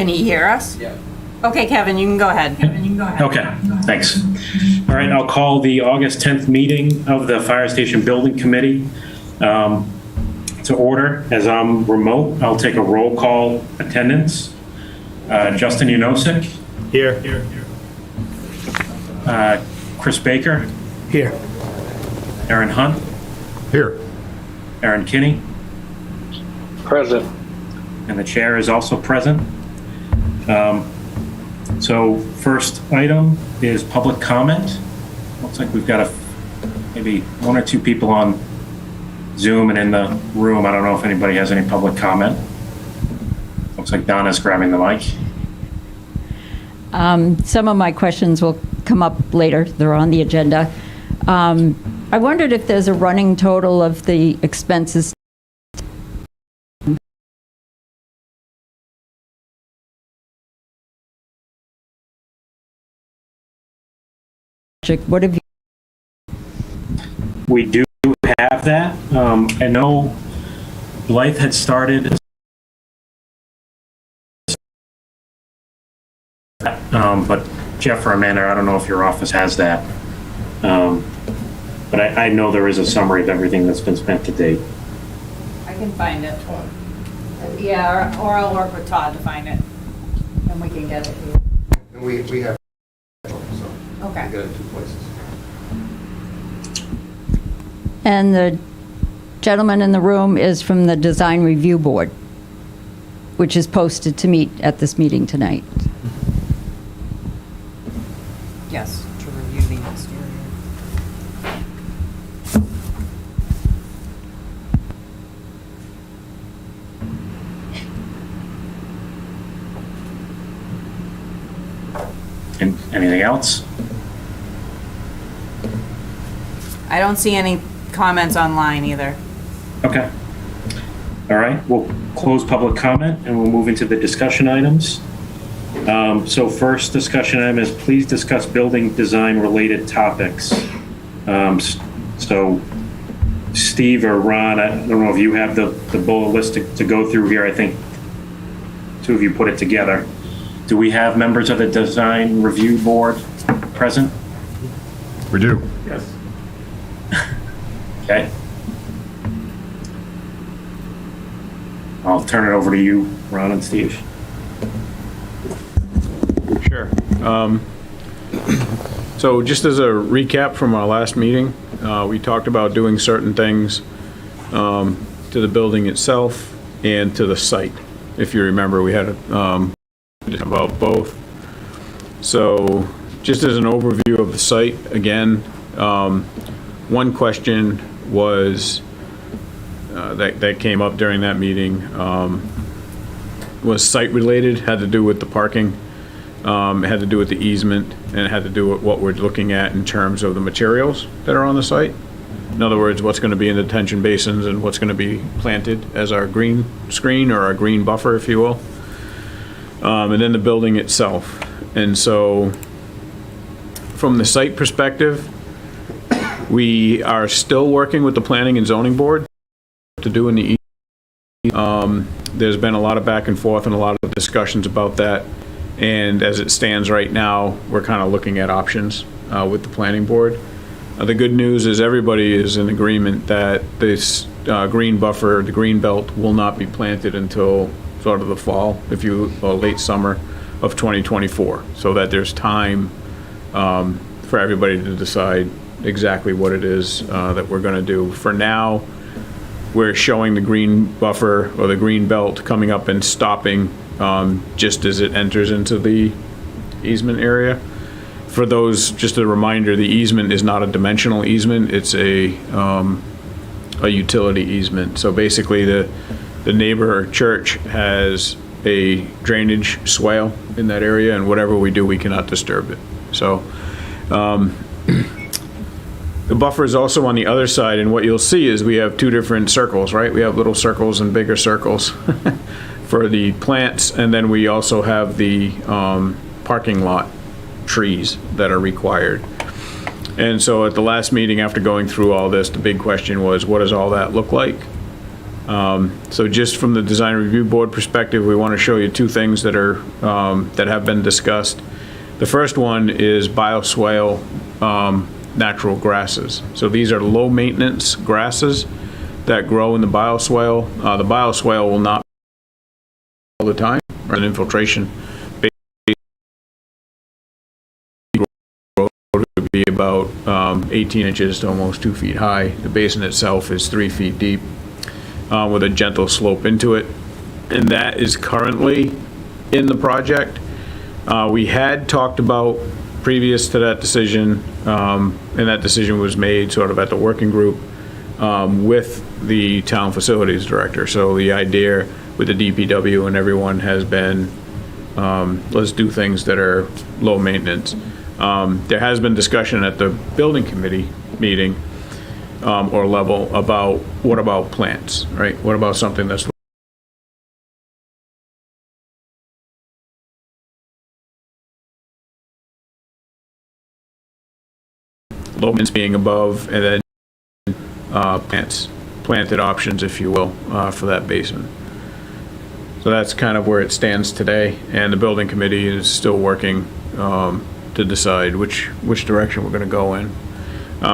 Can he hear us? Yeah. Okay, Kevin, you can go ahead. Okay, thanks. All right, I'll call the August 10th meeting of the Fire Station Building Committee to order. As I'm remote, I'll take a roll call attendance. Justin Yanosik. Here. Chris Baker. Here. Aaron Hunt. Here. Aaron Kinney. Present. And the chair is also present. So first item is public comment. Looks like we've got maybe one or two people on Zoom and in the room. I don't know if anybody has any public comment. Looks like Donna's grabbing the mic. Some of my questions will come up later. They're on the agenda. I wondered if there's a running total of the expenses. What have you? We do have that. I know Blythe had started, but Jeff or Amanda, I don't know if your office has that. But I know there is a summary of everything that's been spent to date. I can find it. Yeah, or I'll work with Todd to find it, and we can get it to you. And we have, so Okay. we got it in two places. And the gentleman in the room is from the Design Review Board, which is posted to meet at this meeting tonight. Yes. To review the exterior. And anything else? I don't see any comments online either. Okay. All right, we'll close public comment and we'll move into the discussion items. So first discussion item is please discuss building design related topics. So Steve or Ron, I don't know if you have the bullet list to go through here. I think two of you put it together. Do we have members of the design review board present? We do. Yes. Okay. I'll turn it over to you, Ron and Steve. Sure. So just as a recap from our last meeting, we talked about doing certain things to the building itself and to the site. If you remember, we had about both. So just as an overview of the site, again, one question was that came up during that meeting was site related, had to do with the parking. It had to do with the easement, and it had to do with what we're looking at in terms of the materials that are on the site. In other words, what's going to be in the detention basins and what's going to be planted as our green screen or our green buffer, if you will. And then the building itself. And so from the site perspective, we are still working with the planning and zoning board to do in the there's been a lot of back and forth and a lot of discussions about that. And as it stands right now, we're kind of looking at options with the planning board. The good news is everybody is in agreement that this green buffer, the green belt, will not be planted until sort of the fall, late summer of 2024, so that there's time for everybody to decide exactly what it is that we're going to do. For now, we're showing the green buffer or the green belt coming up and stopping just as it enters into the easement area. For those, just a reminder, the easement is not a dimensional easement, it's a utility easement. So basically the neighbor church has a drainage swale in that area, and whatever we do, we cannot disturb it. So the buffer is also on the other side, and what you'll see is we have two different circles, right? We have little circles and bigger circles for the plants, and then we also have the parking lot trees that are required. And so at the last meeting, after going through all this, the big question was, what does all that look like? So just from the design review board perspective, we want to show you two things that are, that have been discussed. The first one is bioswale natural grasses. So these are low maintenance grasses that grow in the bioswale. The bioswale will not all the time, or an infiltration would be about 18 inches to almost 2 feet high. The basin itself is 3 feet deep with a gentle slope into it. And that is currently in the project. We had talked about previous to that decision, and that decision was made sort of at the working group with the town facilities director. So the idea with the DPW and everyone has been, let's do things that are low maintenance. There has been discussion at the building committee meeting or level about what about plants, right? What about something that's low maintenance being above, and then planted options, if you will, for that basin. So that's kind of where it stands today, and the building committee is still working to decide which direction we're going to go in.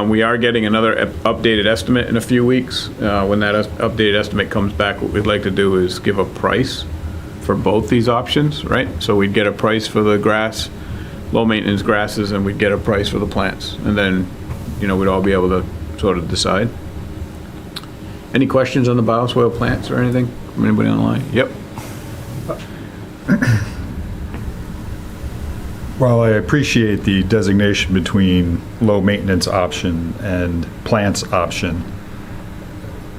We are getting another updated estimate in a few weeks. When that updated estimate comes back, what we'd like to do is give a price for both these options, right? So we'd get a price for the grass, low maintenance grasses, and we'd get a price for the plants. And then, we'd all be able to sort of decide. Any questions on the bioswale plants or anything from anybody online? Yep. While I appreciate the designation between low maintenance option and plants option,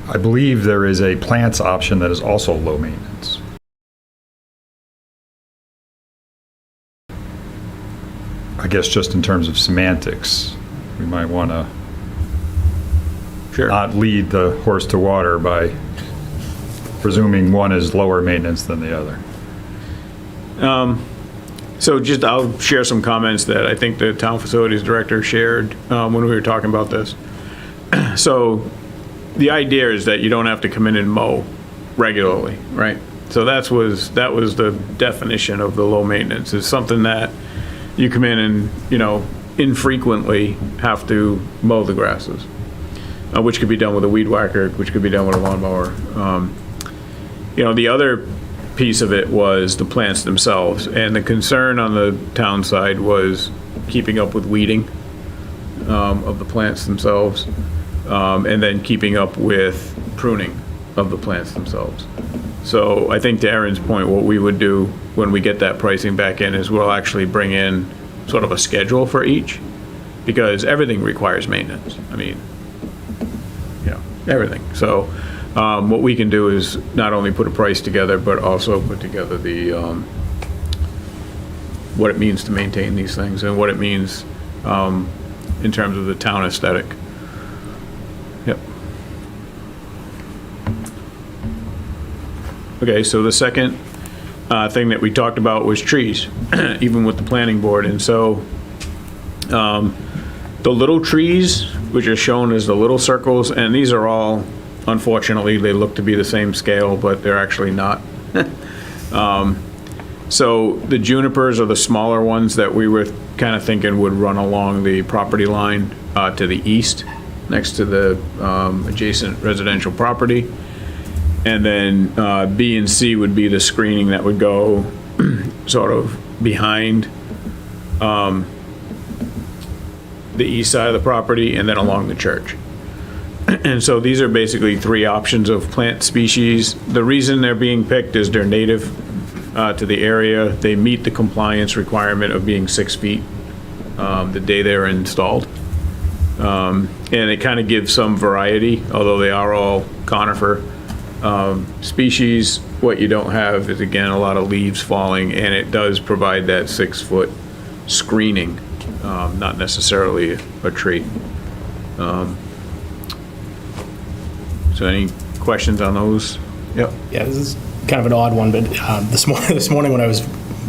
I believe there is a plants option that is also low maintenance. I guess just in terms of semantics, we might want to not lead the horse to water by presuming one is lower maintenance than the other. So I'll share some comments that I think the town facilities director shared when we were talking about this. So the idea is that you don't have to come in and mow regularly, right? So that was the definition of the low maintenance, is something that you come in and, infrequently have to mow the grasses, which could be done with a weed whacker, which could be done with a lawnmower. The other piece of it was the plants themselves, and the concern on the town side was keeping up with weeding of the plants themselves, and then keeping up with pruning of the plants themselves. So I think to Aaron's point, what we would do when we get that pricing back in is we'll actually bring in sort of a schedule for each, because everything requires maintenance. I mean, everything. So what we can do is not only put a price together, but also put together the what it means to maintain these things and what it means in terms of the town aesthetic. Yep. Okay, so the second thing that we talked about was trees, even with the planning board. And so the little trees, which are shown as the little circles, and these are all, unfortunately, they look to be the same scale, but they're actually not. So the junipers are the smaller ones that we were kind of thinking would run along the property line to the east, next to the adjacent residential property. And then B and C would be the screening that would go sort of behind the east side of the property and then along the church. And so these are basically three options of plant species. The reason they're being picked is they're native to the area. They meet the compliance requirement of being 6 feet the day they're installed. And it kind of gives some variety, although they are all conifer species. What you don't have is, again, a lot of leaves falling, and it does provide that 6 foot screening, not necessarily a tree. So any questions on those? Yep. Yeah, this is kind of an odd one, but this morning when I was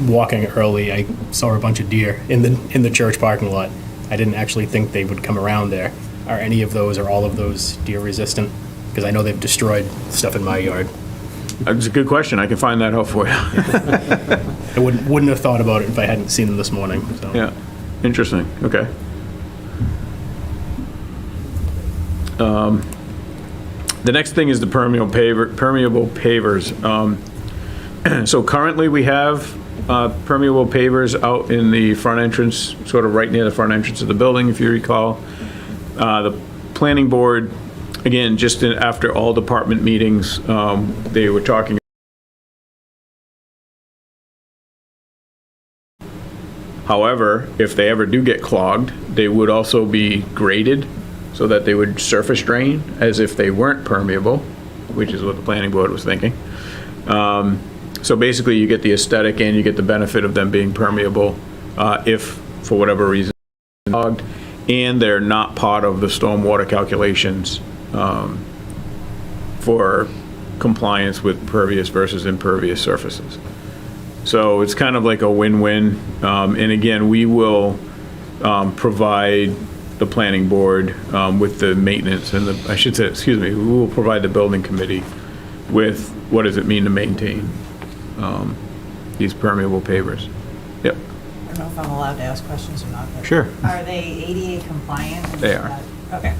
walking early, I saw a bunch of deer in the church parking lot. I didn't actually think they would come around there. Are any of those or all of those deer resistant? Because I know they've destroyed stuff in my yard. That's a good question. I can find that out for you. I wouldn't have thought about it if I hadn't seen them this morning, so. Yeah, interesting, okay. The next thing is the permeable pavers. So currently, we have permeable pavers out in the front entrance, sort of right near the front entrance of the building, if you recall. The planning board, again, just after all department meetings, they were talking. However, if they ever do get clogged, they would also be graded so that they would surface drain as if they weren't permeable, which is what the planning board was thinking. So basically, you get the aesthetic and you get the benefit of them being permeable if, for whatever reason, they're clogged, and they're not part of the stormwater calculations for compliance with pervious versus impervious surfaces. So it's kind of like a win-win. And again, we will provide the planning board with the maintenance and I should say, excuse me, we will provide the building committee with what does it mean to maintain these permeable pavers. Yep. I don't know if I'm allowed to ask questions or not. But Sure. Are they ADA compliant? And They is are. that- Okay.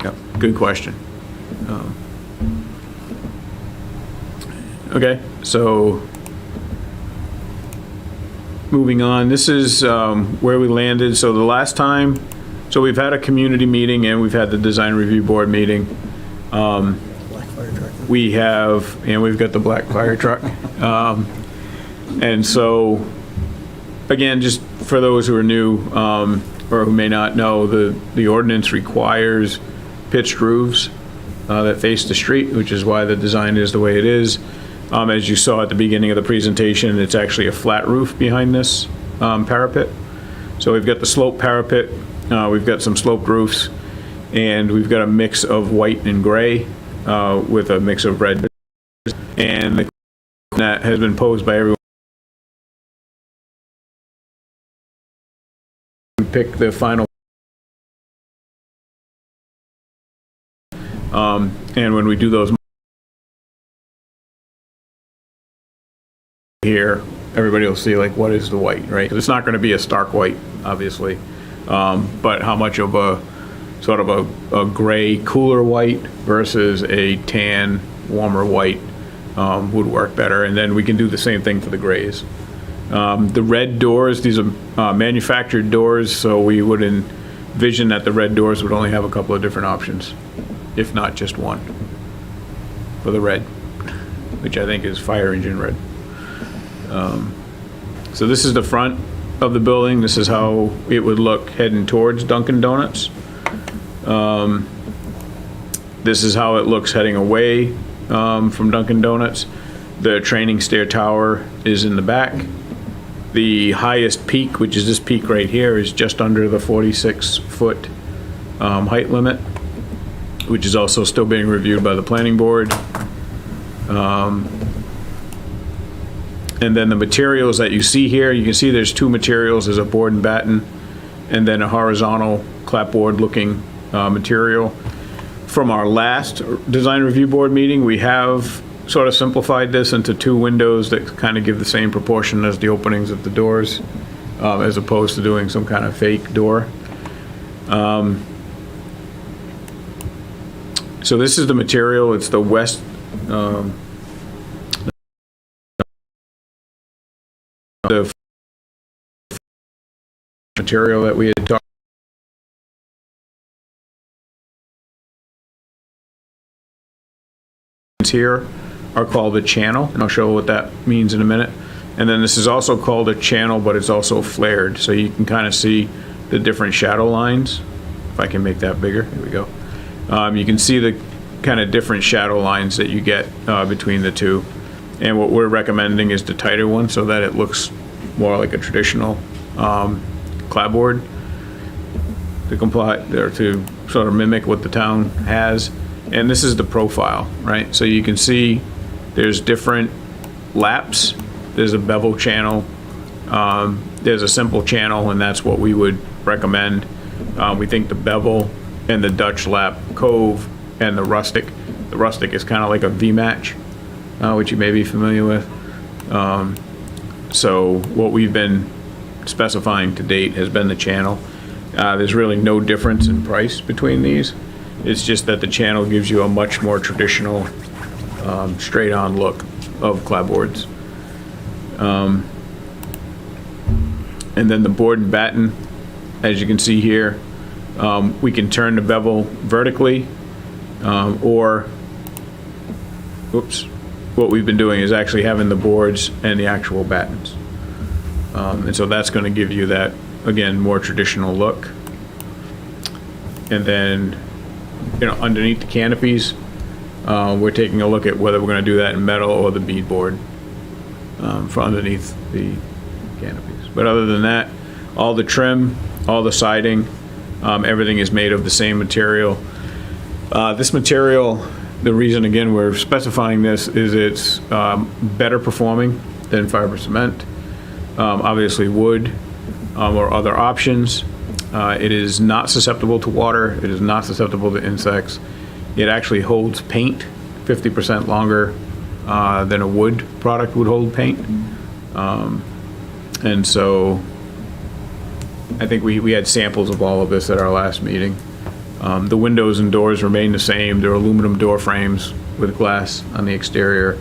Yep, good question. Okay, so moving on, this is where we landed. So the last time, so we've had a community meeting and we've had the design review board meeting. We have, and we've got the black fire truck. And so, again, just for those who are new or who may not know, the ordinance requires pitched roofs that face the street, which is why the design is the way it is. As you saw at the beginning of the presentation, it's actually a flat roof behind this parapet. So we've got the slope parapet, we've got some sloped roofs, and we've got a mix of white and gray with a mix of red. And the that has been posed by everyone. We pick the final. And when we do those here, everybody will see like what is the white, right? It's not going to be a stark white, obviously, but how much of a sort of a gray, cooler white versus a tan, warmer white would work better. And then we can do the same thing for the grays. The red doors, these are manufactured doors, so we would envision that the red doors would only have a couple of different options, if not just one, for the red, which I think is fire engine red. So this is the front of the building. This is how it would look heading towards Dunkin' Donuts. This is how it looks heading away from Dunkin' Donuts. The training stair tower is in the back. The highest peak, which is this peak right here, is just under the 46-foot height limit, which is also still being reviewed by the planning board. And then the materials that you see here, you can see there's two materials. There's a board and batten, and then a horizontal clapboard looking material. From our last design review board meeting, we have sort of simplified this into two windows that kind of give the same proportion as the openings of the doors, as opposed to doing some kind of fake door. So this is the material. It's the west the material that we had talked here are called a channel, and I'll show what that means in a minute. And then this is also called a channel, but it's also flared, so you can kind of see the different shadow lines. If I can make that bigger, here we go. You can see the kind of different shadow lines that you get between the two. And what we're recommending is the tighter one so that it looks more like a traditional clapboard to comply, or to sort of mimic what the town has. And this is the profile, right? So you can see there's different laps. There's a bevel channel. There's a simple channel, and that's what we would recommend. We think the bevel and the Dutch lap cove and the rustic. The rustic is kind of like a V-match, which you may be familiar with. So what we've been specifying to date has been the channel. There's really no difference in price between these. It's just that the channel gives you a much more traditional, straight-on look of clapboards. And then the board and batten, as you can see here, we can turn the bevel vertically, or, oops, what we've been doing is actually having the boards and the actual battens. And so that's going to give you that, again, more traditional look. And then, underneath the canopies, we're taking a look at whether we're going to do that in metal or the beadboard for underneath the canopies. But other than that, all the trim, all the siding, everything is made of the same material. This material, the reason, again, we're specifying this is it's better performing than fiber cement. Obviously wood or other options. It is not susceptible to water. It is not susceptible to insects. It actually holds paint 50% longer than a wood product would hold paint. And so I think we had samples of all of this at our last meeting. The windows and doors remain the same. They're aluminum door frames with glass on the exterior.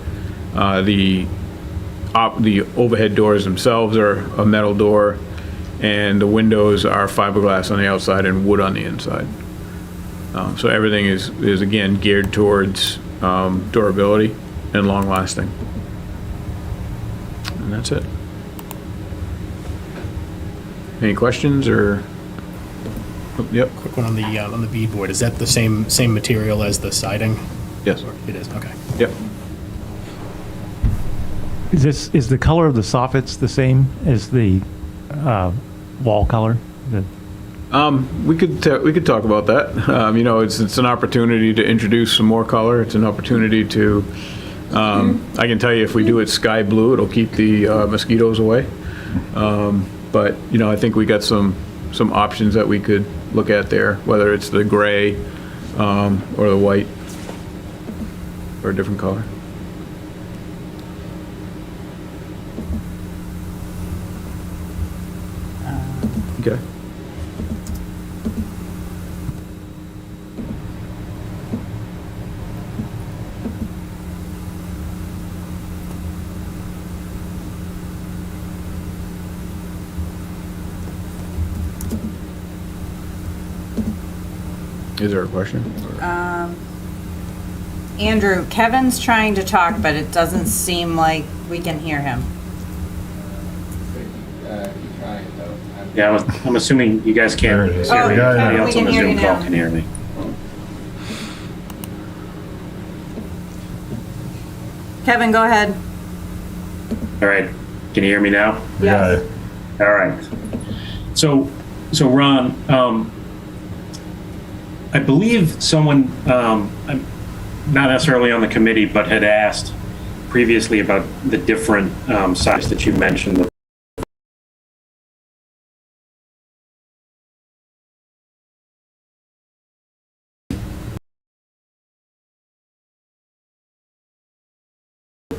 The overhead doors themselves are a metal door, and the windows are fiberglass on the outside and wood on the inside. So everything is again geared towards durability and long lasting. And that's it. Any questions or? Oh, yep. Quick one on the beadboard. Is that the same material as the siding? Yes. It is, okay. Yep. Is the color of the soffits the same as the wall color? We could talk about that. It's an opportunity to introduce some more color. It's an opportunity to. I can tell you, if we do it sky blue, it'll keep the mosquitoes away. But I think we got some options that we could look at there, whether it's the gray or the white or a different color. Okay. Is there a question? Andrew, Kevin's trying to talk, but it doesn't seem like we can hear him. Yeah, I'm assuming you guys can't There it is. hear me. Oh, Anybody we else can on the hear you Zoom call now. can hear me. Kevin, go ahead. All right, can you hear me now? Yes. All right. So Ron, I believe someone, not necessarily on the committee, but had asked previously about the different sites that you mentioned.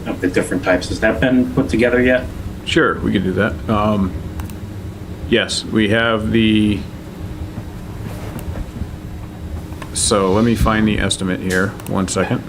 Of the different types. Has that been put together yet? Sure, we could do that. Yes, we have the. So let me find the estimate here. 1 second.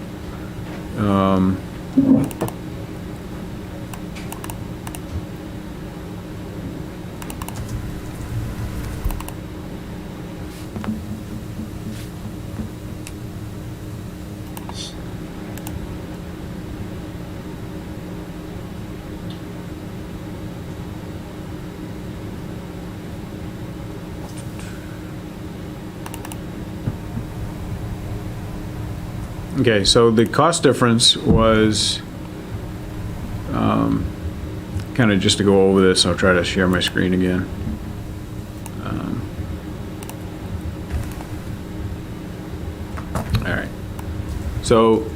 Okay, so the cost difference was, kind of just to go over this, I'll try to share my screen again. All right. So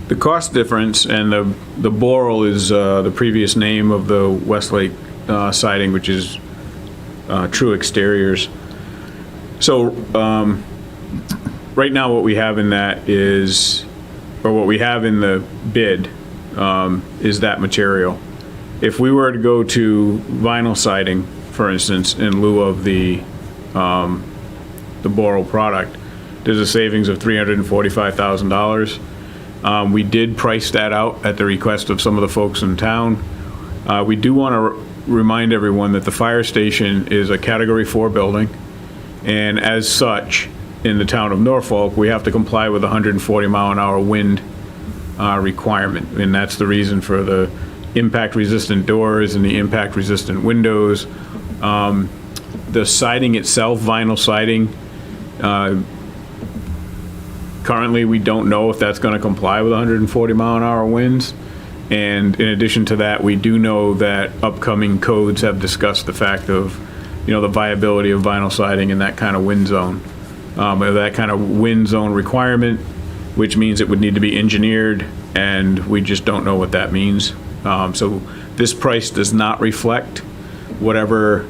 the cost difference, and the Boral is the previous name of the Westlake siding, which is True Exteriors. So right now what we have in that is, or what we have in the bid, is that material. If we were to go to vinyl siding, for instance, in lieu of the Boral product, there's a savings of $345,000. We did price that out at the request of some of the folks in town. We do want to remind everyone that the fire station is a Category 4 building, and as such, in the town of Norfolk, we have to comply with 140-mile-an-hour wind requirement, and that's the reason for the impact-resistant doors and the impact-resistant windows. The siding itself, vinyl siding, currently we don't know if that's going to comply with 140-mile-an-hour winds. And in addition to that, we do know that upcoming codes have discussed the fact of, the viability of vinyl siding in that kind of wind zone. That kind of wind zone requirement, which means it would need to be engineered, and we just don't know what that means. So this price does not reflect whatever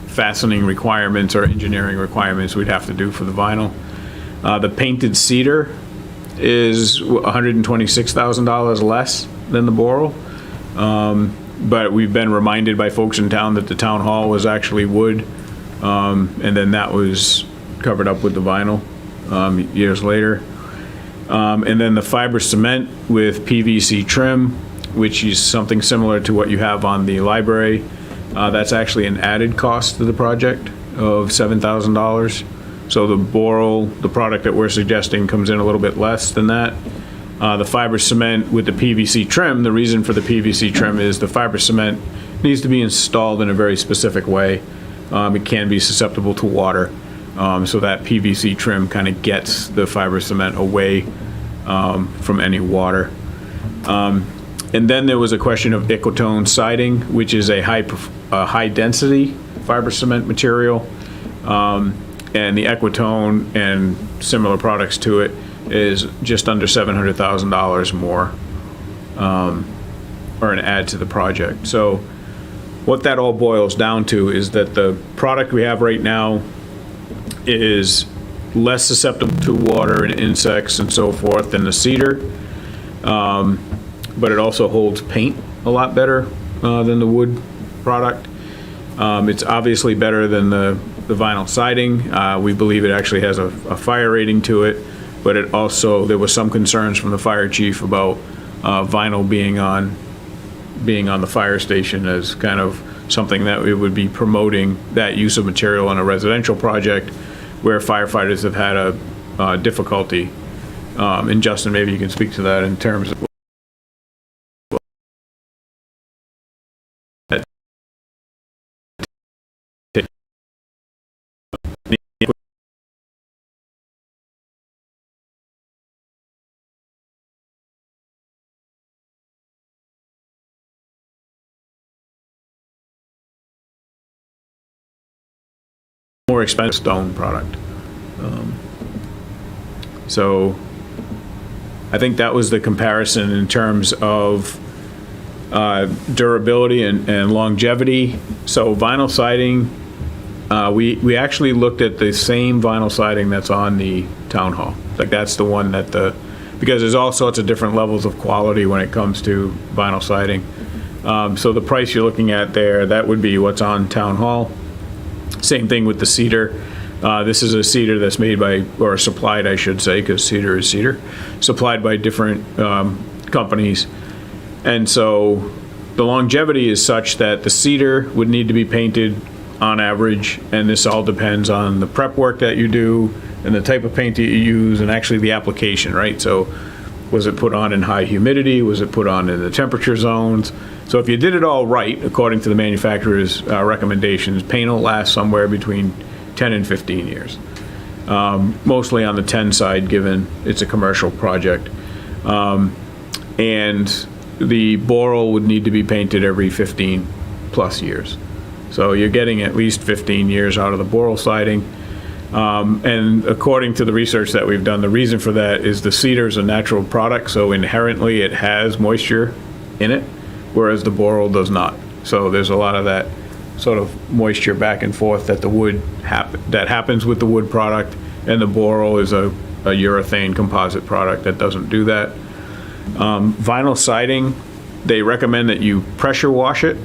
fastening requirements or engineering requirements we'd have to do for the vinyl. The painted cedar is $126,000 less than the Boral. But we've been reminded by folks in town that the town hall was actually wood, and then that was covered up with the vinyl years later. And then the fiber cement with PVC trim, which is something similar to what you have on the library. That's actually an added cost to the project of $7,000. So the Boral, the product that we're suggesting, comes in a little bit less than that. The fiber cement with the PVC trim, the reason for the PVC trim is the fiber cement needs to be installed in a very specific way. It can be susceptible to water. So that PVC trim kind of gets the fiber cement away from any water. And then there was a question of Ecotone siding, which is a high density fiber cement material. And the Ecotone and similar products to it is just under $700,000 more, or an add to the project. So what that all boils down to is that the product we have right now is less susceptible to water and insects and so forth than the cedar, but it also holds paint a lot better than the wood product. It's obviously better than the vinyl siding. We believe it actually has a fire rating to it, but it also, there was some concerns from the fire chief about vinyl being on the fire station as kind of something that we would be promoting that use of material on a residential project where firefighters have had a difficulty. And Justin, maybe you can speak to that in terms of more expensive stone product. So I think that was the comparison in terms of durability and longevity. So vinyl siding, we actually looked at the same vinyl siding that's on the town hall. Like that's the one that because there's all sorts of different levels of quality when it comes to vinyl siding. So the price you're looking at there, that would be what's on town hall. Same thing with the cedar. This is a cedar that's made by, or supplied, I should say, because cedar is cedar, supplied by different companies. And so the longevity is such that the cedar would need to be painted on average, and this all depends on the prep work that you do and the type of paint that you use and actually the application, right? So was it put on in high humidity? Was it put on in the temperature zones? So if you did it all right, according to the manufacturer's recommendations, paint will last somewhere between 10 and 15 years. Mostly on the 10 side, given it's a commercial project. And the Boral would need to be painted every 15 plus years. So you're getting at least 15 years out of the Boral siding. And according to the research that we've done, the reason for that is the cedar is a natural product, so inherently it has moisture in it, whereas the Boral does not. So there's a lot of that sort of moisture back and forth that the wood that happens with the wood product and the Boral is a urethane composite product that doesn't do that. Vinyl siding, they recommend that you pressure wash it,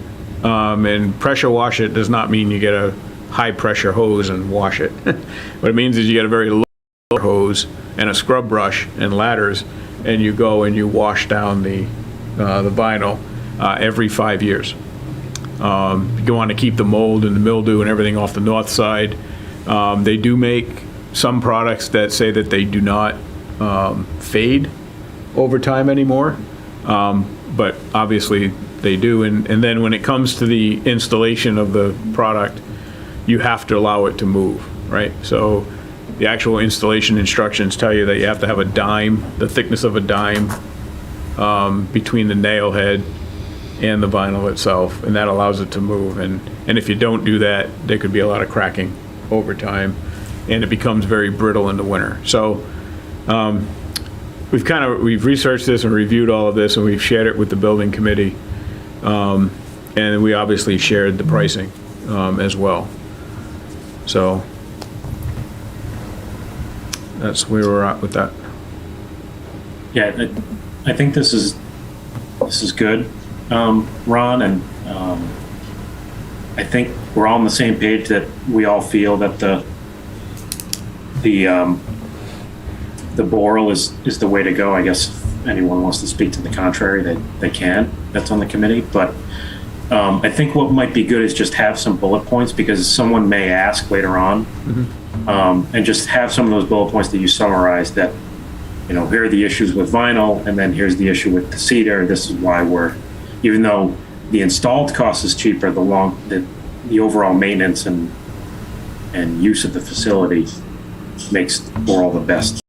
and pressure wash it does not mean you get a high pressure hose and wash it. What it means is you get a very low hose and a scrub brush and ladders, and you go and you wash down the vinyl every 5 years. You want to keep the mold and the mildew and everything off the north side. They do make some products that say that they do not fade over time anymore, but obviously they do. And then when it comes to the installation of the product, you have to allow it to move, right? So the actual installation instructions tell you that you have to have a dime, the thickness of a dime, between the nail head and the vinyl itself, and that allows it to move. And if you don't do that, there could be a lot of cracking over time, and it becomes very brittle in the winter. So we've researched this and reviewed all of this, and we've shared it with the building committee, and we obviously shared the pricing as well. So that's where we're at with that. Yeah, I think this is good, Ron, and I think we're all on the same page that we all feel that the Boral is the way to go. I guess if anyone wants to speak to the contrary, they can. That's on the committee. But I think what might be good is just have some bullet points, because someone may ask later on, and just have some of those bullet points that you summarize that, here are the issues with vinyl, and then here's the issue with the cedar. This is why even though the installed cost is cheaper, the overall maintenance and use of the facility makes Boral the best.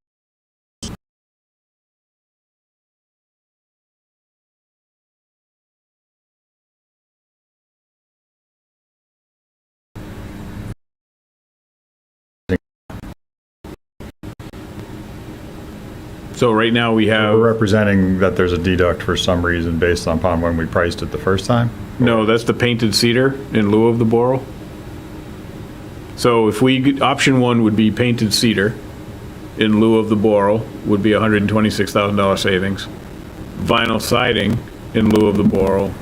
So right now we have, We're representing that there's a deduct for some reason based upon when we priced it the first time? no, that's the painted cedar in lieu of the Boral. So if option one would be painted cedar in lieu of the Boral, would be $126,000 savings. Vinyl siding in lieu of the Boral.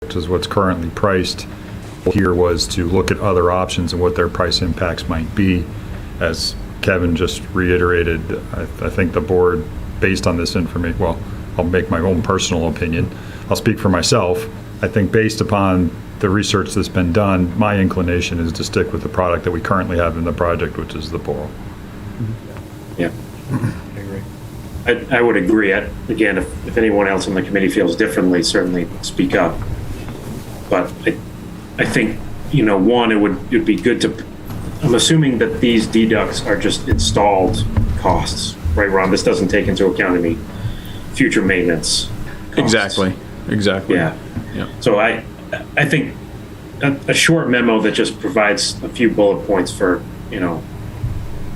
Which is what's currently priced. Here was to look at other options and what their price impacts might be. As Kevin just reiterated, I think the board, based on this information, well, I'll make my own personal opinion. I'll speak for myself. I think based upon the research that's been done, my inclination is to stick with the product that we currently have in the project, which is the Boral. Yeah. I would agree. Again, if anyone else on the committee feels differently, certainly speak up. But I think, one, it'd be good to, I'm assuming that these deducts are just installed costs, right, Ron? This doesn't take into account any future maintenance costs. Exactly. Yeah. So I think a short memo that just provides a few bullet points for,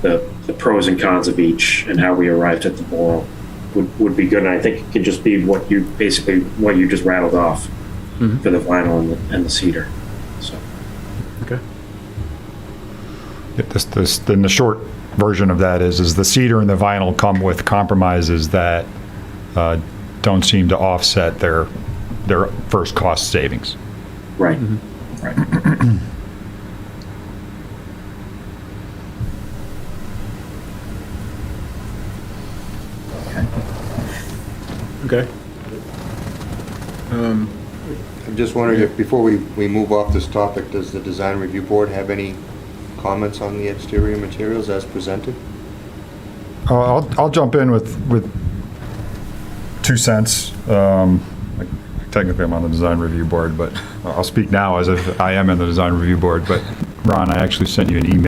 the pros and cons of each and how we arrived at the Boral would be good. And I think it can just be what you just rattled off for the vinyl and the cedar. So. Okay. Then the short version of that is the cedar and the vinyl come with compromises that don't seem to offset their first cost savings. Right. Right. Okay. I'm just wondering if, before we move off this topic, does the design review board have any comments on the exterior materials as presented? I'll jump in with 2 cents. Technically, I'm on the design review board, but I'll speak now as if I am in the design review board. But Ron, I actually sent you an email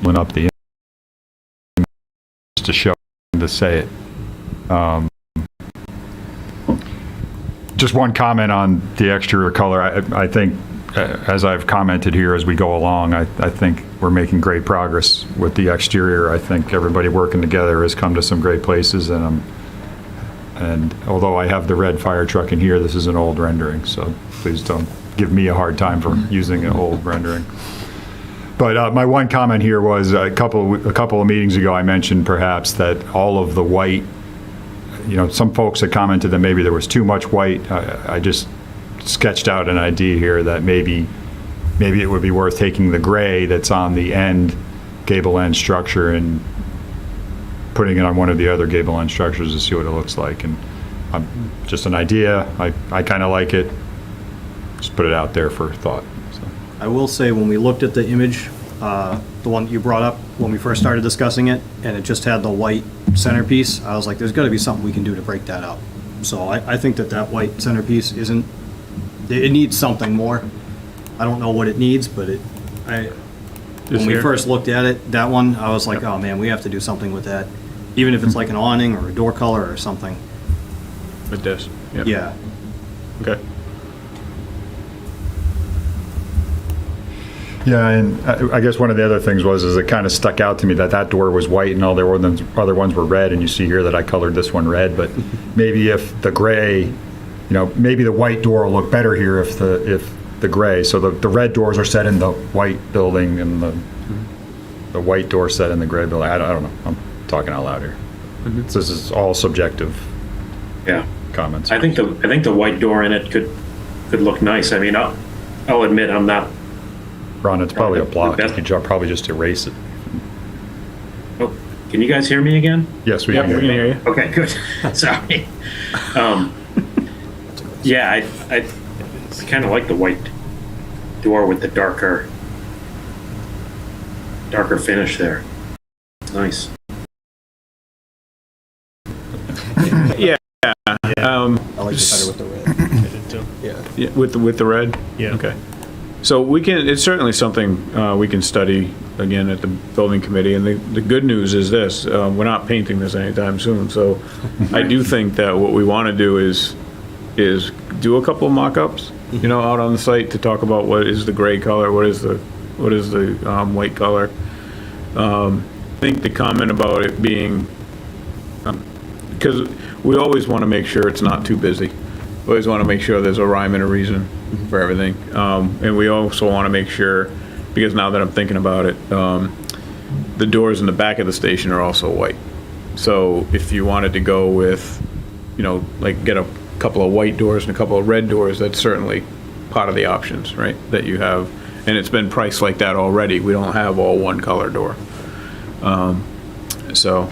went up the to show to say it. Just one comment on the exterior color. I think as I've commented here as we go along, I think we're making great progress with the exterior. I think everybody working together has come to some great places, and although I have the red fire truck in here, this is an old rendering, so please don't give me a hard time for using an old rendering. But my one comment here was a couple of meetings ago, I mentioned perhaps that all of the white, some folks had commented that maybe there was too much white. I just sketched out an idea here that maybe it would be worth taking the gray that's on the gable end structure and putting it on one of the other gable end structures to see what it looks like. And just an idea. I kind of like it. Just put it out there for thought. So. I will say, when we looked at the image, the one that you brought up when we first started discussing it, and it just had the white centerpiece, I was like, there's got to be something we can do to break that up. So I think that white centerpiece it needs something more. I don't know what it needs, but when we first looked at it, that one, I was like, oh man, we have to do something with that. Even if it's like an awning or a door color or something. With this? Yep. Yeah. Okay. Yeah, and I guess one of the other things is it kind of stuck out to me that door was white and all the other ones were red, and you see here that I colored this one red, but maybe if the gray, maybe the white door will look better here if the gray, so the red doors are set in the white building and the white door set in the gray building. I don't know, I'm talking out loud here. This is all subjective comments. I think the white door in it could look nice. I mean, I'll admit I'm not. Ron, it's probably a block. You could probably just erase it. Oh, can you guys hear me again? Yes, we Yep, can we can hear you. Okay, good. Sorry. Yeah, I kind of like the white door with the darker finish there. Nice. Yeah. I like it better with the red. Yeah, with the red? Yeah. Okay. So it's certainly something we can study again at the building committee, and the good news is this, we're not painting this anytime soon, so I do think that what we want to do is do a couple of mock-ups, out on the site to talk about what is the gray color, what is the white color. I think the comment about it being, because we always want to make sure it's not too busy. We always want to make sure there's a rhyme and a reason for everything. And we also want to make sure, because now that I'm thinking about it, the doors in the back of the station are also white. So if you wanted to go with, like get a couple of white doors and a couple of red doors, that's certainly part of the options, right, that you have. And it's been priced like that already. We don't have all one color door. So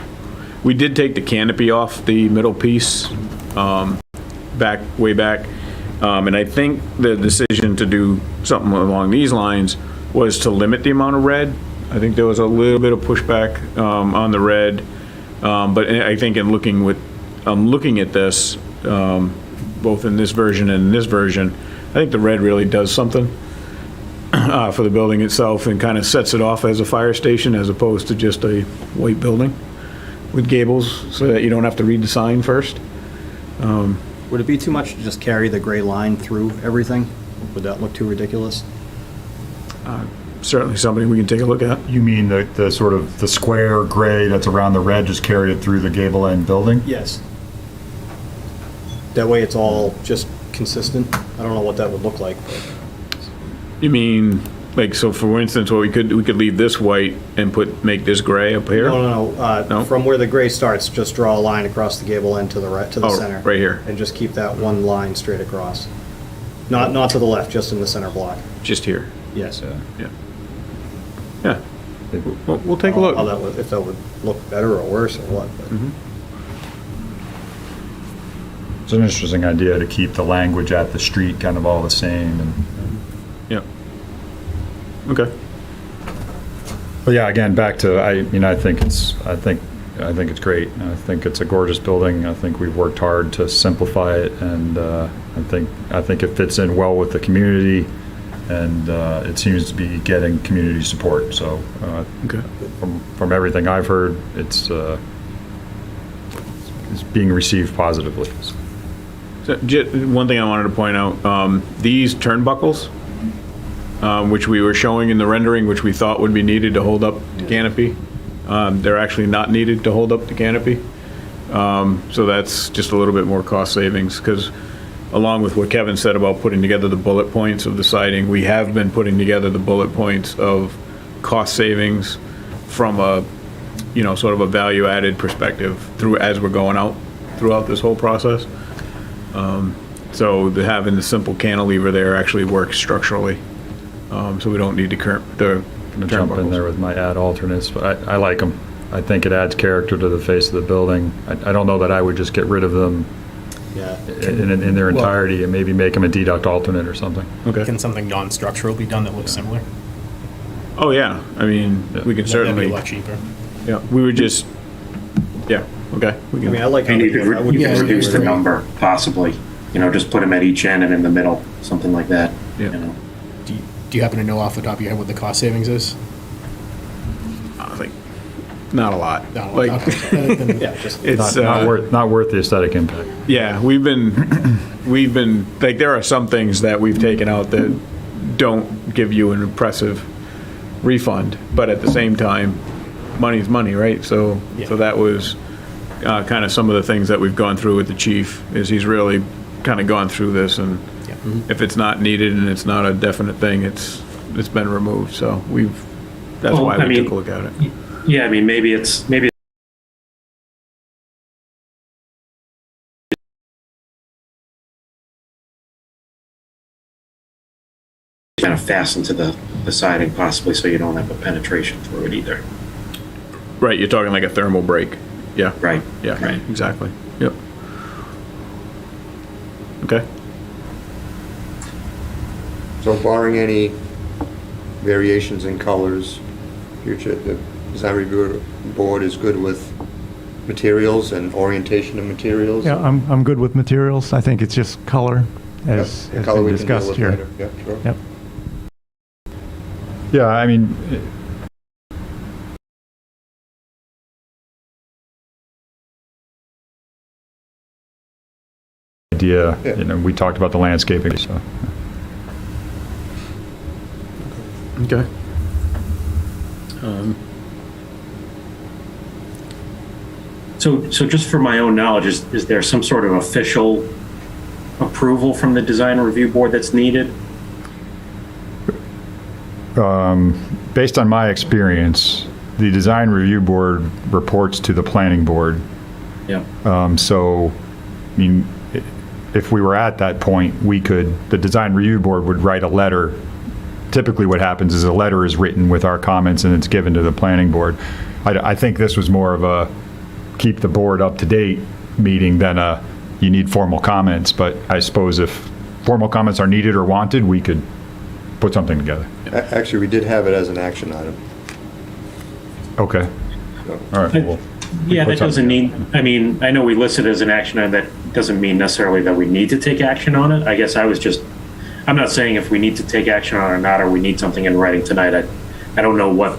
we did take the canopy off the middle piece way back. And I think the decision to do something along these lines was to limit the amount of red. I think there was a little bit of pushback on the red. But I think in looking at this, both in this version and in this version, I think the red really does something for the building itself and kind of sets it off as a fire station as opposed to just a white building with gables, so that you don't have to read the sign first. Would it be too much to just carry the gray line through everything? Would that look too ridiculous? Certainly something we can take a look at. You mean the sort of the square gray that's around the red, just carry it through the gable end building? Yes. That way it's all just consistent. I don't know what that would look like, but You mean, like, so for instance, what we could leave this white and make this gray up here? no. No? From where the gray starts, just draw a line across the gable end to the right, to the Oh, center. right here. And just keep that one line straight across. Not to the left, just in the center block. Just here. Yes. Yeah. Yeah. We'll take a look. How that would, if that would look better or worse or what. But. It's an interesting idea to keep the language at the street kind of all the same. And Yeah. Okay. but yeah, again, back to I think it's great. I think it's a gorgeous building. I think we've worked hard to simplify it, and I think it fits in well with the community, and it seems to be getting community support. So Okay. from everything I've heard, it's being received positively. So, one thing I wanted to point out, these turnbuckles, which we were showing in the rendering, which we thought would be needed to hold up the canopy. They're actually not needed to hold up the canopy. So that's just a little bit more cost savings, because along with what Kevin said about putting together the bullet points of the siding, we have been putting together the bullet points of cost savings from a, sort of a value-added perspective as we're going out throughout this whole process. So having the simple cantilever there actually works structurally. So we don't need to I'm gonna jump in there with my add alternates, but I like them. I think it adds character to the face of the building. I don't know that I would just get rid of them Yeah. in their entirety and maybe make them a deduct alternate or something. Okay. Can something non-structural be done that looks similar? Oh, yeah. I mean, we can That'd be certainly, a lot cheaper. yeah, we would just, yeah, okay. We I mean, I can, like how And you they could look. I wouldn't Yeah, get rid of reduce the it. number, possibly, just put them at each end and in the middle, something like that, Yeah. Do you happen to know off the top of your head what the cost savings is? I think, not a lot. No, Like, then- Yeah, just, it's, Not worth the aesthetic impact. yeah, we've been, like, there are some things that we've taken out that don't give you an impressive refund, but at the same time, money's money, right? So that was kind of some of the things that we've gone through with the chief, is he's really kind of gone through this, and if it's not needed and it's not a definite thing, it's been removed, so that's Well, why I we mean, took a look at it. Yeah, I mean, maybe it's kind of fastened to the siding possibly, so you don't have a penetration through it either. Right, you're talking like a thermal break. Yeah. Right. Yeah, Right. exactly. Yep. Okay. So barring any variations in colors, the design review board is good with materials and orientation of materials? Yeah, I'm good with materials. I think it's just color, as The has color been we can deal discussed with here. later. Yeah, sure. Yep. Yeah, I mean, idea, we talked about the landscaping, so. Okay. So just for my own knowledge, is there some sort of official approval from the design review board that's needed? Based on my experience, the design review board reports to the planning board. Yeah. So, I mean, if we were at that point, the design review board would write a letter. Typically what happens is a letter is written with our comments and it's given to the planning board. I think this was more of a keep the board up to date meeting than you need formal comments, but I suppose if formal comments are needed or wanted, we could put something together. Actually, we did have it as an action item. Okay. So- All right. Well, Yeah, put that doesn't something mean, I mean, I know we listed it as an action item, that doesn't mean necessarily that we need to take action on it. I guess I'm not saying if we need to take action on it or not, or we need something in writing tonight. I don't know what,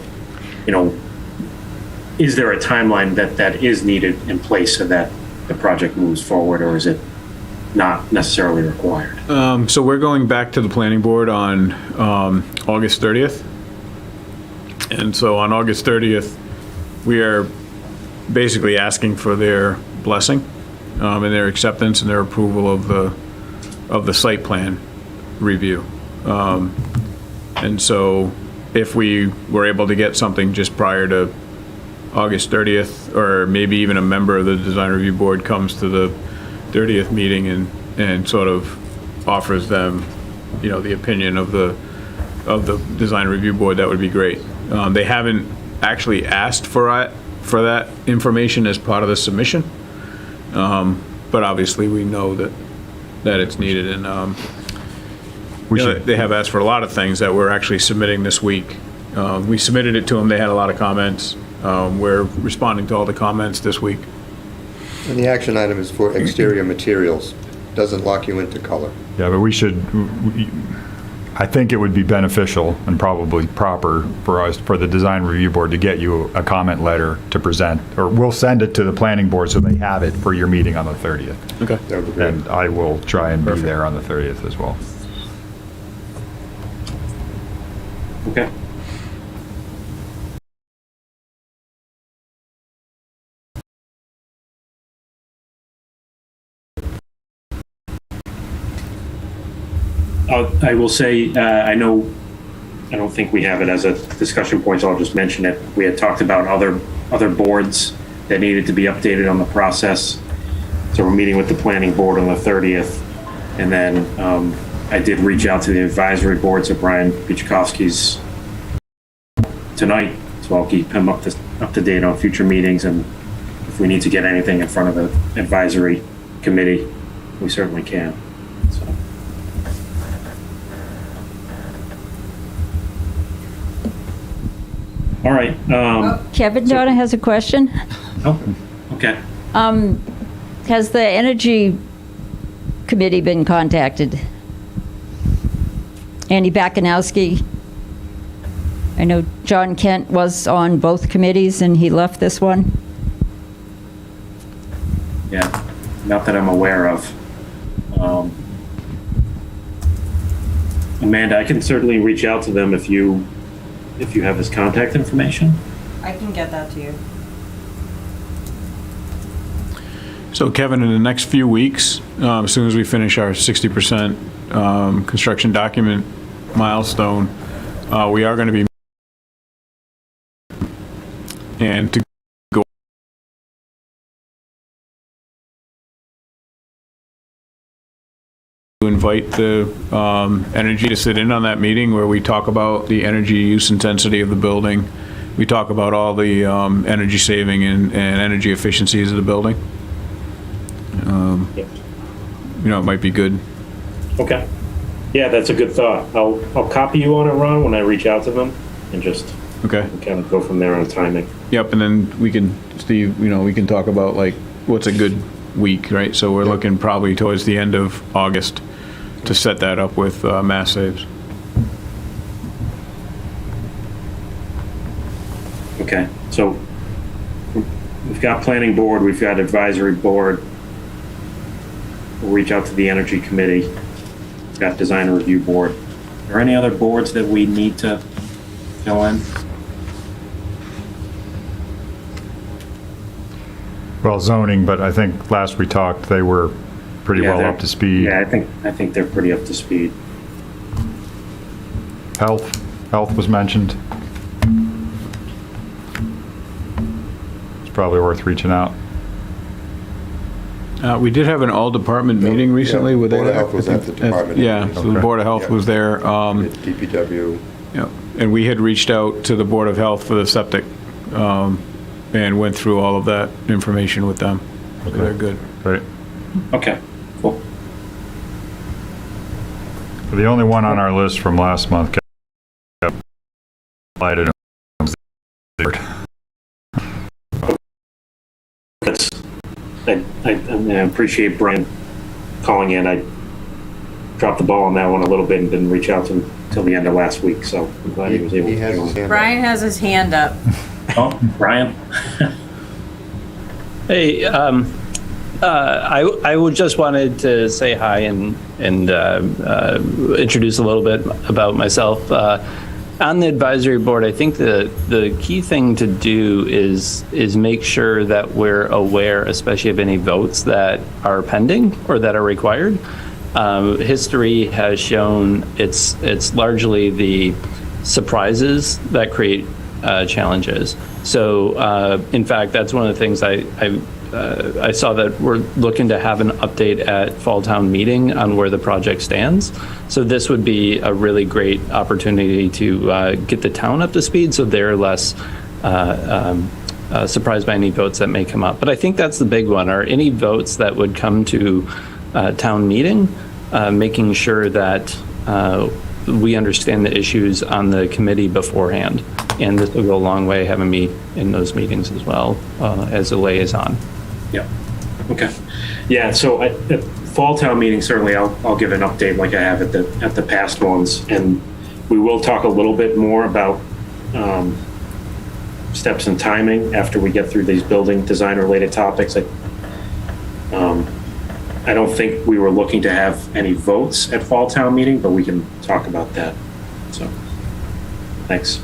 is there a timeline that is needed in place so that the project moves forward, or is it not necessarily required? So we're going back to the planning board on August 30th. And so on August 30th, we are basically asking for their blessing and their acceptance and their approval of the site plan review. And so if we were able to get something just prior to August 30th, or maybe even a member of the design review board comes to the 30th meeting and sort of offers them, the opinion of the design review board, that would be great. They haven't actually asked for that information as part of the submission, but obviously we know that it's needed, and they have asked for a lot of things that we're actually submitting this week. We submitted it to them, they had a lot of comments. We're responding to all the comments this week. And the action item is for exterior materials. Doesn't lock you into color. Yeah, but I think it would be beneficial and probably proper for the design review board to get you a comment letter to present, or we'll send it to the planning board so they have it for your meeting on the 30th. Okay. That would be great. And I will try and be there on the 30th as well. Okay. I will say, I don't think we have it as a discussion point, so I'll just mention it. We had talked about other boards that needed to be updated on the process. So we're meeting with the planning board on the 30th. And then I did reach out to the advisory boards of Brian Bichkowski's tonight, so I'll keep him up to date on future meetings, and if we need to get anything in front of the advisory committee, we certainly can. So. All right. Kevin Donna has a question. Oh, okay. Has the Energy Committee been contacted? Andy Bakanowski? I know John Kent was on both committees and he left this one. Yeah, not that I'm aware of. Amanda, I can certainly reach out to them if you have his contact information. I can get that to you. So Kevin, in the next few weeks, as soon as we finish our 60% construction document milestone, we are going to be and to go to invite the energy to sit in on that meeting where we talk about the energy use intensity of the building. We talk about all the energy saving and energy efficiencies of the building. You know, it might be good. Okay. Yeah, that's a good thought. I'll copy you on it, Ron, when I reach out to them, and just Okay. kind of go from there on timing. Yep, and then we can, Steve, you know, we can talk about like what's a good week, right? So we're looking probably towards the end of August to set that up with Mass Saves. Okay, so we've got planning board, we've got advisory board. We'll reach out to the energy committee. We've got design review board. Are there any other boards that we need to fill in? Well, zoning, but I think last we talked, they were pretty Yeah, well they're- up to speed. Yeah, I think they're pretty up to speed. Health was mentioned. It's probably worth reaching out. We did have an all-department meeting recently. Yeah, Were they Board of there? Health was at the department. Yeah, so the Okay. Board of Health Yeah. was there. DPW. Yeah, and we had reached out to the Board of Health for the septic and went through all of that information with them. So they're good. Right. Okay, cool. The only one on our list from last month kept lighted. That's, I appreciate Brian calling in. I dropped the ball on that one a little bit and didn't reach out to him till the end of last week, so I'm glad he was able He to has join. his hand up. Brian has his hand up. Oh, Brian? Hey, I would just wanted to say hi and introduce a little bit about myself. On the advisory board, I think the key thing to do is make sure that we're aware, especially of any votes that are pending or that are required. History has shown it's largely the surprises that create challenges. So, in fact, that's one of the things I saw that we're looking to have an update at Fall Town Meeting on where the project stands. So this would be a really great opportunity to get the town up to speed so they're less surprised by any votes that may come up. But I think that's the big one, are any votes that would come to town meeting, making sure that we understand the issues on the committee beforehand. And this will go a long way, having me in those meetings as well as a liaison. Yeah, okay. Yeah, so at Fall Town Meeting, certainly I'll give an update like I have at the past ones. And we will talk a little bit more about steps and timing after we get through these building design related topics. I don't think we were looking to have any votes at Fall Town Meeting, but we can talk about that, so. Thanks.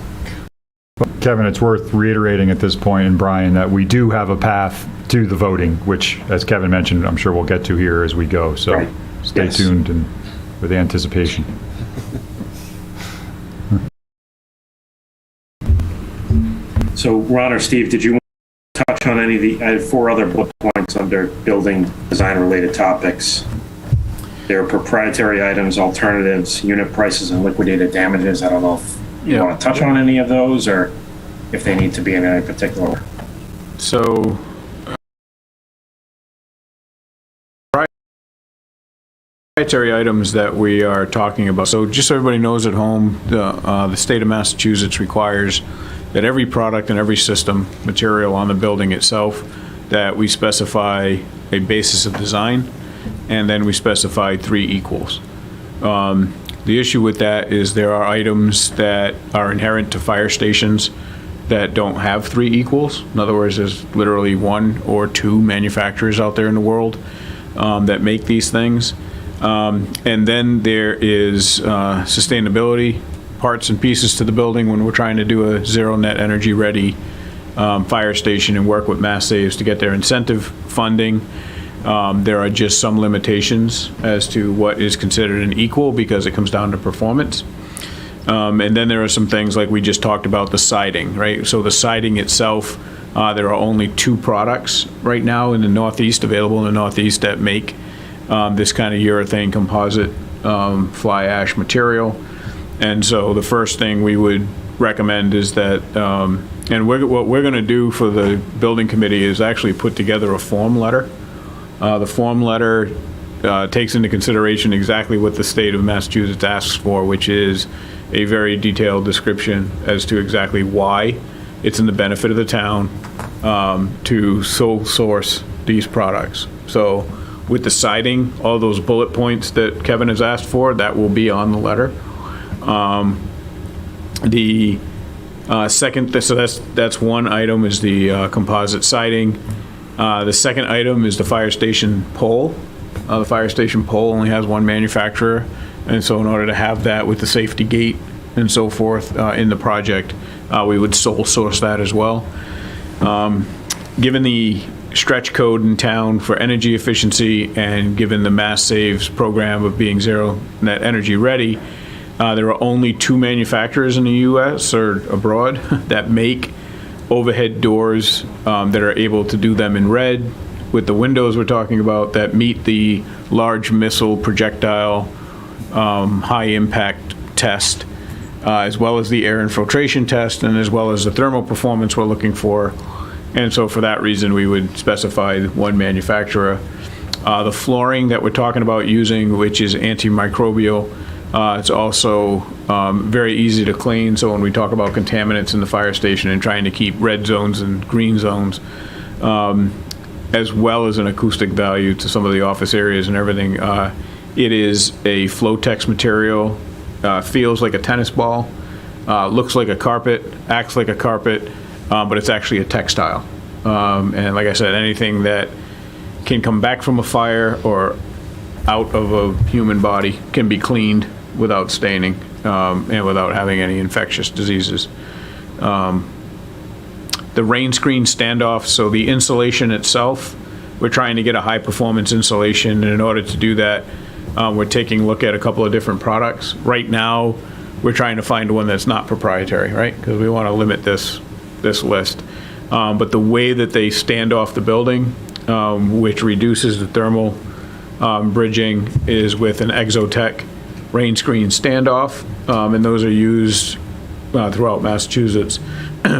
Kevin, it's worth reiterating at this point, and Brian, that we do have a path to the voting, which, as Kevin mentioned, I'm sure we'll get to here as we go. So Right. stay Yes. tuned and with anticipation. So Ron or Steve, did you want to touch on any of the, I had 4 other bullet points under building design related topics. There are proprietary items, alternatives, unit prices, and liquidated damages. I don't know if you want to touch on any of those or if they need to be in any particular order. So, proprietary items that we are talking about. So just so everybody knows at home, the state of Massachusetts requires that every product and every system material on the building itself, that we specify a basis of design, and then we specify 3 equals. The issue with that is there are items that are inherent to fire stations that don't have 3 equals. In other words, there's literally 1 or 2 manufacturers out there in the world that make these things. And then there is sustainability parts and pieces to the building when we're trying to do a zero net energy ready fire station and work with Mass Saves to get their incentive funding. There are just some limitations as to what is considered an equal because it comes down to performance. And then there are some things like we just talked about, the siding, right? So the siding itself, there are only 2 products right now in the Northeast, available in the Northeast, that make this kind of urethane composite fly ash material. And so the first thing we would recommend is that, and what we're going to do for the building committee is actually put together a form letter. The form letter takes into consideration exactly what the state of Massachusetts asks for, which is a very detailed description as to exactly why it's in the benefit of the town to sole source these products. So with the siding, all those bullet points that Kevin has asked for, that will be on the letter. The second, so that's one item, is the composite siding. The second item is the fire station pole. The fire station pole only has 1 manufacturer, and so in order to have that with the safety gate and so forth in the project, we would sole source that as well. Given the stretch code in town for energy efficiency and given the Mass Saves program of being zero net energy ready, there are only 2 manufacturers in the U.S. or abroad that make overhead doors that are able to do them in red with the windows we're talking about that meet the large missile projectile high impact test, as well as the air infiltration test, and as well as the thermal performance we're looking for. And so for that reason, we would specify 1 manufacturer. The flooring that we're talking about using, which is antimicrobial, it's also very easy to clean. So when we talk about contaminants in the fire station and trying to keep red zones and green zones, as well as an acoustic value to some of the office areas and everything, it is a Flotex material, feels like a tennis ball, looks like a carpet, acts like a carpet, but it's actually a textile. And like I said, anything that can come back from a fire or out of a human body can be cleaned without staining and without having any infectious diseases. The rain screen standoff, so the insulation itself, we're trying to get a high performance insulation, and in order to do that, we're taking a look at a couple of different products. Right now, we're trying to find one that's not proprietary, right? Because we want to limit this list. But the way that they stand off the building, which reduces the thermal bridging, is with an Exotech rain screen standoff, and those are used throughout Massachusetts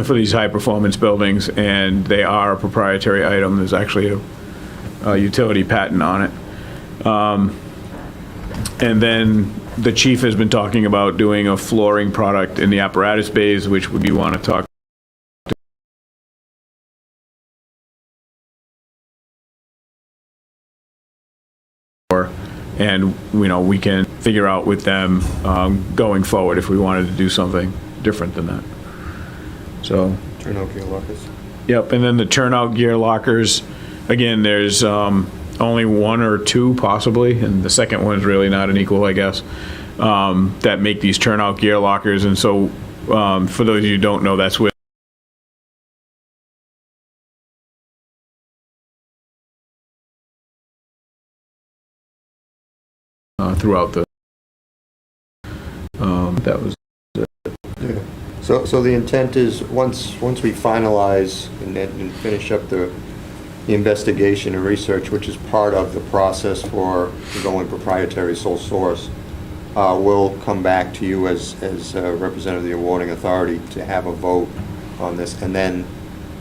for these high performance buildings, and they are a proprietary item. There's actually a utility patent on it. And then the chief has been talking about doing a flooring product in the apparatus bays, which we want to talk and we can figure out with them going forward if we wanted to do something different than that. So Turnout gear lockers. Yep, and then the turnout gear lockers, again, there's only 1 or 2 possibly, and the second one's really not an equal, I guess, that make these turnout gear lockers. And so For those of you who don't know, that's where throughout the, that was, So the intent is, once we finalize and finish up the investigation and research, which is part of the process for going proprietary sole source, we'll come back to you as representative of the awarding authority to have a vote on this, and then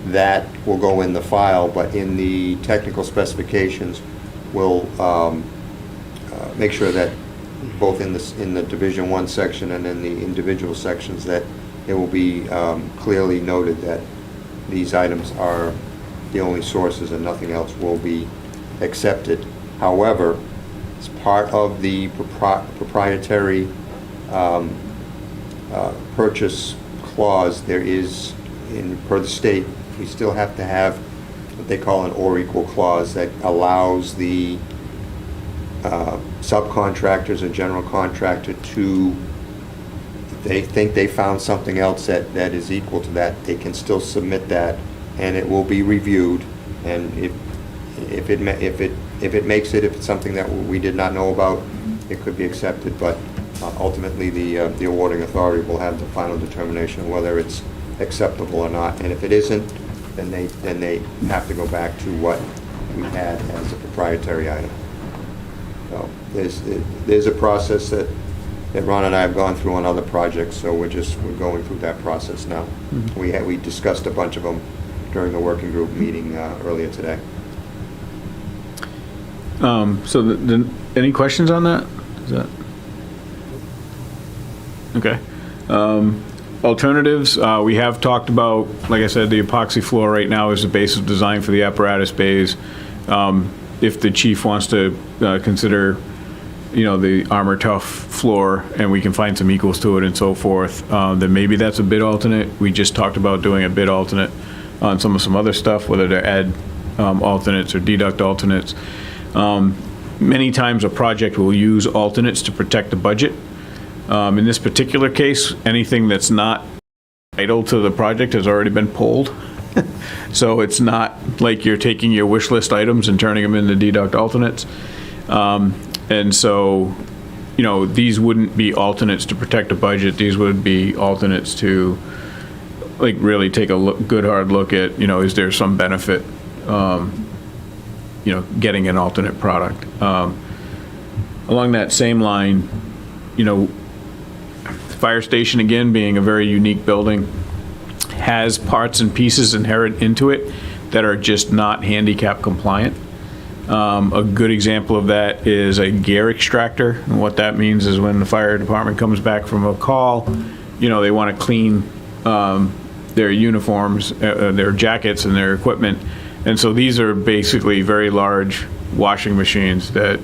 that will go in the file, but in the technical specifications, we'll make sure that both in the Division 1 section and in the individual sections, that it will be clearly noted that these items are the only sources and nothing else will be accepted. However, as part of the proprietary purchase clause, there is, per the state, we still have to have what they call an or equal clause that allows the subcontractors and general contractor to, if they think they found something else that is equal to that, they can still submit that, and it will be reviewed, and if it makes it, if it's something that we did not know about, it could be accepted, but ultimately the awarding authority will have the final determination of whether it's acceptable or not, and if it isn't, then they have to go back to what we had as a proprietary item. So there's a process that Ron and I have gone through on other projects, so we're going through that process now. Mm-hmm. We discussed a bunch of them during the working group meeting earlier today. So any questions on that? Is that okay? Alternatives, we have talked about, like I said, the epoxy floor right now is the base of design for the apparatus bays. If the chief wants to consider, the Armor Tough floor, and we can find some equals to it and so forth, then maybe that's a bid alternate. We just talked about doing a bid alternate on some other stuff, whether to add alternates or deduct alternates. Many times a project will use alternates to protect the budget. In this particular case, anything that's not vital to the project has already been pulled. So it's not like you're taking your wish list items and turning them into deduct alternates. And so, these wouldn't be alternates to protect a budget. These would be alternates to, like, really take a good hard look at, is there some benefit, getting an alternate product. Along that same line, fire station, again, being a very unique building, has parts and pieces inherent into it that are just not handicap compliant. A good example of that is a gear extractor. And what that means is when the fire department comes back from a call, they want to clean their uniforms, their jackets and their equipment. And so these are basically very large washing machines that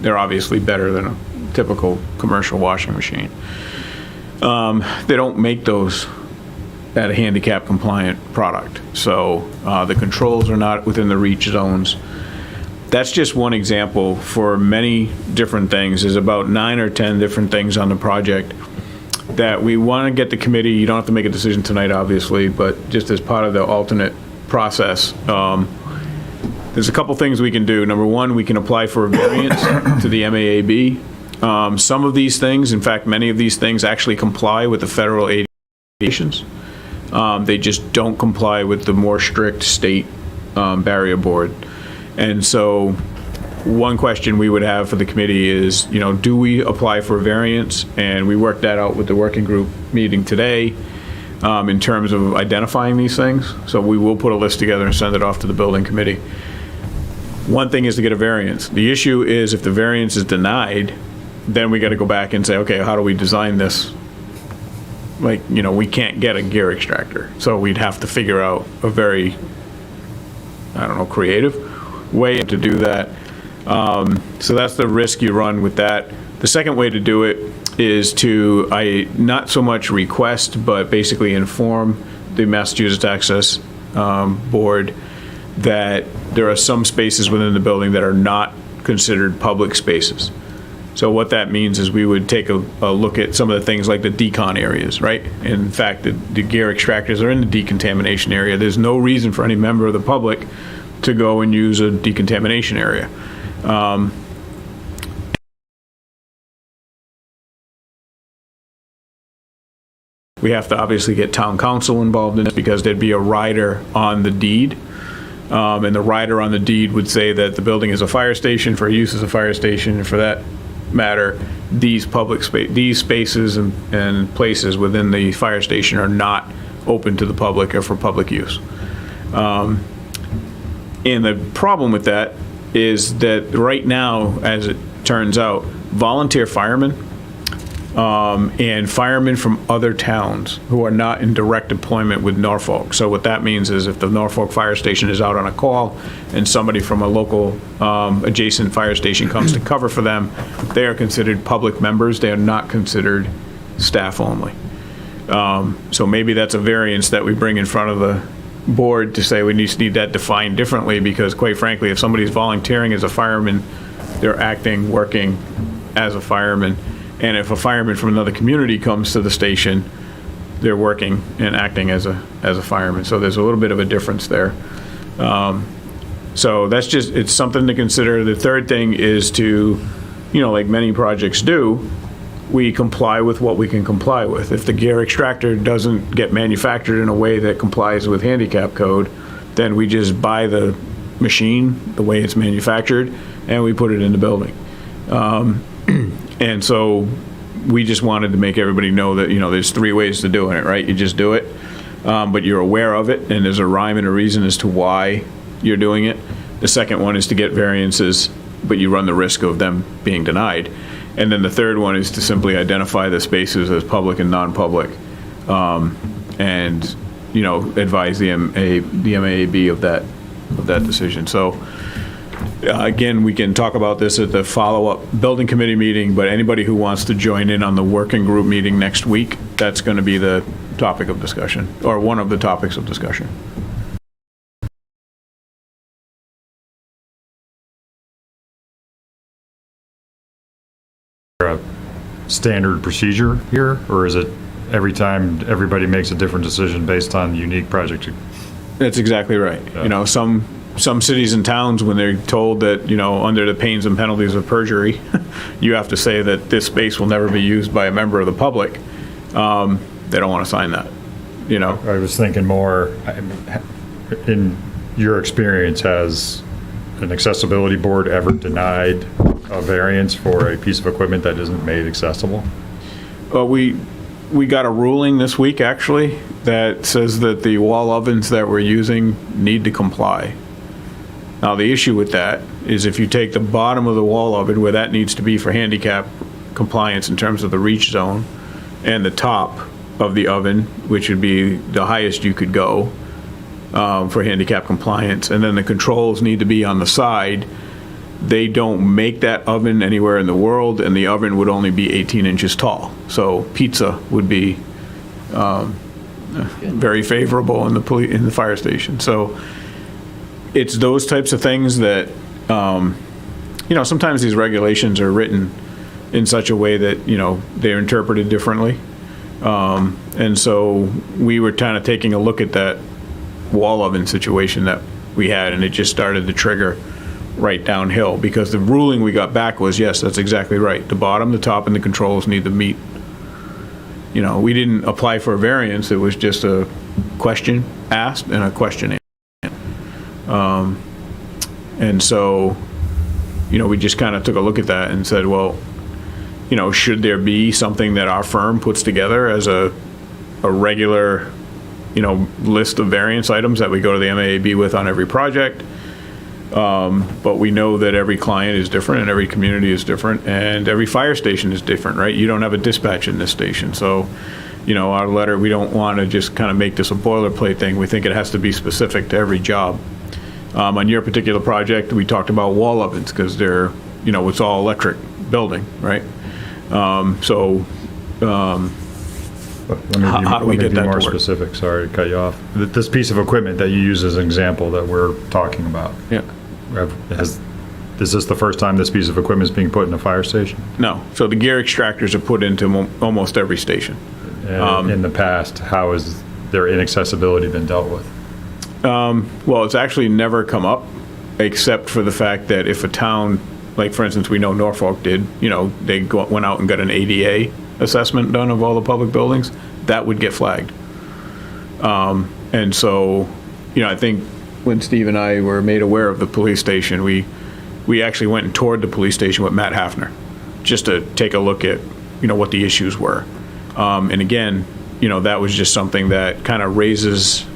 they're obviously better than a typical commercial washing machine. They don't make those at a handicap compliant product. So the controls are not within the reach zones. That's just one example for many different things. There's about 9 or 10 different things on the project that we want to get the committee, you don't have to make a decision tonight, obviously, but just as part of the alternate process, there's a couple things we can do. Number one, we can apply for a variance to the MAAB. Some of these things, in fact, many of these things actually comply with the federal regulations. They just don't comply with the more strict state barrier board. And so one question we would have for the committee is, do we apply for a variance? And we worked that out with the working group meeting today in terms of identifying these things. So we will put a list together and send it off to the building committee. One thing is to get a variance. The issue is if the variance is denied, then we got to go back and say, okay, how do we design this? Like, we can't get a gear extractor. So we'd have to figure out a very, creative way to do that. So that's the risk you run with that. The second way to do it is to, not so much request, but basically inform the Massachusetts Access Board that there are some spaces within the building that are not considered public spaces. So what that means is we would take a look at some of the things like the decon areas, right? In fact, the gear extractors are in the decontamination area. There's no reason for any member of the public to go and use a decontamination area. We have to obviously get town council involved in this because there'd be a rider on the deed. And the rider on the deed would say that the building is a fire station for use as a fire station, and for that matter, these these spaces and places within the fire station are not open to the public or for public use. And the problem with that is that right now, as it turns out, volunteer firemen and firemen from other towns who are not in direct deployment with Norfolk. So what that means is if the Norfolk fire station is out on a call and somebody from a local adjacent fire station comes to cover for them, they are considered public members. They are not considered staff only. So maybe that's a variance that we bring in front of the board to say we need that defined differently, because quite frankly, if somebody's volunteering as a fireman, they're working as a fireman. And if a fireman from another community comes to the station, they're working and acting as a fireman. So there's a little bit of a difference there. So that's it's something to consider. The third thing is to, like many projects do, we comply with what we can comply with. If the gear extractor doesn't get manufactured in a way that complies with handicap code, then we just buy the machine the way it's manufactured and we put it in the building. And so we just wanted to make everybody know that, there's three ways to doing it, right? You just do it, but you're aware of it, and there's a rhyme and a reason as to why you're doing it. The second one is to get variances, but you run the risk of them being denied. And then the third one is to simply identify the spaces as public and non-public, and, advise the MAAB of that decision. So, again, we can talk about this at the follow-up building committee meeting, but anybody who wants to join in on the working group meeting next week, that's going to be the topic of discussion, or one of the topics of discussion. A standard procedure here, or is it every time everybody makes a different decision based on unique project? That's exactly right. Yeah. Some cities and towns, when they're told that, under the pains and penalties of perjury, you have to say that this space will never be used by a member of the public, they don't want to sign that, I was thinking more, in your experience, has an accessibility board ever denied a variance for a piece of equipment that isn't made accessible? Well, we got a ruling this week, actually, that says that the wall ovens that we're using need to comply. Now, the issue with that is if you take the bottom of the wall oven, where that needs to be for handicap compliance in terms of the reach zone, and the top of the oven, which would be the highest you could go for handicap compliance, and then the controls need to be on the side. They don't make that oven anywhere in the world, and the oven would only be 18 inches tall. So pizza would be very favorable in the fire station. So it's those types of things that, sometimes these regulations are written in such a way that, they're interpreted differently. And so we were kind of taking a look at that wall oven situation that we had, and it just started to trigger right downhill, because the ruling we got back was, yes, that's exactly right. The bottom, the top, and the controls need to meet. We didn't apply for a variance. It was just a question asked and a question answered. And so, we just kind of took a look at that and said, well, should there be something that our firm puts together as a regular, list of variance items that we go to the MAAB with on every project? But we know that every client is different, and every community is different, and every fire station is different, right? You don't have a dispatch in this station. So, our letter, we don't want to just kind of make this a boilerplate thing. We think it has to be specific to every job. On your particular project, we talked about wall ovens because they're, it's all electric building, right? Let me be more specific. Sorry to cut you off. This piece of equipment that you use as an example that we're talking about. Yeah. Is Is this the first time this piece of equipment is being put in a fire station? No. So the gear extractors are put into almost every station. In the past, how has their inaccessibility been dealt with? Well, it's actually never come up, except for the fact that if a town, like for instance, we know Norfolk did, they went out and got an ADA assessment done of all the public buildings, that would get flagged. And so, I think when Steve and I were made aware of the police station, we actually went and toured the police station with Matt Hafner, just to take a look at, what the issues were. And again, that was just something that kind of raises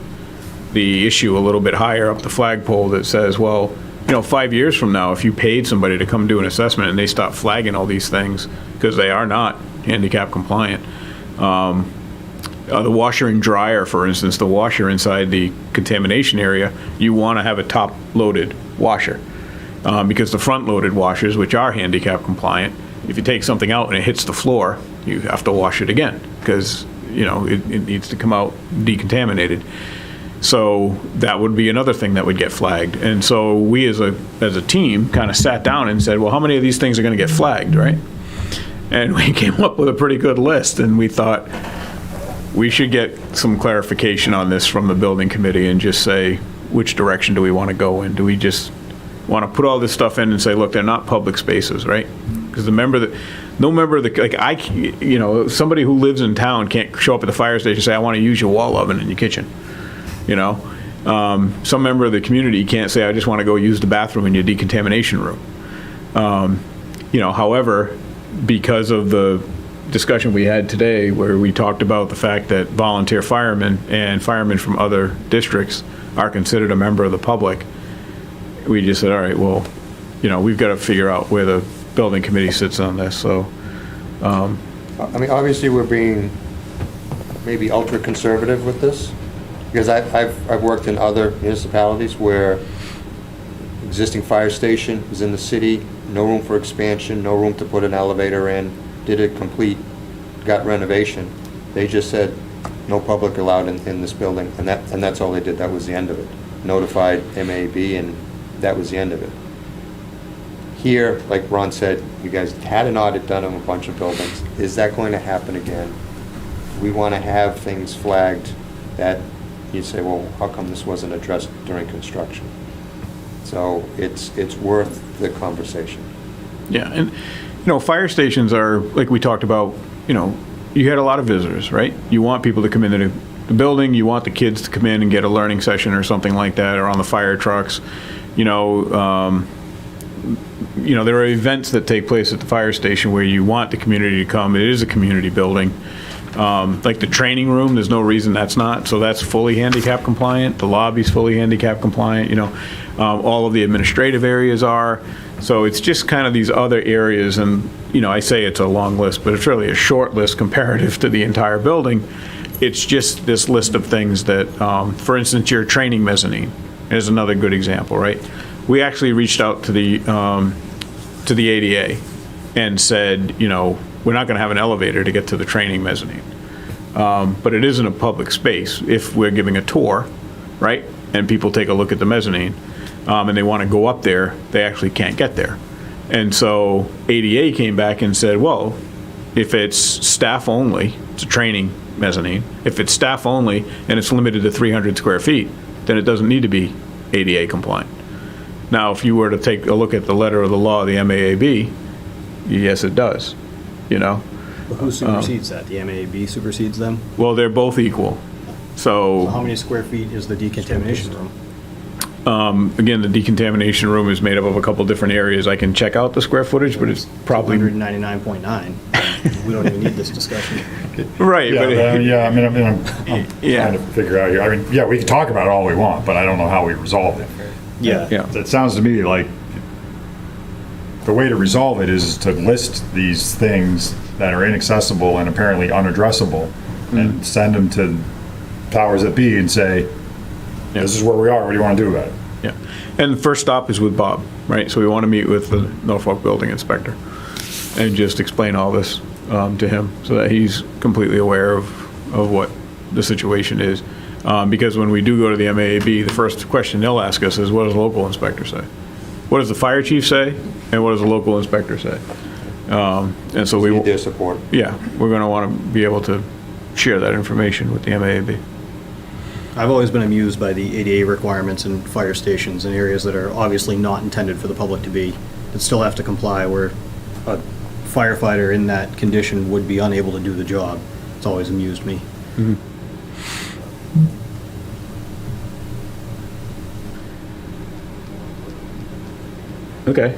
the issue a little bit higher up the flagpole that says, well, 5 years from now, if you paid somebody to come do an assessment and they stop flagging all these things because they are not handicap compliant. The washer and dryer, for instance, the washer inside the contamination area, you want to have a top-loaded washer. Because the front-loaded washers, which are handicap compliant, if you take something out and it hits the floor, you have to wash it again because, it needs to come out decontaminated. So that would be another thing that would get flagged. And so we as a team kind of sat down and said, well, how many of these things are going to get flagged, right? And we came up with a pretty good list, and we thought we should get some clarification on this from the building committee and just say, which direction do we want to go in? Do we just want to put all this stuff in and say, look, they're not public spaces, right? Because no member of the, somebody who lives in town can't show up at the fire station and say, I want to use your wall oven in your kitchen. Some member of the community can't say, I just want to go use the bathroom in your decontamination room. However, because of the discussion we had today where we talked about the fact that volunteer firemen and firemen from other districts are considered a member of the public, we just said, all right, well, we've got to figure out where the building committee sits on this, so. Obviously, we're being maybe ultra-conservative with this, because I've worked in other municipalities where existing fire station is in the city, no room for expansion, no room to put an elevator in, did a complete gut renovation. They just said, no public allowed in this building, and that's all they did. That was the end of it. Notified MAB, and that was the end of it. Here, like Ron said, you guys had an audit done on a bunch of buildings. Is that going to happen again? We want to have things flagged that you say, well, how come this wasn't addressed during construction? So it's worth the conversation. Yeah, and fire stations are, like we talked about, you had a lot of visitors, right? You want people to come into the building, you want the kids to come in and get a learning session or something like that, or on the fire trucks. There are events that take place at the fire station where you want the community to come. It is a community building. Like the training room, there's no reason that's not. So that's fully handicap compliant. The lobby's fully handicap compliant. All of the administrative areas are. So it's just kind of these other areas. And, I say it's a long list, but it's really a short list comparative to the entire building. It's just this list of things that, for instance, your training mezzanine is another good example, right? We actually reached out to the ADA and said, we're not going to have an elevator to get to the training mezzanine. But it isn't a public space. If we're giving a tour, right, and people take a look at the mezzanine, and they want to go up there, they actually can't get there. And so ADA came back and said, well, if it's staff only, it's a training mezzanine, if it's staff only and it's limited to 300 square feet, then it doesn't need to be ADA compliant. Now, if you were to take a look at the letter of the law, the MAAB, yes, it does, But who supersedes that? The MAAB supersedes them? Well, they're both equal. So how many square feet is the decontamination room? Again, the decontamination room is made up of a couple different areas. I can check out the square footage, but it's probably 199.9. We don't even need this discussion. right. Yeah, but I'm trying to figure out here. We can talk about it all we want, but I don't know how we resolve it. Yeah. It sounds to me like the way to resolve it is to list these things that are inaccessible and apparently unaddressable and send them to powers that be and say, this is where we are, what do you want to do about it? Yeah. And the first stop is with Bob, right? So we want to meet with the Norfolk building inspector and just explain all this to him so that he's completely aware of what the situation is. Because when we do go to the MAAB, the first question they'll ask us is, what does the local inspector say? what does the fire chief say, and what does the local inspector say? And so we, Need their support. yeah, we're gonna wanna be able to share that information with the MAAB. I've always been amused by the ADA requirements in fire stations in areas that are obviously not intended for the public to be, that still have to comply, where a firefighter in that condition would be unable to do the job. It's always amused me. Okay.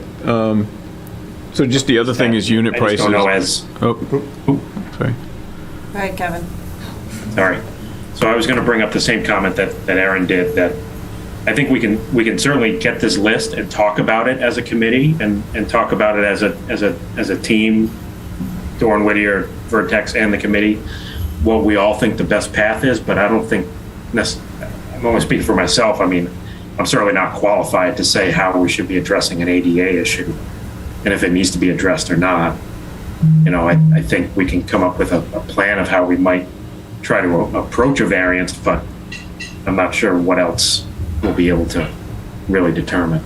So just the other thing is unit I prices. just don't know as, Oh, sorry. Go ahead, Kevin. sorry. So I was going to bring up the same comment that Aaron did, that I think we can certainly get this list and talk about it as a committee and talk about it as a team, Doran, Whittier, Vertex, and the committee, what we all think the best path is, but I don't think, I'm only speaking for myself. I mean, I'm certainly not qualified to say how we should be addressing an ADA issue and if it needs to be addressed or not. You know, I think we can come up with a plan of how we might try to approach a variance, but I'm not sure what else we'll be able to really determine.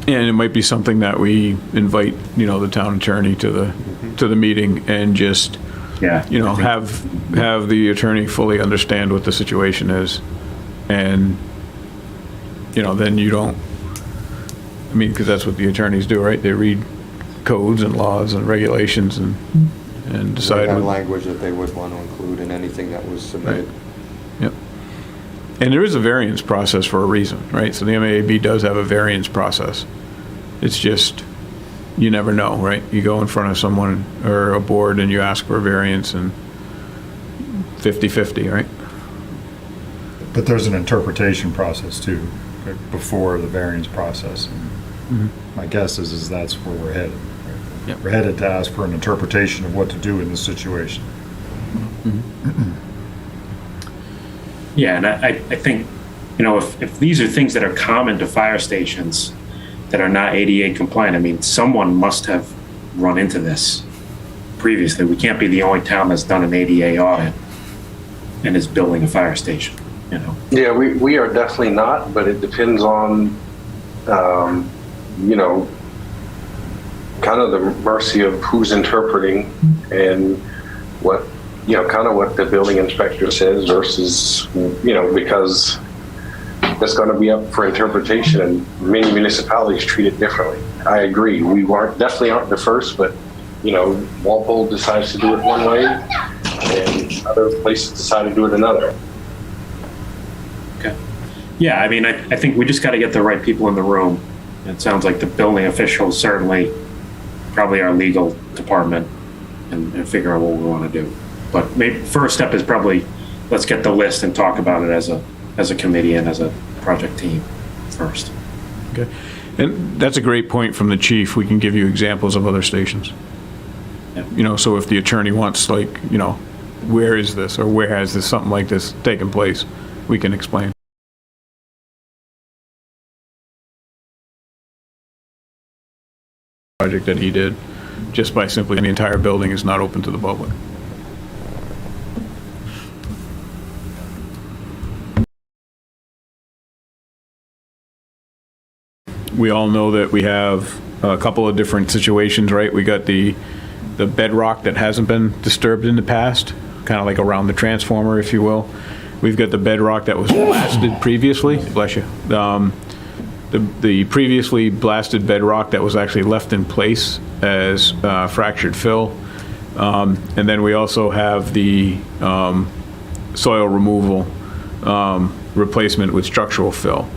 And it might be something that we invite, the town attorney to the meeting and just, Yeah. have the attorney fully understand what the situation is. And, then you don't, because that's what the attorneys do, right? They read codes and laws and regulations and decide. Have language that they would want to include in anything that was submitted. Yep. And there is a variance process for a reason, right? So the MAAB does have a variance process. It's just, you never know, right? You go in front of someone or a board and you ask for a variance and 50-50, right? But there's an interpretation process too, right, before the variance process. And my guess is that's where we're headed. Yep. We're headed to ask for an interpretation of what to do in this situation. Yeah, and I think, if these are things that are common to fire stations that are not ADA compliant, I mean, someone must have run into this previously. We can't be the only town that's done an ADA audit and is building a fire station, Yeah, we are definitely not, but it depends on, kind of the mercy of who's interpreting and what, kind of what the building inspector says versus, because that's going to be up for interpretation and many municipalities treat it differently. I agree. We definitely aren't the first, but, Walpole decides to do it one way and other places decide to do it another. Okay. Yeah, I mean, I think we just got to get the right people in the room. It sounds like the building officials, certainly, probably our legal department, and figure out what we want to do. But maybe first step is probably, let's get the list and talk about it as a committee and as a project team first. Okay. And that's a great point from the chief. We can give you examples of other stations. Yeah. So if the attorney wants, where is this, or where has this, something like this taken place, we can explain. Project that he did, just by simply, the entire building is not open to the public. We all know that we have a couple of different situations, right? We got the bedrock that hasn't been disturbed in the past, kind of like around the transformer, if you will. We've got the bedrock that was blasted previously. Bless you. The previously blasted bedrock that was actually left in place as fractured fill. And then we also have the soil removal replacement with structural fill.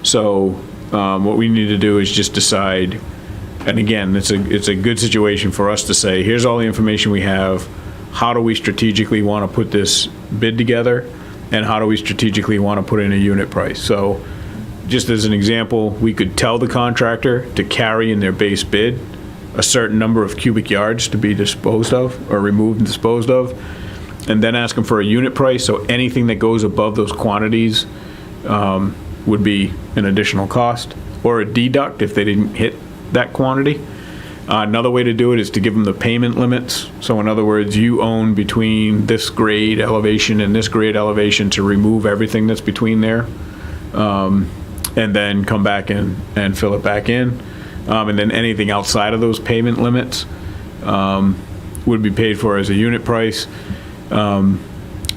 So what we need to do is just decide, and again, it's a good situation for us to say, here's all the information we have. How do we strategically want to put this bid together? And how do we strategically want to put in a unit price? So just as an example, we could tell the contractor to carry in their base bid a certain number of cubic yards to be disposed of or removed and disposed of, and then ask them for a unit price. So anything that goes above those quantities would be an additional cost, or a deduct if they didn't hit that quantity. Another way to do it is to give them the payment limits. So in other words, you own between this grade elevation and this grade elevation to remove everything that's between there. And and then come back and fill it back in. And then anything outside of those payment limits would be paid for as a unit price.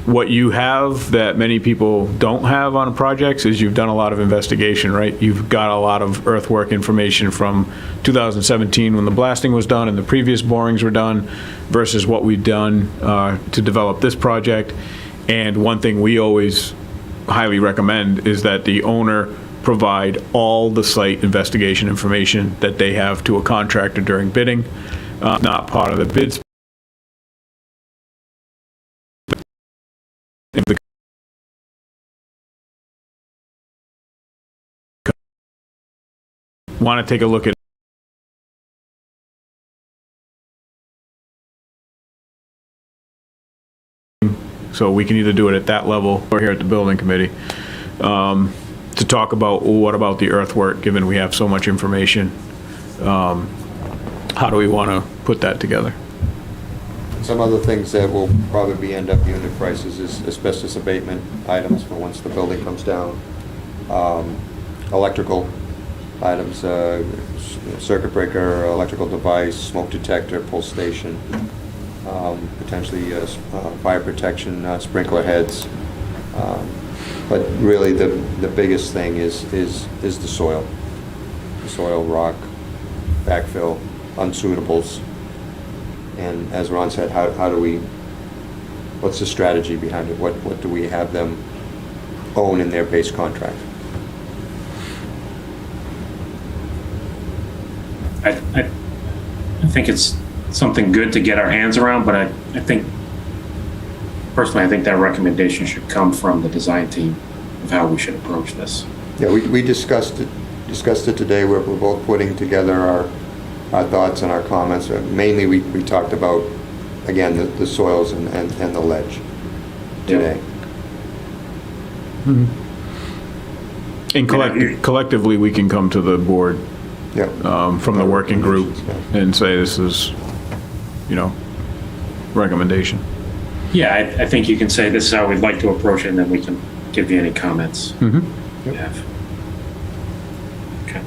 What you have that many people don't have on projects is you've done a lot of investigation, right? You've got a lot of earthwork information from 2017 when the blasting was done and the previous borings were done versus what we've done to develop this project. And one thing we always highly recommend is that the owner provide all the site investigation information that they have to a contractor during bidding, not part of the bids. If the want to take a look at so we can either do it at that level or here at the building committee to talk about what about the earthwork, given we have so much information. How do we want to put that together? Some other things that will probably end up unit prices is asbestos abatement items for once the building comes down. Electrical items, circuit breaker, electrical device, smoke detector, pull station, potentially fire protection, sprinkler heads. But really the biggest thing is the soil. The soil, rock, backfill, unsuitables. And as Ron said, how do we, what's the strategy behind it? What do we have them own in their base contract? I think it's something good to get our hands around, but I think, personally, I think that recommendation should come from the design team of how we should approach this. Yeah, we discussed it today. We're both putting together our thoughts and our comments. Mainly, we talked about, again, the soils and the ledge today. Mm-hmm. And collectively, we can come to the board from the working group and say this is, recommendation. Yeah, I think you can say this is how we'd like to approach it, and then we can give you any comments you have. Okay.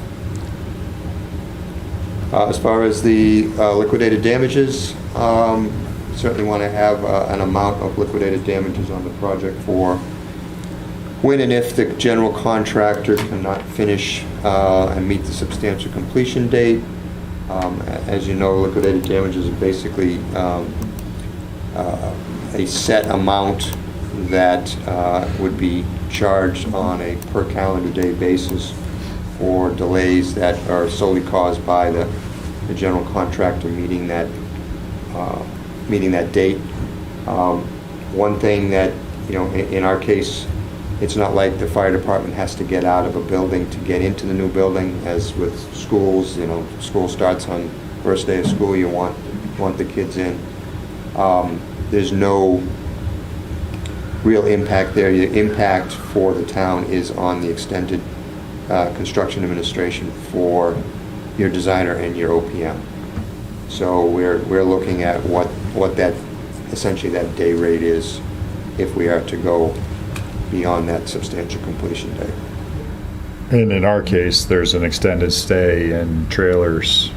As far as the liquidated damages, certainly want to have an amount of liquidated damages on the project for when and if the general contractor cannot finish and meet the substantial completion date. As you know, liquidated damages are basically a set amount that would be charged on a per calendar day basis for delays that are solely caused by the general contractor meeting that date. One thing that, in our case, it's not like the fire department has to get out of a building to get into the new building, as with schools. School starts on first day of school, you want the kids in. There's no real impact there. The impact for the town is on the extended construction administration for your designer and your OPM. So we're looking at what that, essentially that day rate is if we are to go beyond that substantial completion date. And in our case, there's an extended stay in trailers.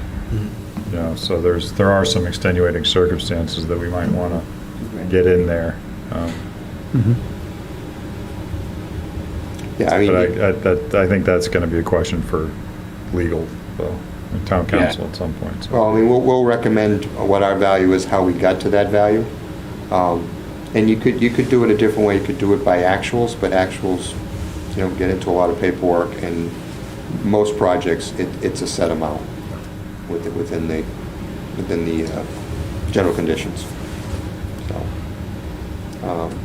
So there are some extenuating circumstances that we might want to get in there. Yeah, I mean, but I think that's going to be a question for legal, though, and town council at some point. So. Well, I mean, we'll recommend what our value is, how we got to that value. And you could do it a different way. You could do it by actuals, but actuals, get into a lot of paperwork, and most projects, it's a set amount within the general conditions. So,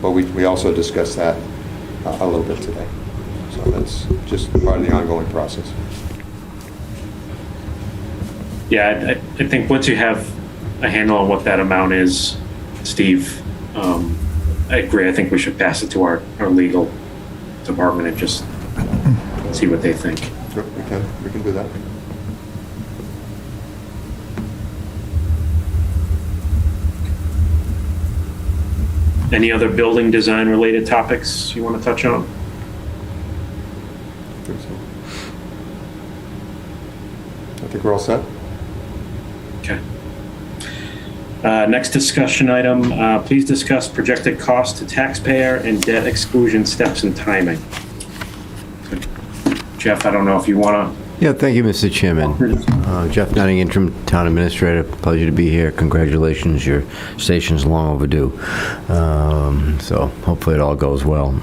but we also discussed that a little bit today. So that's just part of the ongoing process. Yeah, I think once you have a handle on what that amount is, Steve, I agree. I think we should pass it to our legal department and just see what they think. Sure, we can do that. Any other building design related topics you want to touch on? I think so. think we're all set. Okay. Next discussion item, please discuss projected cost to taxpayer and debt exclusion steps and timing. So, Jeff, I don't know if you want to. Yeah, thank you, Mr. Chairman. Jeff Nutting, Interim Town Administrator. Pleasure to be here. Congratulations, your station's long overdue. So hopefully it all goes well.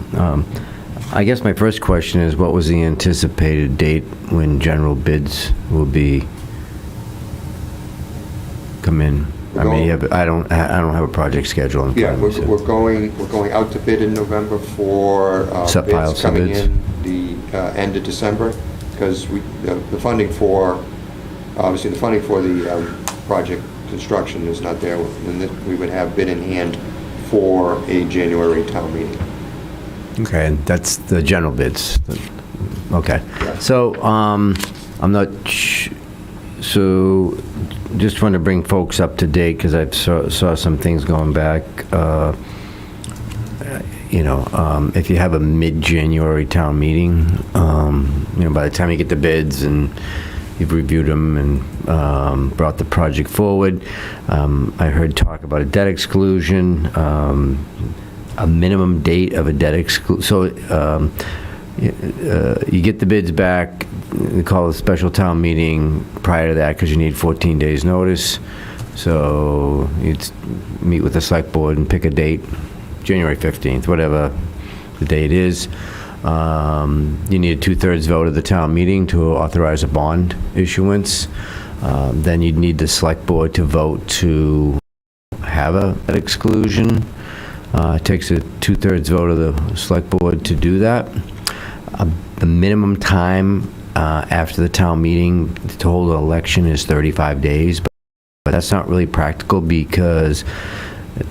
I guess my first question is, what was the anticipated date when general bids will be come in? I mean, I don't have a project schedule in Yeah, front of me, so- we're going out to bid in November for File bids some coming bids. in the end of December, because the funding for, obviously, the funding for the project construction is not there, and that we would have bid in hand for a January town meeting. Okay, and that's the general bids. Okay. Yeah. So, I'm not, so just want to bring folks up to date because I saw some things going back. If you have a mid-January town meeting, by the time you get the bids and you've reviewed them and brought the project forward, I heard talk about a debt exclusion, a minimum date of a debt exclusion. So you get the bids back, we call a special town meeting prior to that because you need 14 days notice. So you'd meet with the select board and pick a date, January 15th, whatever the date is. You need a 2/3 vote of the town meeting to authorize a bond issuance. Then you'd need the select board to vote to have a debt exclusion. It takes a 2/3 vote of the select board to do that. The minimum time after the town meeting to hold an election is 35 days, but that's not really practical because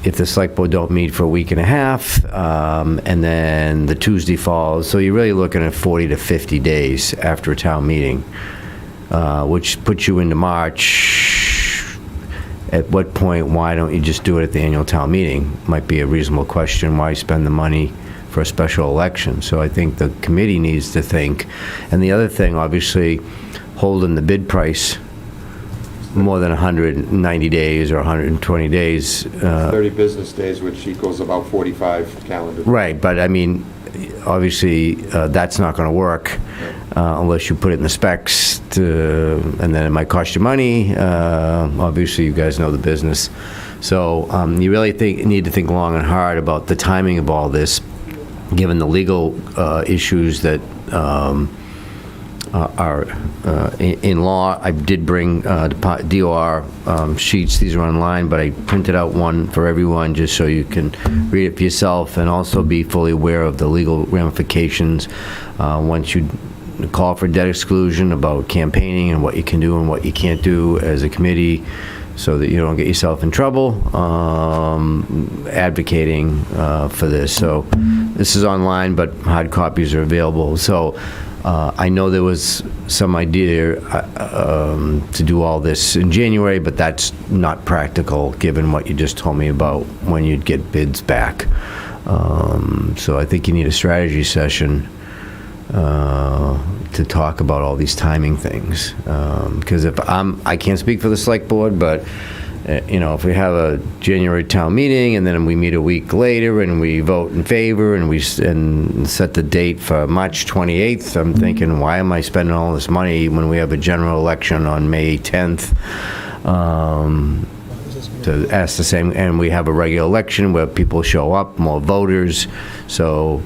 if the select board don't meet for a week and a half, and then the Tuesday falls, so you're really looking at 40 to 50 days after a town meeting, which puts you into March. At what point, why don't you just do it at the annual town meeting? Might be a reasonable question. Why spend the money for a special election? So I think the committee needs to think. And the other thing, obviously, holding the bid price more than 190 days or 120 days. 30 business days, which equals about 45 calendar. Right, but I mean, obviously, that's not going to work unless you put it in the specs, and then it might cost you money. Obviously, you guys know the business. So you really need to think long and hard about the timing of all this, given the legal issues that are in law. I did bring DOR sheets. These are online, but I printed out one for everyone just so you can read it for yourself and also be fully aware of the legal ramifications once you call for debt exclusion, about campaigning and what you can do and what you can't do as a committee so that you don't get yourself in trouble advocating for this. So this is online, but hard copies are available. So I know there was some idea to do all this in January, but that's not practical given what you just told me about when you'd get bids back. So I think you need a strategy session to talk about all these timing things. Because I can't speak for the select board, but if we have a January town meeting and then we meet a week later and we vote in favor and we set the date for March 28th, I'm thinking, why am I spending all this money when we have a general election on May 10th? To ask the same, and we have a regular election where people show up, more voters. So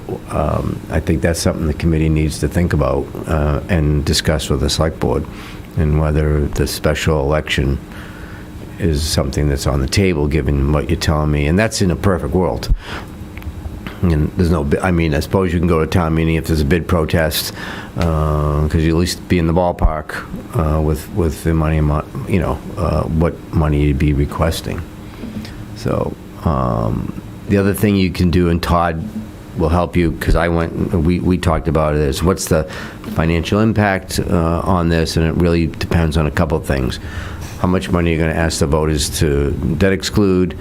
I think that's something the committee needs to think about and discuss with the select board, and whether the special election is something that's on the table, given what you're telling me. And that's in a perfect world. And there's no, I suppose you can go to town meeting if there's a bid protest, because you at least be in the ballpark with the money, what money you'd be requesting. So the other thing you can do, and Todd will help you, because we talked about it, is what's the financial impact on this, and it really depends on a couple of things. how much money you're going to ask the voters to debt exclude.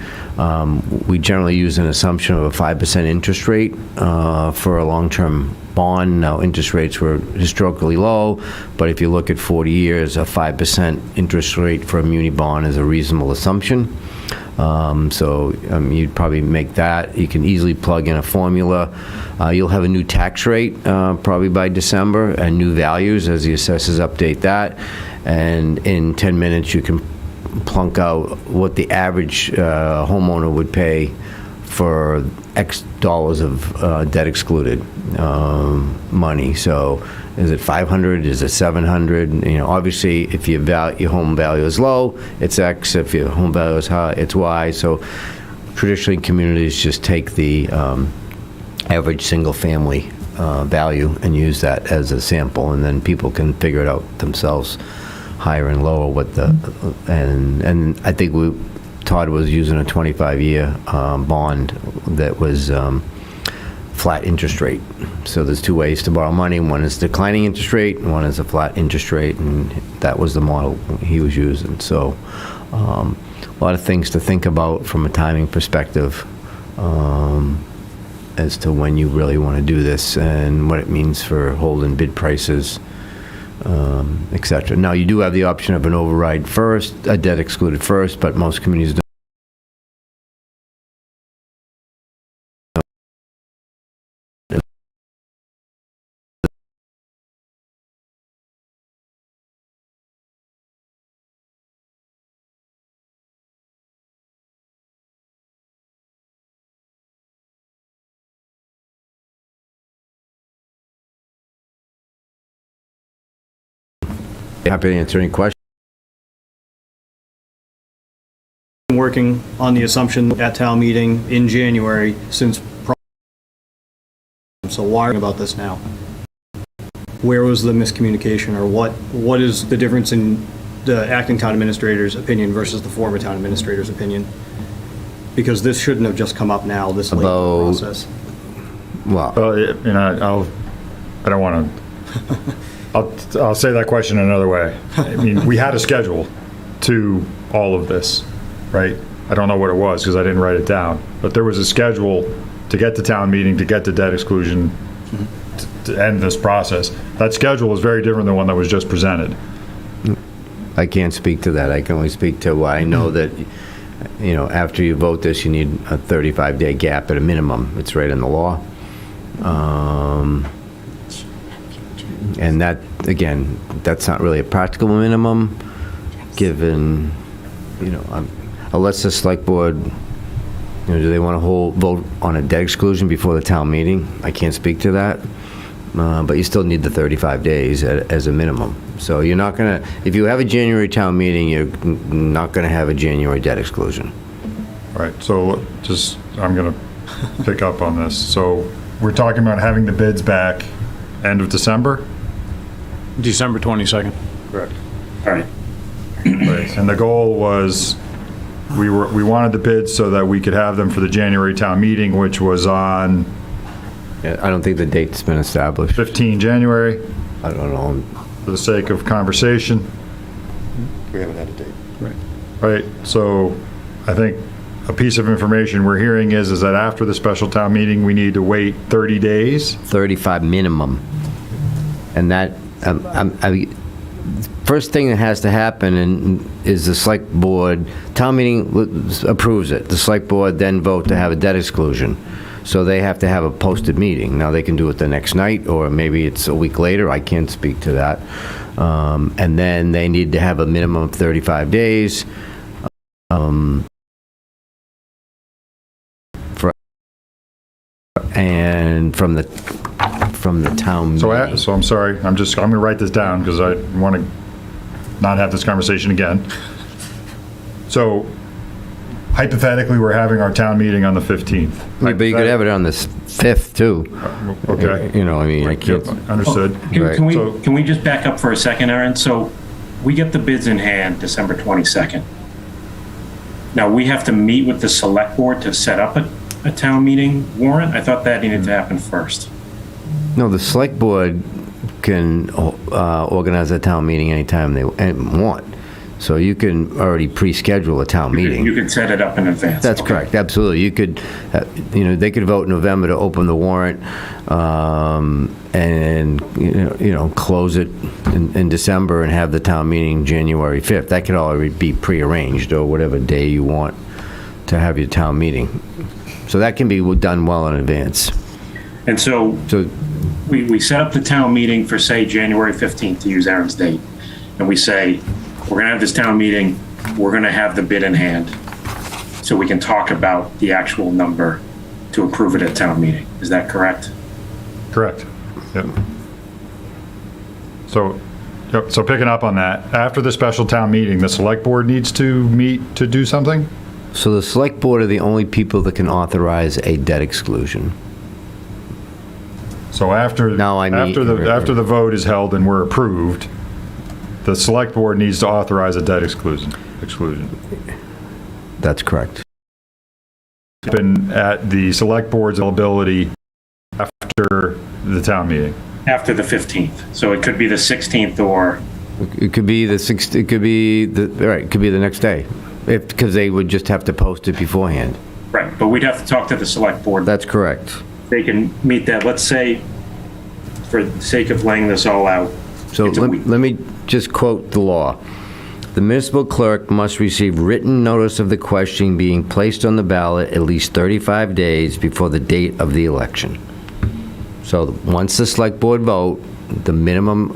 We generally use an assumption of a 5% interest rate for a long-term bond. Now, interest rates were historically low, but if you look at 40 years, a 5% interest rate for a muni bond is a reasonable assumption. You'd probably make that. You can easily plug in a formula. You'll have a new tax rate probably by December, and new values as the assessors update that. And in 10 minutes, you can plunk out what the average homeowner would pay for X dollars of debt excluded money. So is it 500? Is it 700? Obviously, if your home value is low, it's X. If your home value is high, it's Y. So traditionally, communities just take the average single-family value and use that as a sample, and then people can figure it out themselves, higher and lower. And I think Todd was using a 25-year bond that was flat interest rate. So there's two ways to borrow money. One is declining interest rate, and one is a flat interest rate, and that was the model he was using. So a lot of things to think about from a timing perspective as to when you really want to do this and what it means for holding bid prices, et cetera. Now, you do have the option of an override first, a debt excluded first, but most communities don't. Happy to answer any questions. Working on the assumption at town meeting in January since. So why about this now? Where was the miscommunication, or what is the difference in the acting town administrator's opinion versus the former town administrator's opinion? Because this shouldn't have just come up now, this late in the process. Well, I don't want to. I'll say that question another way. I mean, we had a schedule to all of this, right? I don't know what it was because I didn't write it down, but there was a schedule to get to town meeting, to get to debt exclusion, to end this process. That schedule was very different than one that was just presented. I can't speak to that. I can only speak to what I know that, after you vote this, you need a 35-day gap at a minimum. It's right in the law. And that, again, that's not really a practical minimum, given, unless the select board, do they want to vote on a debt exclusion before the town meeting? I can't speak to that. But you still need the 35 days as a minimum. So you're not going to, if you have a January town meeting, you're not going to have a January debt exclusion. All right, so I'm going to pick up on this. So we're talking about having the bids back end of December? December 22nd. Correct. All right. And the goal was, we wanted the bids so that we could have them for the January town meeting, which was on Yeah, I don't think the date's been established. 15 January, I don't know. for the sake of conversation. We haven't had a date. Right, so I think a piece of information we're hearing is that after the special town meeting, we need to wait 30 days. 35 minimum. And that, first thing that has to happen is the select board, town meeting approves it. The select board then vote to have a debt exclusion. So they have to have a posted meeting. Now, they can do it the next night, or maybe it's a week later. I can't speak to that. And then they need to have a minimum of 35 days. And from the town meeting. So I'm sorry, I'm going to write this down because I want to not have this conversation again. So hypothetically, we're having our town meeting on the 15th. But you could have it on the 5th, too. Okay. You know, I mean, I can't. Understood. Can we just back up for a second, Aaron? So we get the bids in hand December 22nd. Now, we have to meet with the select board to set up a town meeting warrant? I thought that needed to happen first. No, the select board can organize a town meeting anytime they want. So you can already pre-schedule a town meeting. You can set it up in advance. That's Okay. correct, absolutely. You could, they could vote in November to open the warrant, and, close it in December and have the town meeting January 5th. That could already be prearranged, or whatever day you want to have your town meeting. So that can be done well in advance. And so we set up the town meeting for, say, January 15th, to use Aaron's date. And we say, we're going to have this town meeting, we're going to have the bid in hand, so we can talk about the actual number to approve it at town meeting. Is that correct? Correct. Yep. So picking up on that, after the special town meeting, the select board needs to meet to do something? So the select board are the only people that can authorize a debt exclusion. So after the vote is held and we're approved, the select board needs to authorize a debt exclusion. That's correct. Been at the select board's availability after the town meeting. After the 15th. So it could be the 16th or... It could be the 6th, it could be the next day, because they would just have to post it beforehand. Right, but we'd have to talk to the select board. That's correct. They can meet that, let's say, for the sake of laying this all out. So let me just quote the law. The municipal clerk must receive written notice of the question being placed on the ballot at least 35 days before the date of the election. So once the select board vote, the minimum,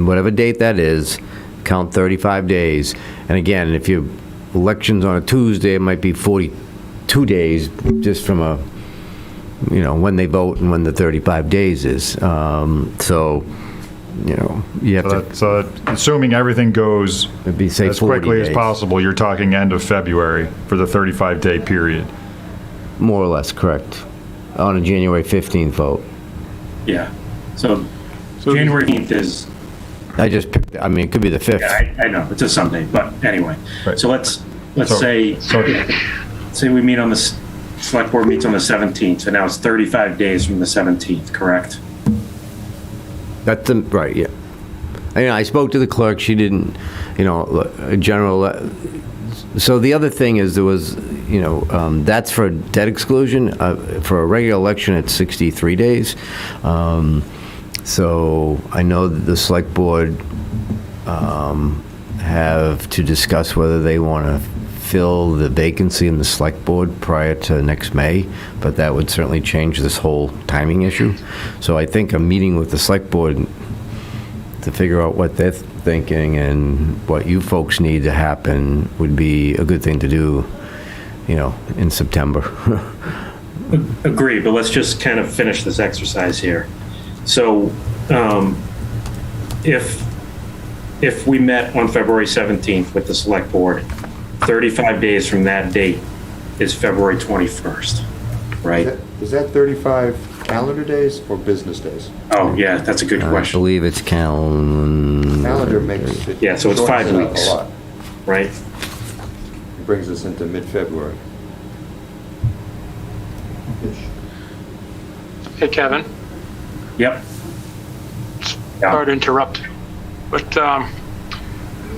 whatever date that is, count 35 days. And again, if your election's on a Tuesday, it might be 42 days just from when they vote and when the 35 days is. You have to... So assuming everything goes as quickly as possible, you're talking end of February for the 35-day period. More or less, correct. On a January 15th vote. Yeah. So January 15th is... I just picked, it could be the 5th. Yeah, I know, it's a Sunday, but anyway. Right. So let's say we meet on the, select board meets on the 17th, so now it's 35 days from the 17th, correct? That's right, yeah. I spoke to the clerk, she didn't, a general, so the other thing is there was, that's for debt exclusion. For a regular election, it's 63 days. So I know that the select board have to discuss whether they want to fill the vacancy in the select board prior to next May, but that would certainly change this whole timing issue. So I think a meeting with the select board to figure out what they're thinking and what you folks need to happen would be a good thing to do, in September. Agree, but let's just kind of finish this exercise here. So if we met on February 17th with the select board, 35 days from that date is February 21st, right? Is that 35 calendar days or business days? Oh, yeah, that's a good I question. believe it's Calendar makes it. Yeah, so it's 5 shortens it up weeks. a lot. Right? It brings us into mid-February. Hey, Kevin, Yep. sorry to interrupt, but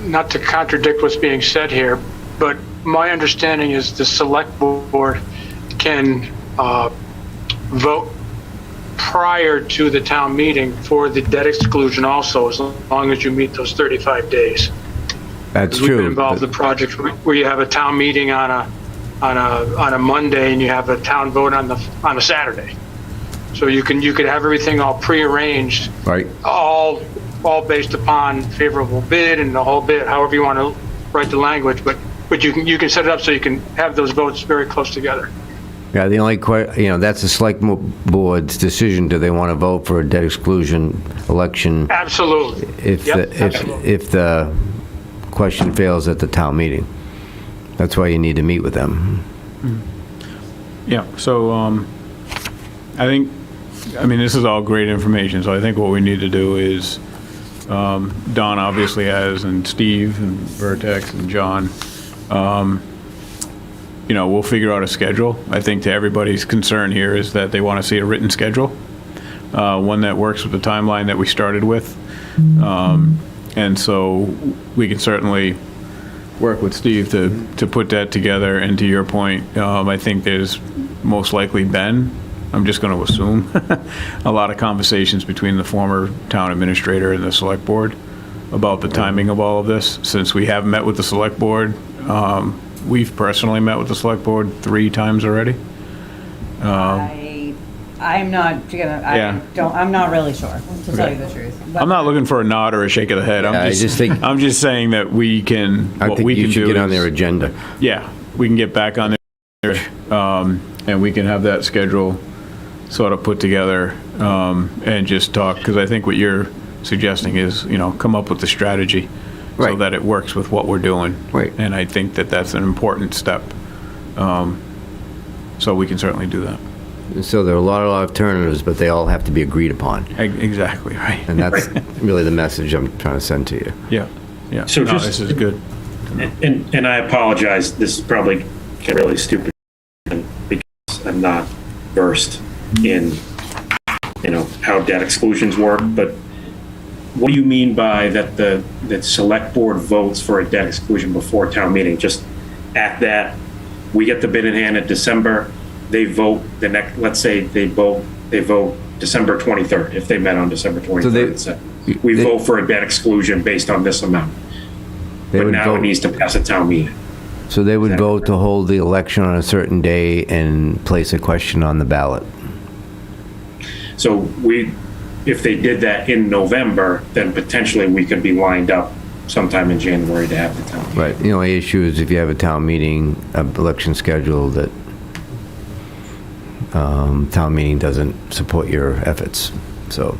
not to contradict what's being said here, but my understanding is the select board can vote prior to the town meeting for the debt exclusion also, as long as you meet those 35 days. That's We've been true. involved in projects where you have a town meeting on a Monday and you have a town vote on a Saturday. So you could have everything all prearranged, Right. all based upon favorable bid and the whole bit, however you want to write the language, but you can set it up so you can have those votes very close together. Yeah, the only that's the select board's decision. Do they want to vote for a debt exclusion election? Absolutely. Absolutely. If the question fails at the town meeting, that's why you need to meet with them. Yeah, so I think, this is all great information, so I think what we need to do is, Don obviously has, and Steve, and Vertex, and John, we'll figure out a schedule. I think to everybody's concern here is that they want to see a written schedule, one that works with the timeline that we started with. And so we can certainly work with Steve to put that together, and to your point, I think there's most likely been, I'm just going to assume, a lot of conversations between the former town administrator and the select board about the timing of all of this, since we have met with the select board. We've personally met with the select board 3 times already. I'm not gonna, Yeah. I'm not really sure, to tell you the truth. But I'm not looking for a nod or a shake of the head. Yeah, I just think- I'm just saying that we can, I what think we you can should do get on their is, agenda. yeah, we can get back on there, and we can have that schedule sort of put together, and just talk, because I think what you're suggesting is, come up with the strategy so Right. that it works with what we're doing. Right. And I think that that's an important step. So we can certainly do that. So there are a lot of alternatives, but they all have to be agreed upon. Exactly, right. And that's really the message I'm trying to send to you. Yeah, yeah. So No, just- this is good. And I apologize, this is probably really stupid because I'm not versed in, how debt exclusions work, but what do you mean by that select board votes for a debt exclusion before town meeting? Just at that, we get the bid in hand in December, they vote the next, let's say they vote December 23rd, if they met on December 23rd. So we vote for a debt exclusion based on this amount. They But would now it vote- needs to pass a town meeting. So they would vote to hold the election on a certain day and place a question on the ballot. So if they did that in November, then potentially we could be lined up sometime in January to have the town meeting. Right. The only issue is if you have a town meeting, election schedule that town meeting doesn't support your efforts. So,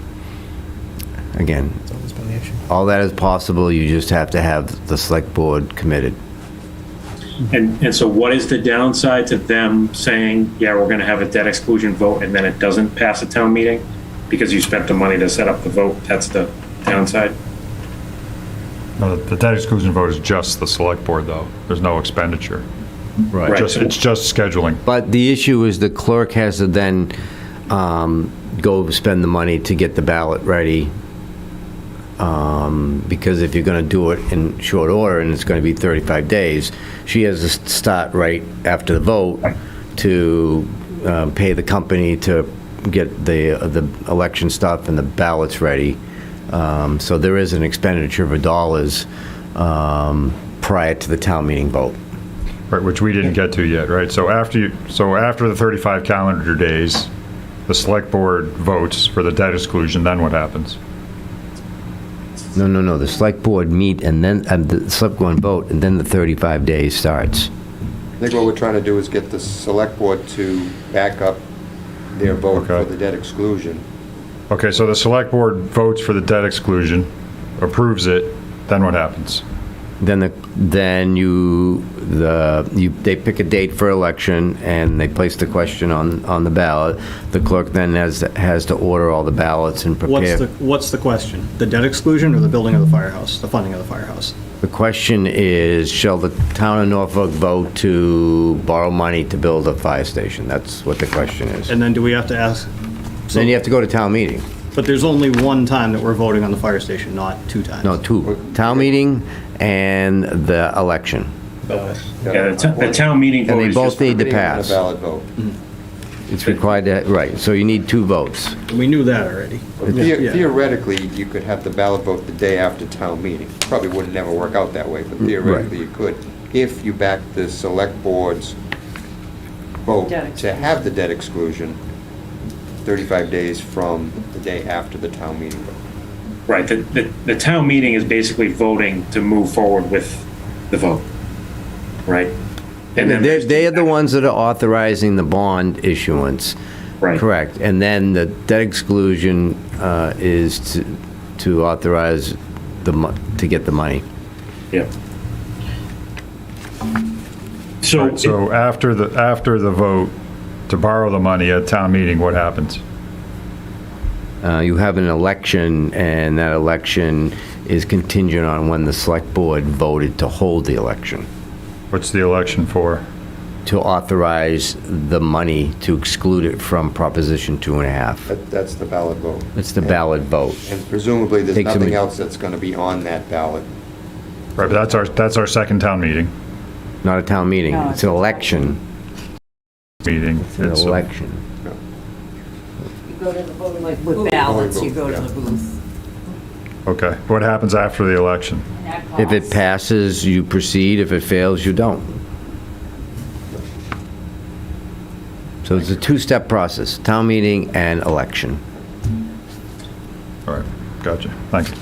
again, It's always been the issue. all that is possible. You just have to have the select board committed. And so what is the downside to them saying, yeah, we're gonna have a debt exclusion vote, and then it doesn't pass a town meeting? Because you spent the money to set up the vote, that's the downside? No, the debt exclusion vote is just the select board, though. There's no expenditure. Right. It's just scheduling. But the issue is the clerk has to then go spend the money to get the ballot ready. Because if you're going to do it in short order and it's going to be 35 days, she has to start right after the vote to pay the company to get the election stuff and the ballots ready. So there is an expenditure of dollars prior to the town meeting vote. Right, which we didn't get to yet, right? So after the 35 calendar days, the select board votes for the debt exclusion, then what happens? No. The select board meet and then the select board vote, and then the 35 days starts. I think what we're trying to do is get the select board to back up their vote for Okay. the debt exclusion. Okay, so the select board votes for the debt exclusion, approves it, then what happens? Then they pick a date for election and they place the question on the ballot. The clerk then has to order all the ballots and prepare. What's the question? The debt exclusion or the building of the firehouse, the funding of the firehouse? The question is, shall the town of Norfolk vote to borrow money to build a fire station? That's what the question is. And then do we have to ask? Then you have to go to town meeting. But there's only one time that we're voting on the fire station, not 2 times. No, 2. Town meeting and the election. Yeah, the town meeting And vote they is both just, need to Putting it on a pass. ballot vote. It's required to, right, so you need 2 votes. We knew that already. Yeah. Theoretically, you could have the ballot vote the day after town meeting. Probably wouldn't never work out that way, but theoretically you could, if you back the select board's vote Debt to have the debt exclusion 35 days from the day after the town meeting vote. right, the town meeting is basically voting to move forward with the vote, right? And then They're the ones that are authorizing the bond issuance. Right. Correct. And then the debt exclusion is to authorize to get the money. Yeah. So, Right, so after the vote to borrow the money at town meeting, what happens? You have an election, and that election is contingent on when the select board voted to hold the election, What's the election for? to authorize the money to exclude it from Proposition 2.5. That's the ballot vote. It's the ballot vote. And presumably, there's Takes a nothing minute. else that's going to be on that ballot Right, but that's our second town meeting. Not a town meeting, No, it's an election. Meeting. It's an election. You go to the voting like with ballots, you go to the booth. Okay. What happens after the election? And that If it costs- passes, you proceed. If it fails, you don't. So it's a two-step process, town meeting and election. All right, gotcha. Thanks.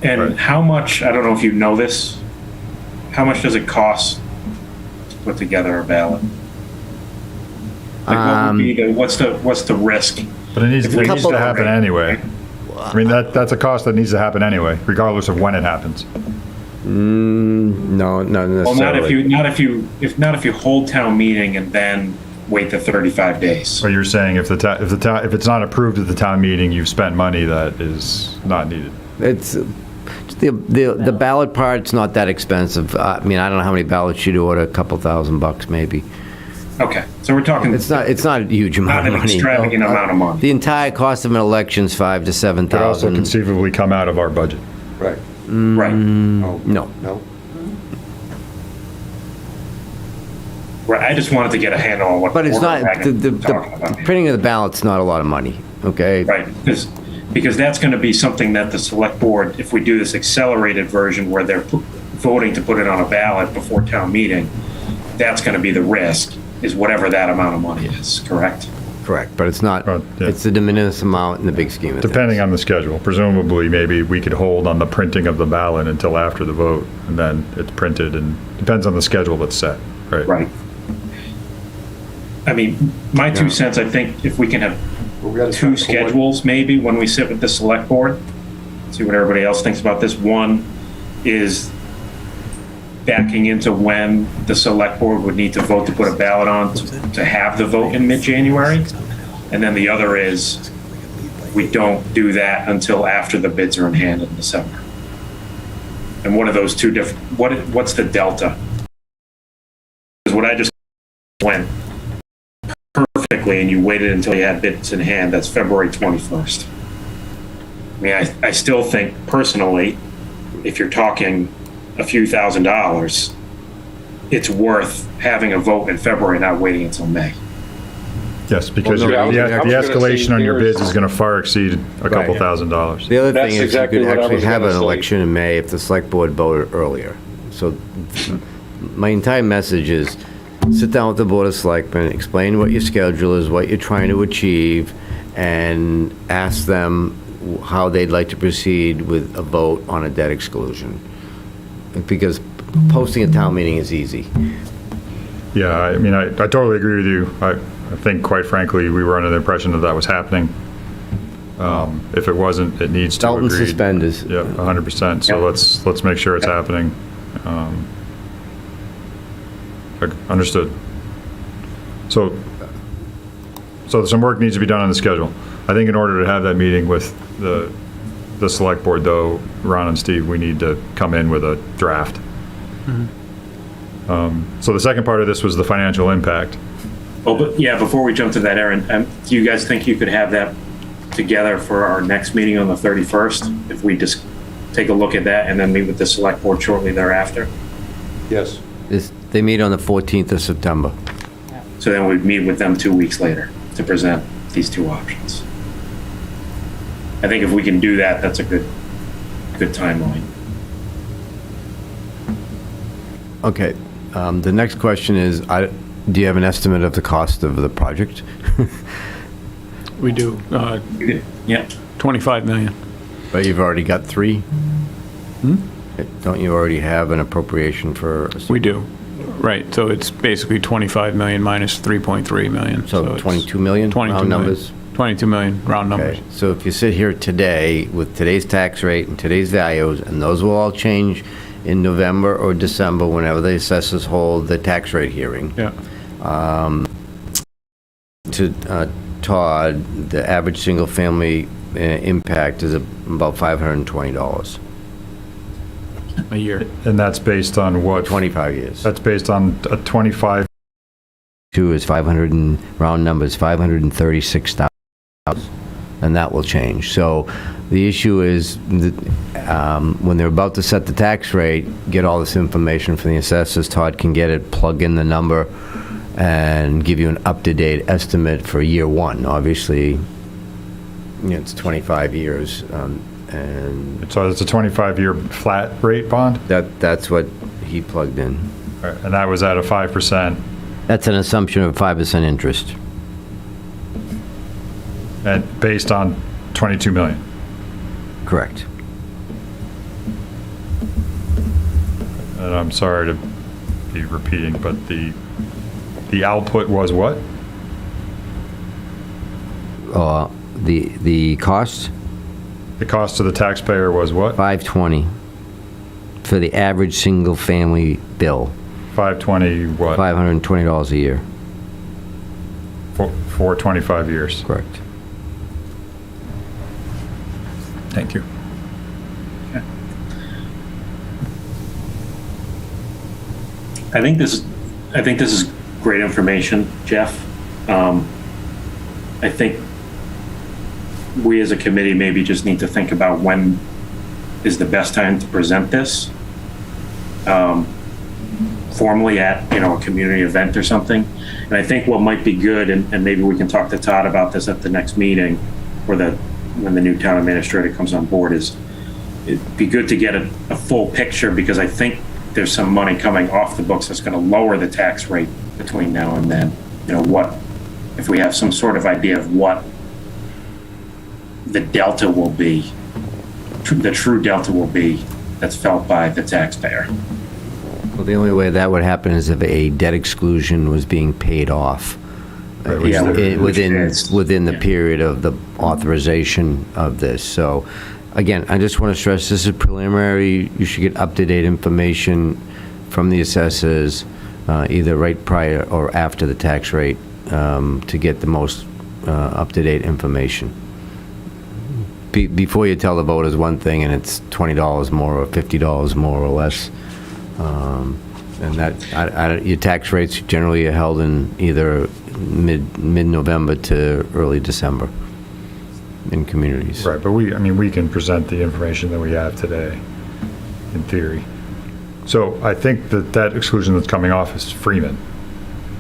And Right. how much, I don't know if you know this, how much does it cost to put together a ballot? Like what would be what's the risk? But it needs If we to just- happen anyway. I mean, that's a cost that needs to happen anyway, regardless of when it happens. No, not Well, not if necessarily. if you hold town meeting and then wait the 35 days. So you're saying if if it's not approved at the town meeting, you've spent money that is not needed. It's, the ballot part's not that expensive. I mean, I don't know how many ballots you'd order, a couple $1,000 maybe. Okay, so we're talking It's not a huge not amount an of money. extravagant amount of money. The entire cost of an election's $5,000 to Could also $7,000. conceivably come out of our budget. Right. Right. No. No? Right. I just wanted to get a handle on what. But it's order not, we're the talking about here. printing of the ballot's not a lot of money, okay? Right, because that's going to be something that the select board, if we do this accelerated version where they're voting to put it on a ballot before town meeting, that's going to be the risk, is whatever that amount of money is, correct? Correct, but it's not, Yeah. it's a de minimis amount in the big scheme of things. Depending on the schedule. Presumably, maybe we could hold on the printing of the ballot until after the vote, and then it's printed, and depends on the schedule that's set, right? Right. I mean, my 2 cents, I think if we can have Well, we gotta two start the board. schedules maybe when we sit with the select board, see what everybody else thinks about this. One is backing into when the select board would need to vote to put a ballot on to have the vote in mid-January. And then the other is we don't do that until after the bids are in hand in December. And what are those two different, what's the delta? Because what I just went perfectly and you waited until you had bids in hand, that's February 21st. I mean, I still think personally, if you're talking a few $1,000s, it's worth having a vote in February, not waiting until May. Yes, because Well, no, I was the gonna escalation say on your here's- bids is going to far exceed a couple Right. $1,000s. The other That's thing is you exactly could what I actually was have gonna an say. election in May if the select board voted earlier. So my entire message is, sit down with the Board of Selectmen, explain what your schedule is, what you're trying to achieve, and ask them how they'd like to proceed with a vote on a debt exclusion. Because posting a town meeting is easy. Yeah, I mean, I totally agree with you. I think, quite frankly, we were under the impression that that was happening. If it wasn't, it needs to Belt and agree. suspenders. Yeah, 100%. So Yep. let's make sure it's happening. Understood. So some work needs to be done on the schedule. I think in order to have that meeting with the select board, though, Ron and Steve, we need to come in with a draft. So the second part of this was the financial impact. Oh, but yeah, before we jump to that, Aaron, do you guys think you could have that together for our next meeting on the 31st? If we just take a look at that and then meet with the select board shortly thereafter? Yes. They meet on the 14th of September. So then we'd meet with them 2 weeks later to present these two options. I think if we can do that, that's a good timeline. Okay, the next question is, do you have an estimate of the cost of the project? We do, Yeah. 25 million. But you've already got three? Don't you already have an appropriation for? We do, right, so it's basically 25 million minus 3.3 million. So it's 22 million, 22 round million. numbers? 22 million, round numbers. Okay, so if you sit here today with today's tax rate and today's values, and those will all change in November or December, whenever the assessors hold the tax rate hearing. Yeah, To Todd, the average single-family impact is about $520, a year. And that's based on what? 25 years. That's based on a 25, Two is 500 and, round numbers, 536,000. and that will change. So the issue is that, when they're about to set the tax rate, get all this information from the assessors. Todd can get it, plug in the number, and give you an up-to-date estimate for year one. Obviously, it's 25 years, and So it's a 25-year flat rate bond? that's what he plugged in. Right, and that was at a 5%, That's an assumption of 5% interest. and based on 22 million. Correct. And I'm sorry to be repeating, but the output was what? The cost, The cost to the taxpayer was what? $520 for the average single-family bill, 520 what? $520 a year. For 25 years. Correct. Thank you. I think this is great information, Jeff. I think we as a committee maybe just need to think about when is the best time to present this formally at, a community event or something. And I think what might be good, and maybe we can talk to Todd about this at the next meeting, or when the new town administrator comes on board, is it'd be good to get a full picture, because I think there's some money coming off the books that's going to lower the tax rate between now and then. What, if we have some sort of idea of what the delta will be, the true delta will be that's felt by the taxpayer. Well, the only way that would happen is if a debt exclusion was being paid off within the period of the authorization of this. So, again, I just want to stress, this is preliminary. You should get up-to-date information from the assessors, either right prior or after the tax rate, to get the most up-to-date information. Before you tell the voters one thing and it's $20 more or $50 more or less, and that your tax rates generally are held in either mid-November to early December in communities. Right, but we can present the information that we have today, in theory. So I think that exclusion that's coming off is Freeman,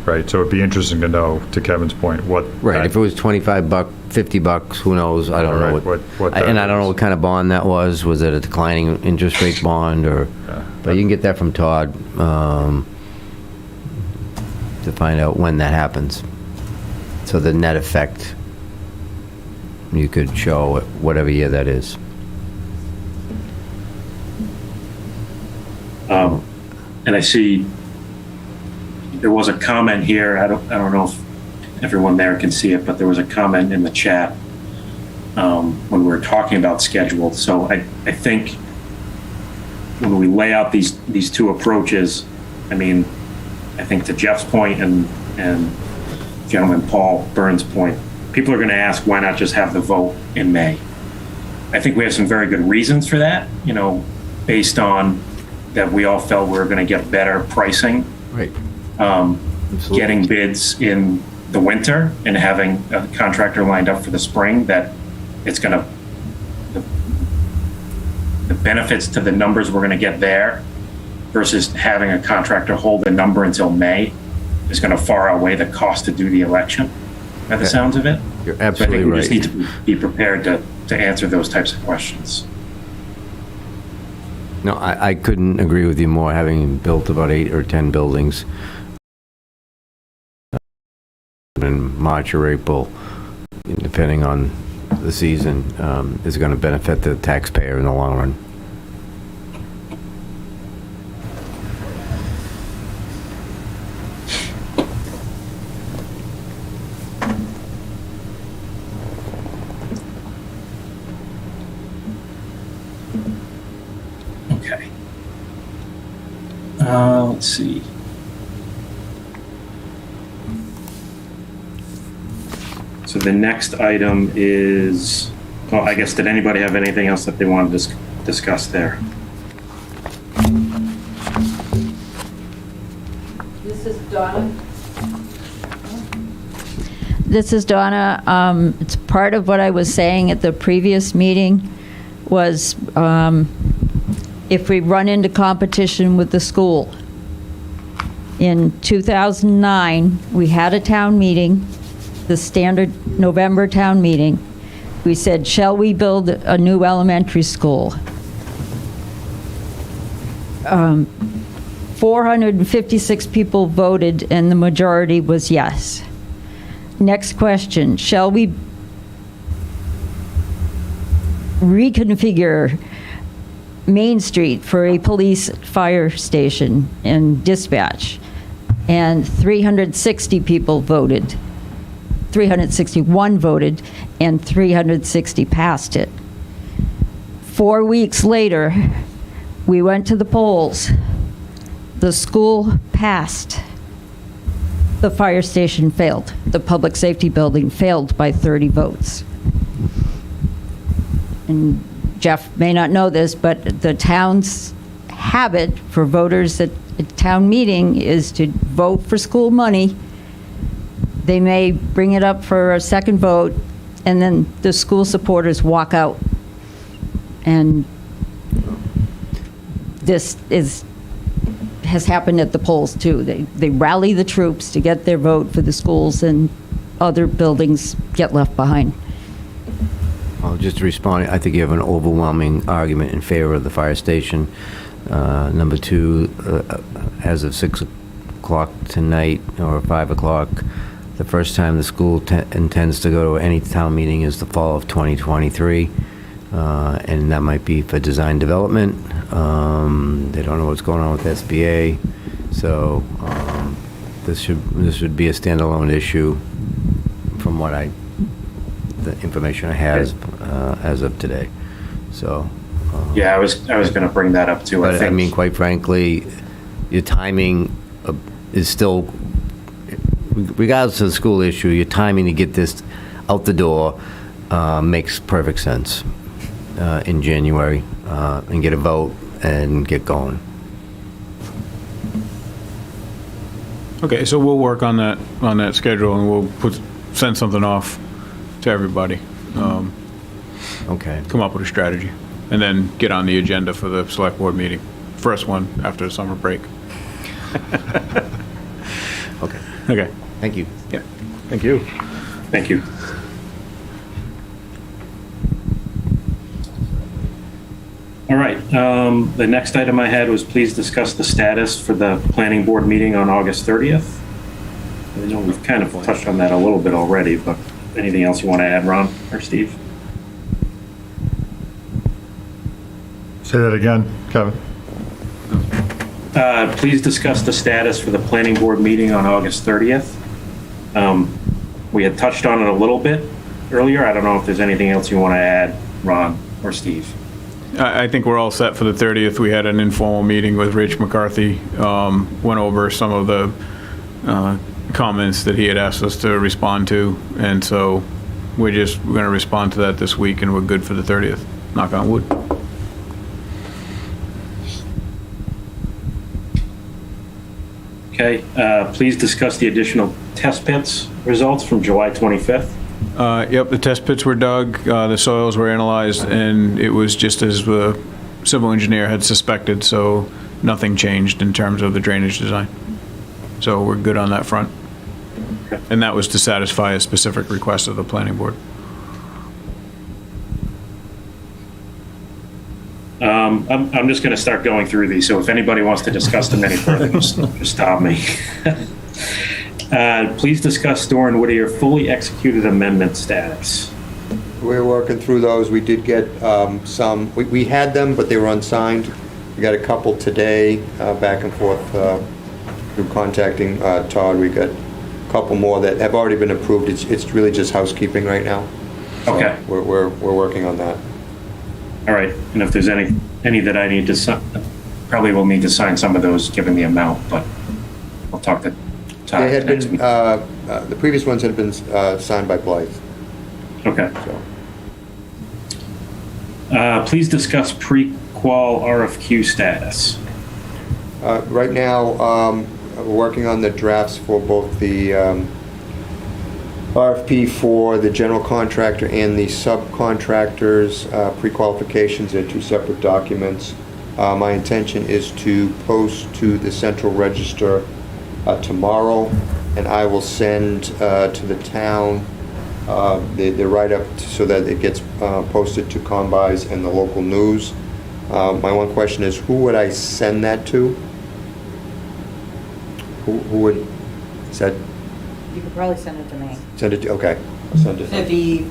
right? So it'd be interesting to know, to Kevin's point, what. Right, if it was $25, $50, who knows? I don't know. What that And I don't know what kind of bond that was. Was it a declining interest rate bond, or? Yeah. But you can get that from Todd to find out when that happens. So the net effect, you could show whatever year that is. And I see there was a comment here. I don't know if everyone there can see it, but there was a comment in the chat when we were talking about schedule. So I think when we lay out these two approaches, I think to Jeff's point and gentleman Paul Burns' point, people are going to ask, why not just have the vote in May? I think we have some very good reasons for that, based on that we all felt we were going to get better pricing. Right. Getting bids in the winter and having a contractor lined up for the spring, that it's going to, the benefits to the numbers we're going to get there versus having a contractor hold the number until May is going to far outweigh the cost to do the election, by the sounds of it. You're absolutely so I think we right. just need to be prepared to answer those types of questions. No, I couldn't agree with you more, having built about 8 or 10 buildings in March or April, depending on the season, is going to benefit the taxpayer in the long run. Okay. Let's see. So the next item is, well, I guess, did anybody have anything else that they wanted to discuss there? This is Donna. This is Donna. It's part of what I was saying at the previous meeting was if we run into competition with the school. In 2009, we had a town meeting, the standard November town meeting. We said, shall we build a new elementary school? 456 people voted, and the majority was yes. Next question, shall we reconfigure Main Street for a police fire station and dispatch? And 360 people voted. 361 voted, and 360 passed it. 4 weeks later, we went to the polls. The school passed. The fire station failed. The public safety building failed by 30 votes. And Jeff may not know this, but the town's habit for voters at a town meeting is to vote for school money. They may bring it up for a second vote, and then the school supporters walk out. And this has happened at the polls too. They rally the troops to get their vote for the schools, and other buildings get left behind. Well, just to respond, I think you have an overwhelming argument in favor of the fire station. Number two, as of 6 o'clock tonight, or 5 o'clock, the first time the school intends to go to any town meeting is the fall of 2023, and that might be for design development. They don't know what's going on with SBA, so this should be a standalone issue from what the information I have as of today. So. Yeah, I was going to bring that up too. But I mean, quite frankly, your timing is still, regardless of the school issue, your timing to get this out the door makes perfect sense in January, and get a vote and get going. Okay, so we'll work on that schedule, and we'll send something off to everybody. Okay. Come up with a strategy, and then get on the agenda for the select board meeting. First one after the summer break. Okay. Okay. Thank you. Yeah. Thank you. Thank you. All right, the next item I had was please discuss the status for the planning board meeting on August 30th. I know we've kind of touched on that a little bit already, but anything else you want to add, Ron or Steve? Say that again, Kevin. Please discuss the status for the planning board meeting on August 30th. We had touched on it a little bit earlier. I don't know if there's anything else you want to add, Ron or Steve. I think we're all set for the 30th. We had an informal meeting with Rich McCarthy, went over some of the comments that he had asked us to respond to, and so we're going to respond to that this week, and we're good for the 30th. Knock on wood. Okay, please discuss the additional test pits results from July 25th. Yep, the test pits were dug, the soils were analyzed, and it was just as the civil engineer had suspected, so nothing changed in terms of the drainage design. So we're good on that front. Okay. And that was to satisfy a specific request of the planning board. I'm just going to start going through these, so if anybody wants to discuss them any further, just stop me. Please discuss Storr and Whittier fully executed amendment status. We're working through those. We did get some, we had them, but they were unsigned. We got a couple today, back and forth through contacting Todd. We got a couple more that have already been approved. It's really just housekeeping right now. So Okay. We're working on that. All right, and if there's any that I need to sign, probably will need to sign some of those given the amount, but I'll talk to Todd They had next been, week. the previous ones had been signed by Blythe. Okay. So. Please discuss pre-qual RFQ status. Right now, we're working on the drafts for both the RFP for the general contractor and the subcontractors, pre-qualifications. They're two separate documents. My intention is to post to the Central Register tomorrow, and I will send to the town the write-up so that it gets posted to Combis and the local news. My one question is, who would I send that to? Who would, is that, You could probably send it to me. send it to, okay, I'll send It'd it, be,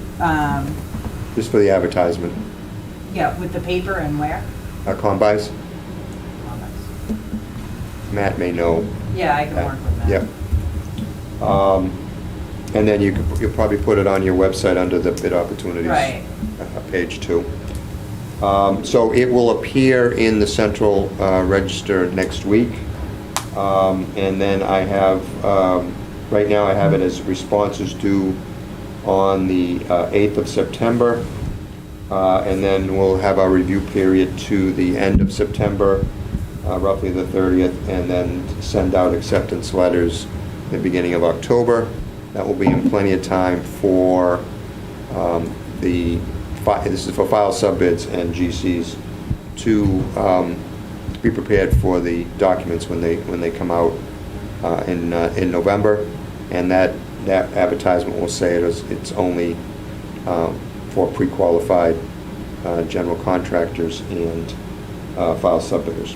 just for the advertisement. yeah, with the paper and where? Combis? Matt may know. Yeah, I can work with that. Yeah. And then you'll probably put it on your website under the bid opportunities. Right. Page 2. So it will appear in the Central Register next week. And then I have, right now I have it as responses due on the 8th of September. And then we'll have our review period to the end of September, roughly the 30th, and then send out acceptance letters the beginning of October. That will be in plenty of time for this is for file subbids and GCs to be prepared for the documents when they come out in November. And that advertisement will say it's only for pre-qualified general contractors and file subbidders.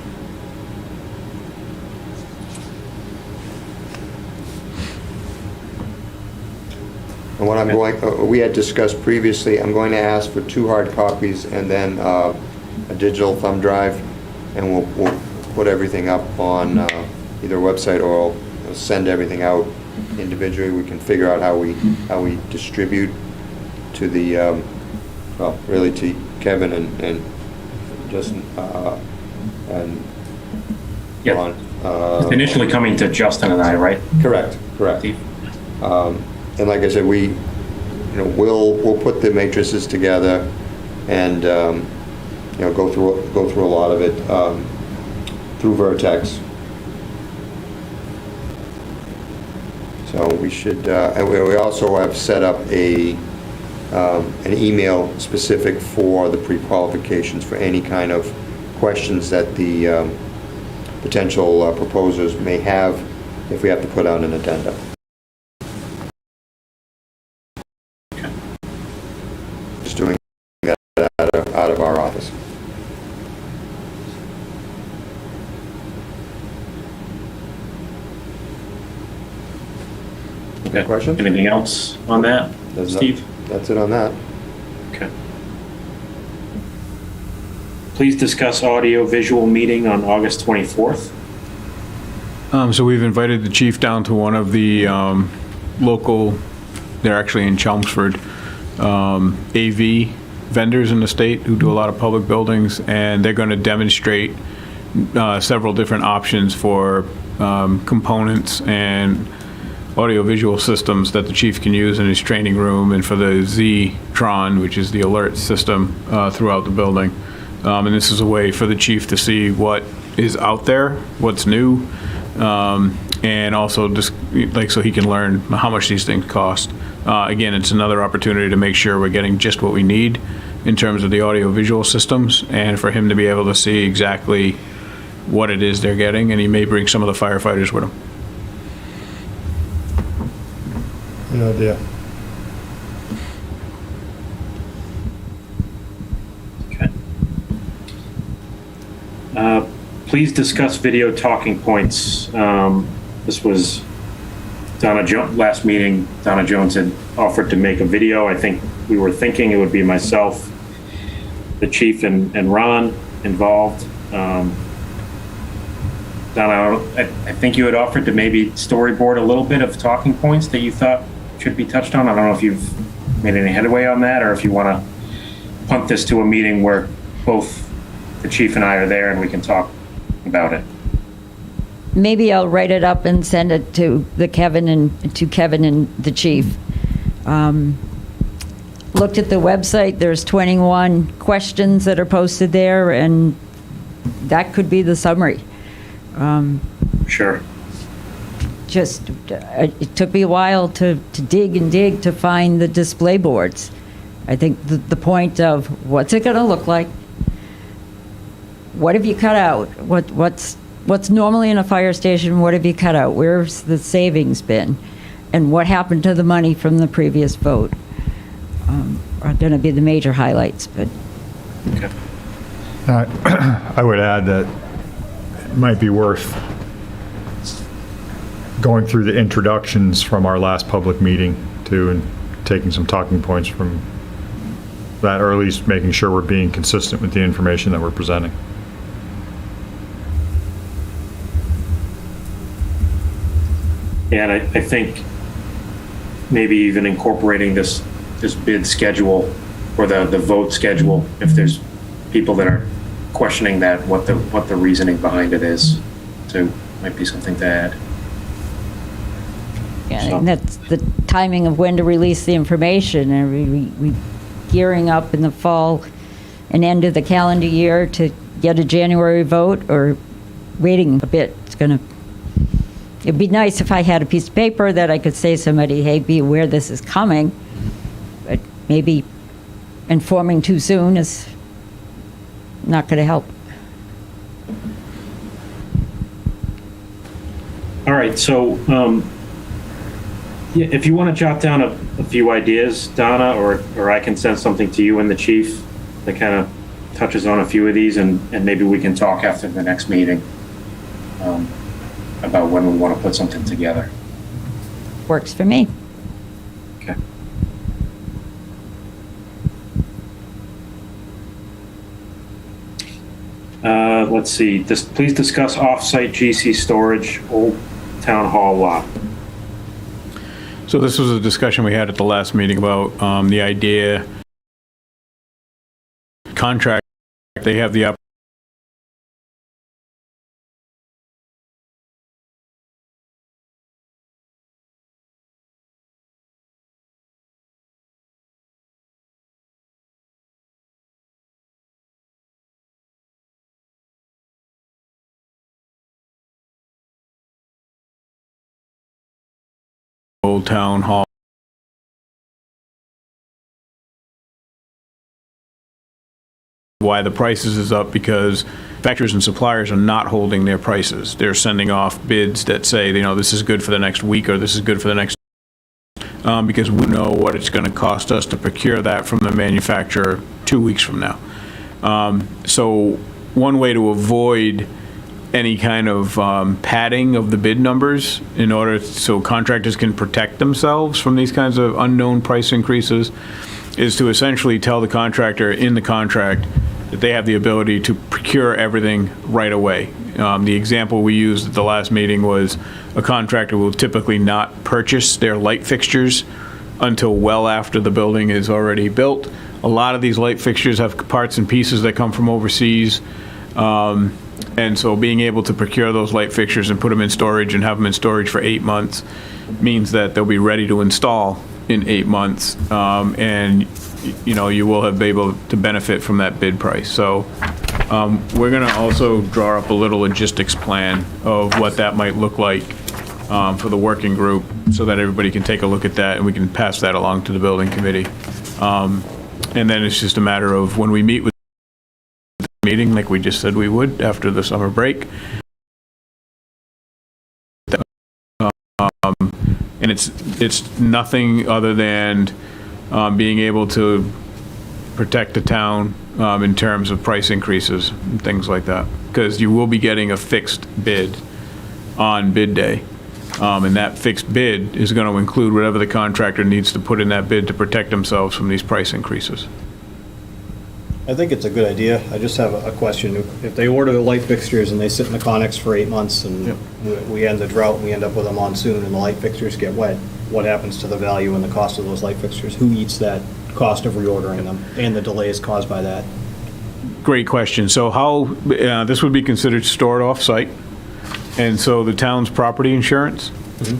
And what I'm going, we had discussed previously, I'm going to ask for 2 hard copies and then a digital thumb drive, and we'll put everything up on either a website or I'll send everything out individually. We can figure out how we distribute to the, well, really to Kevin and Justin and Yeah. Ron. It's initially coming to Justin and I, right? Correct. And like I said, we'll put the matrices together and go through a lot of it through Vertex. So we should, and we also have set up an email specific for the pre-qualifications for any kind of questions that the potential proposers may have if we have to put out an addenda. Just doing that out of our office. Okay. Questions? Anything else on that, Steve? That's it on that. Okay. Please discuss audio-visual meeting on August 24th. So we've invited the chief down to one of the local, they're actually in Chelmsford, AV vendors in the state who do a lot of public buildings, and they're going to demonstrate several different options for components and audiovisual systems that the chief can use in his training room and for the Z-Tron, which is the alert system throughout the building. And this is a way for the chief to see what is out there, what's new, and also just so he can learn how much these things cost. Again, it's another opportunity to make sure we're getting just what we need in terms of the audiovisual systems, and for him to be able to see exactly what it is they're getting, and he may bring some of the firefighters with him. No idea. Okay. Please discuss video talking points. This was last meeting, Donna Jones had offered to make a video. I think we were thinking it would be myself, the chief, and Ron involved. Donna, I think you had offered to maybe storyboard a little bit of talking points that you thought should be touched on. I don't know if you've made any headway on that, or if you want to punt this to a meeting where both the chief and I are there and we can talk about it. Maybe I'll write it up and send it to Kevin and the chief. Looked at the website, there's 21 questions that are posted there, and that could be the summary. Sure. just, it took me a while to dig and dig to find the display boards. I think the point of what's it going to look like? What have you cut out? What's normally in a fire station? What have you cut out? Where's the savings been? And what happened to the money from the previous vote? Are going to be the major highlights, but. Okay. I would add that it might be worth going through the introductions from our last public meeting too, and taking some talking points from that, or at least making sure we're being consistent with the information that we're presenting. And I think maybe even incorporating this bid schedule or the vote schedule, if there's people that are questioning that, what the reasoning behind it is, so might be something to add. Yeah, and that's the timing of when to release the information. And we gearing up in the fall and end of the calendar year to get a January vote, or waiting a bit. It'd be nice if I had a piece of paper that I could say to somebody, hey, be aware this is coming. But maybe informing too soon is not going to help. All right, so yeah, if you want to jot down a few ideas, Donna, or I can send something to you and the chief that kind of touches on a few of these, and maybe we can talk after the next meeting about when we want to put something together. Works for me. Okay. Let's see. Please discuss off-site GC storage, Old Town Hall lot. So this was a discussion we had at the last meeting about the idea, contract, they have the Old Town Hall. Why the prices is up, because manufacturers and suppliers are not holding their prices. They're sending off bids that say, you know, this is good for the next week, or this is good for the next, because we know what it's going to cost us to procure that from the manufacturer 2 weeks from now. So one way to avoid any kind of padding of the bid numbers in order so contractors can protect themselves from these kinds of unknown price increases is to essentially tell the contractor in the contract that they have the ability to procure everything right away. The example we used at the last meeting was a contractor will typically not purchase their light fixtures until well after the building is already built. A lot of these light fixtures have parts and pieces that come from overseas. And so being able to procure those light fixtures and put them in storage and have them in storage for 8 months means that they'll be ready to install in 8 months. And, you know, you will have been able to benefit from that bid price. So we're going to also draw up a little logistics plan of what that might look like for the working group, so that everybody can take a look at that and we can pass that along to the building committee. And then it's just a matter of when we meet with meeting, like we just said we would after the summer break. And it's nothing other than being able to protect the town in terms of price increases and things like that, because you will be getting a fixed bid on bid day. And that fixed bid is going to include whatever the contractor needs to put in that bid to protect themselves from these price increases. I think it's a good idea. I just have a question. If they order the light fixtures and they sit in the Connex for 8 months and we end the drought and we end up with a monsoon and the light fixtures get wet, what happens to the value and the cost of those light fixtures? Who eats that cost of reordering them and the delays caused by that? Great question. So how, this would be considered stored off-site, and so the town's property insurance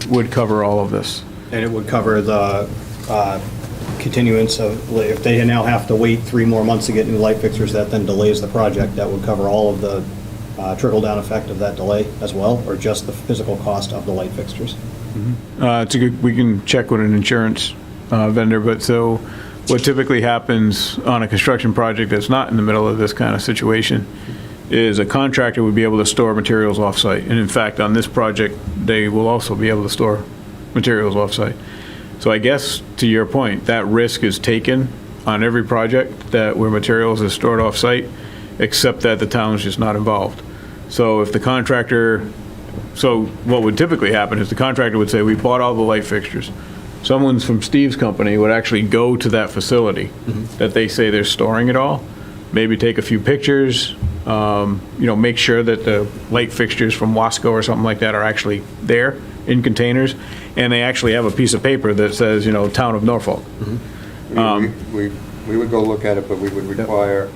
would cover all of this. And it would cover the continuance of, if they now have to wait 3 more months to get new light fixtures, that then delays the project. That would cover all of the trickle-down effect of that delay as well, or just the physical cost of the light fixtures? It's a good, we can check with an insurance vendor, but so what typically happens on a construction project that's not in the middle of this kind of situation is a contractor would be able to store materials off-site. And in fact, on this project, they will also be able to store materials off-site. So I guess, to your point, that risk is taken on every project that where materials is stored off-site, except that the town's just not involved. So if the contractor, so what would typically happen is the contractor would say, we bought all the light fixtures. Someone from Steve's company would actually go to that facility that they say they're storing it all, maybe take a few pictures, make sure that the light fixtures from Wasco or something like that are actually there in containers, and they actually have a piece of paper that says, Town of Norfolk. We would go look at it, but we would require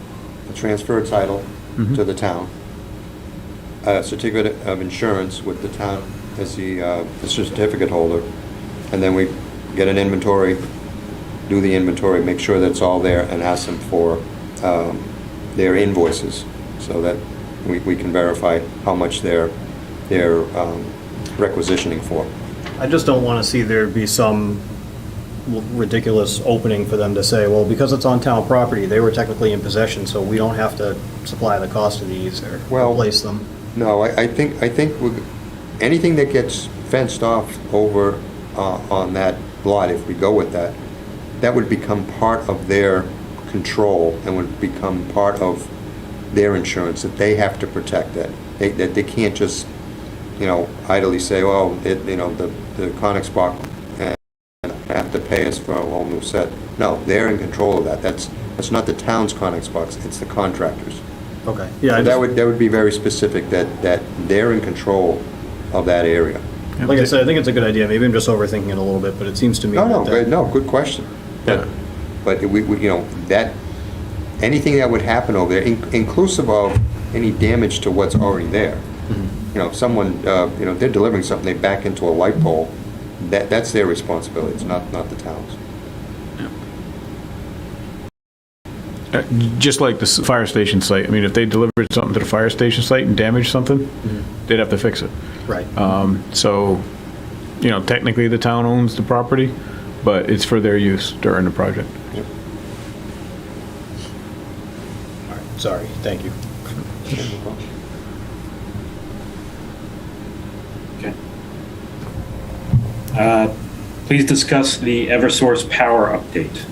a transfer of title to the town, a certificate of insurance with the town as the certificate holder, and then we get an inventory, do the inventory, make sure that it's all there, and ask them for their invoices so that we can verify how much they're requisitioning for. I just don't want to see there be some ridiculous opening for them to say, well, because it's on town property, they were technically in possession, so we don't have to supply the cost of these or replace them. No, I think anything that gets fenced off over on that lot, if we go with that, that would become part of their control and would become part of their insurance, that they have to protect that. That they can't just, idly say, well, the Conex box have to pay us for a whole new set. No, they're in control of that. That's not the town's Conex box, it's the contractors. Okay. Yeah. So that would be very specific, that they're in control of that area. Like I said, I think it's a good idea. Maybe I'm just overthinking it a little bit, but it seems to me No, good question. But we that anything that would happen over there, inclusive of any damage to what's already there. If someone, they're delivering something, they back into a light pole, that's their responsibility. It's not the town's. Just like the fire station site. I mean, if they delivered something to the fire station site and damaged something, they'd have to fix it. Right. So, technically the town owns the property, but it's for their use during the project. Yep. All right. Sorry. Thank you. Okay. Please discuss the Eversource power update.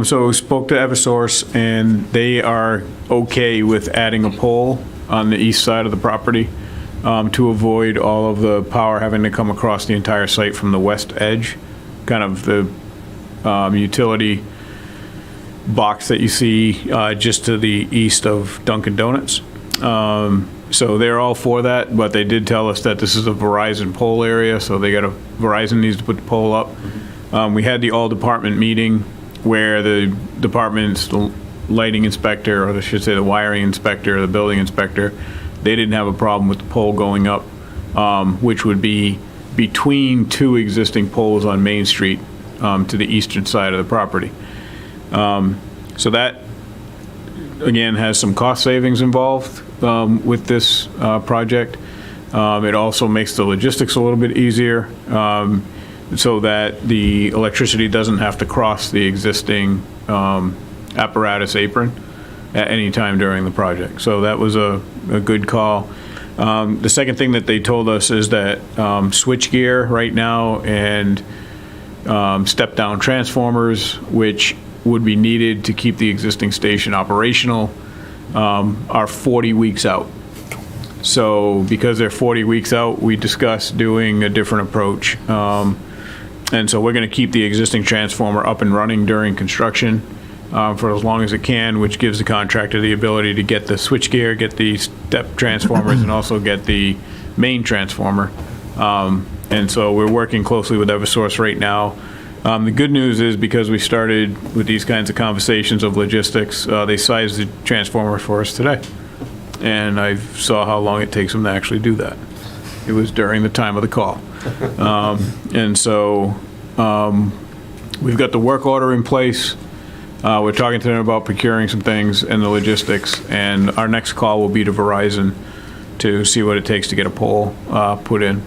So we spoke to Eversource, and they are okay with adding a pole on the east side of the property to avoid all of the power having to come across the entire site from the west edge, kind of the utility box that you see just to the east of Dunkin' Donuts. So they're all for that, but they did tell us that this is a Verizon pole area, so Verizon needs to put the pole up. We had the all-department meeting where the department's the lighting inspector, or I should say the wiring inspector, the building inspector, they didn't have a problem with the pole going up, which would be between two existing poles on Main Street to the eastern side of the property. So that, again, has some cost savings involved with this project. It also makes the logistics a little bit easier, so that the electricity doesn't have to cross the existing apparatus apron at any time during the project. So that was a good call. The second thing that they told us is that switchgear right now and step-down transformers, which would be needed to keep the existing station operational, are 40 weeks out. So because they're 40 weeks out, we discussed doing a different approach. And so we're going to keep the existing transformer up and running during construction for as long as it can, which gives the contractor the ability to get the switchgear, get the step transformers, and also get the main transformer. And so we're working closely with Eversource right now. The good news is, because we started with these kinds of conversations of logistics, they sized the transformer for us today. And I saw how long it takes them to actually do that. It was during the time of the call. And so we've got the work order in place. We're talking to them about procuring some things and the logistics, and our next call will be to Verizon to see what it takes to get a pole put in.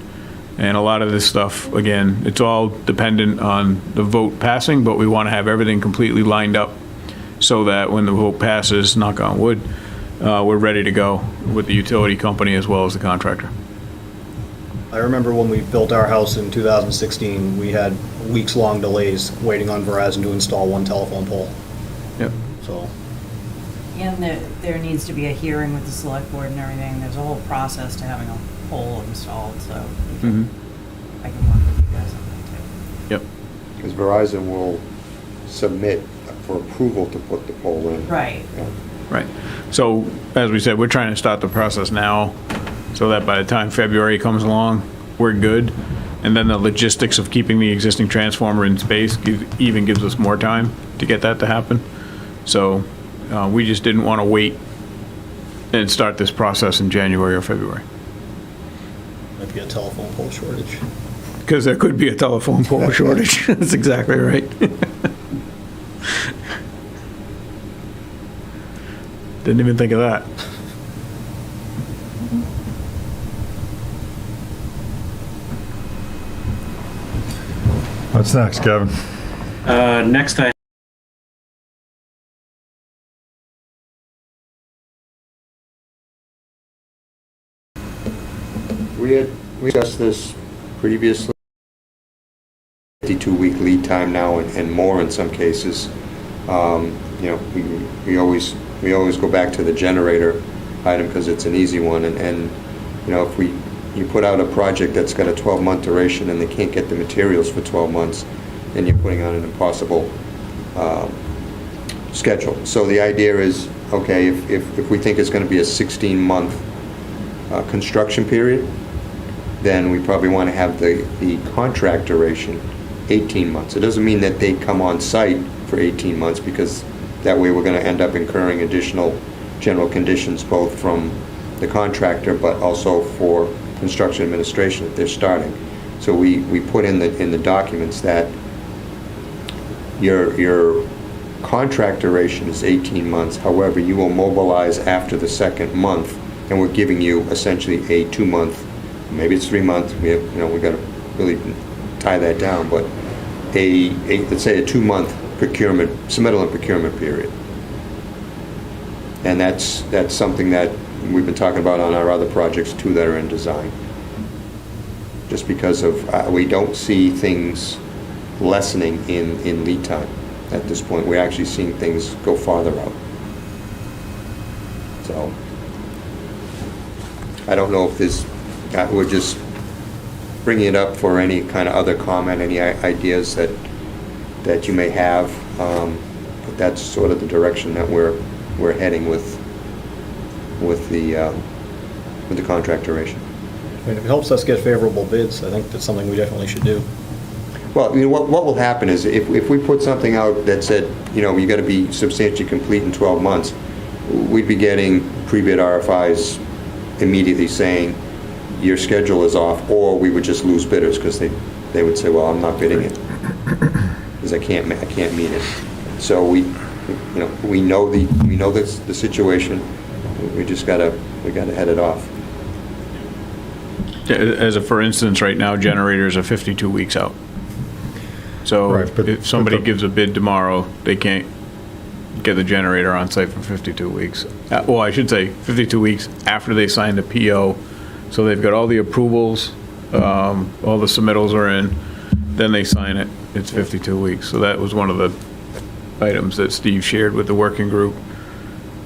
And a lot of this stuff, again, it's all dependent on the vote passing, but we want to have everything completely lined up so that when the vote passes, knock on wood, we're ready to go with the utility company as well as the contractor. I remember when we built our house in 2016, we had weeks-long delays waiting on Verizon to install one telephone pole. Yep. So, And there needs to be a hearing with the select board and everything. There's a whole process to having a pole installed, so I can work with you guys on that too. Yep. Because Verizon will submit for approval to put the pole in. Right. Yeah. Right. So, as we said, we're trying to start the process now so that by the time February comes along, we're good. And then the logistics of keeping the existing transformer in space even gives us more time to get that to happen. So, we just didn't want to wait and start this process in January or February. might be a telephone pole shortage. Because there could be a telephone pole shortage. That's exactly right. Didn't even think of that. What's next, Kevin? Next, I We discussed this previously. 52-week lead time now and more in some cases. You know, we always go back to the generator item because it's an easy one, and you know, if you put out a project that's got a 12-month duration and they can't get the materials for 12 months, then you're putting on an impossible schedule. So the idea is, okay, if we think it's going to be a 16-month construction period, then we probably want to have the contract duration 18 months. It doesn't mean that they come on site for 18 months, because that way we're going to end up incurring additional general conditions both from the contractor but also for construction administration if they're starting. So we put in the documents that your contract duration is 18 months. However, you will mobilize after the second month, and we're giving you essentially a 2-month, maybe it's 3 months. We got to really tie that down, but let's say a 2-month procurement, submittal and procurement period. And that's something that we've been talking about on our other projects too that are in design. Just because of, we don't see things lessening in lead time at this point. We're actually seeing things go farther out. So, I don't know if this, we're just bringing it up for any kind of other comment, any ideas that you may have, but that's sort of the direction that we're heading with the contract duration. I mean, if it helps us get favorable bids, I think that's something we definitely should do. Well, you know, what will happen is if we put something out that said, you know, you got to be substantially complete in 12 months, we'd be getting pre-bid RFIs immediately saying your schedule is off, or we would just lose bidders because they would say, well, I'm not bidding it because I can't meet it. So we know the situation. We just gotta head it off. As a for instance, right now, generators are 52 weeks out. So Right, but- if somebody but the- gives a bid tomorrow, they can't get the generator on site for 52 weeks. Well, I should say 52 weeks after they sign the PO. So they've got all the approvals, all the submittals are in, then they sign it, it's 52 weeks. So that was one of the items that Steve shared with the working group,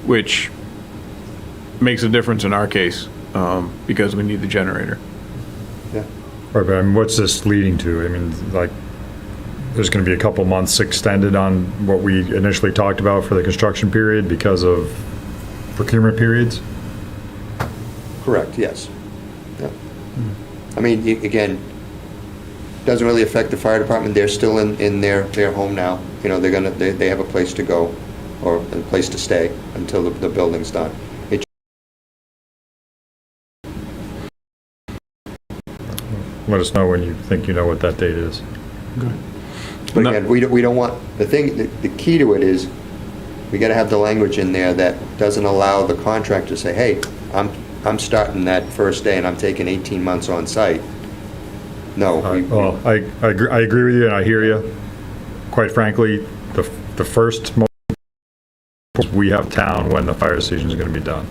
which makes a difference in our case, because we need the generator. Yeah. Right, but I mean, what's this leading to? I mean, like, there's going to be a couple months extended on what we initially talked about for the construction period because of procurement periods? Correct, yes. Yeah. I mean, again, doesn't really affect the fire department. They're still in their home now. You know, they have a place to go or a place to stay until the building's done. Let us know when you think you know what that date is. But again, we don't want, the key to it is we gotta have the language in there that doesn't allow the contractor to say, hey, I'm starting that first day and I'm taking 18 months on site. No. Well, I agree with you and I hear you. Quite frankly, the first moment we have town when the fire station is going to be done.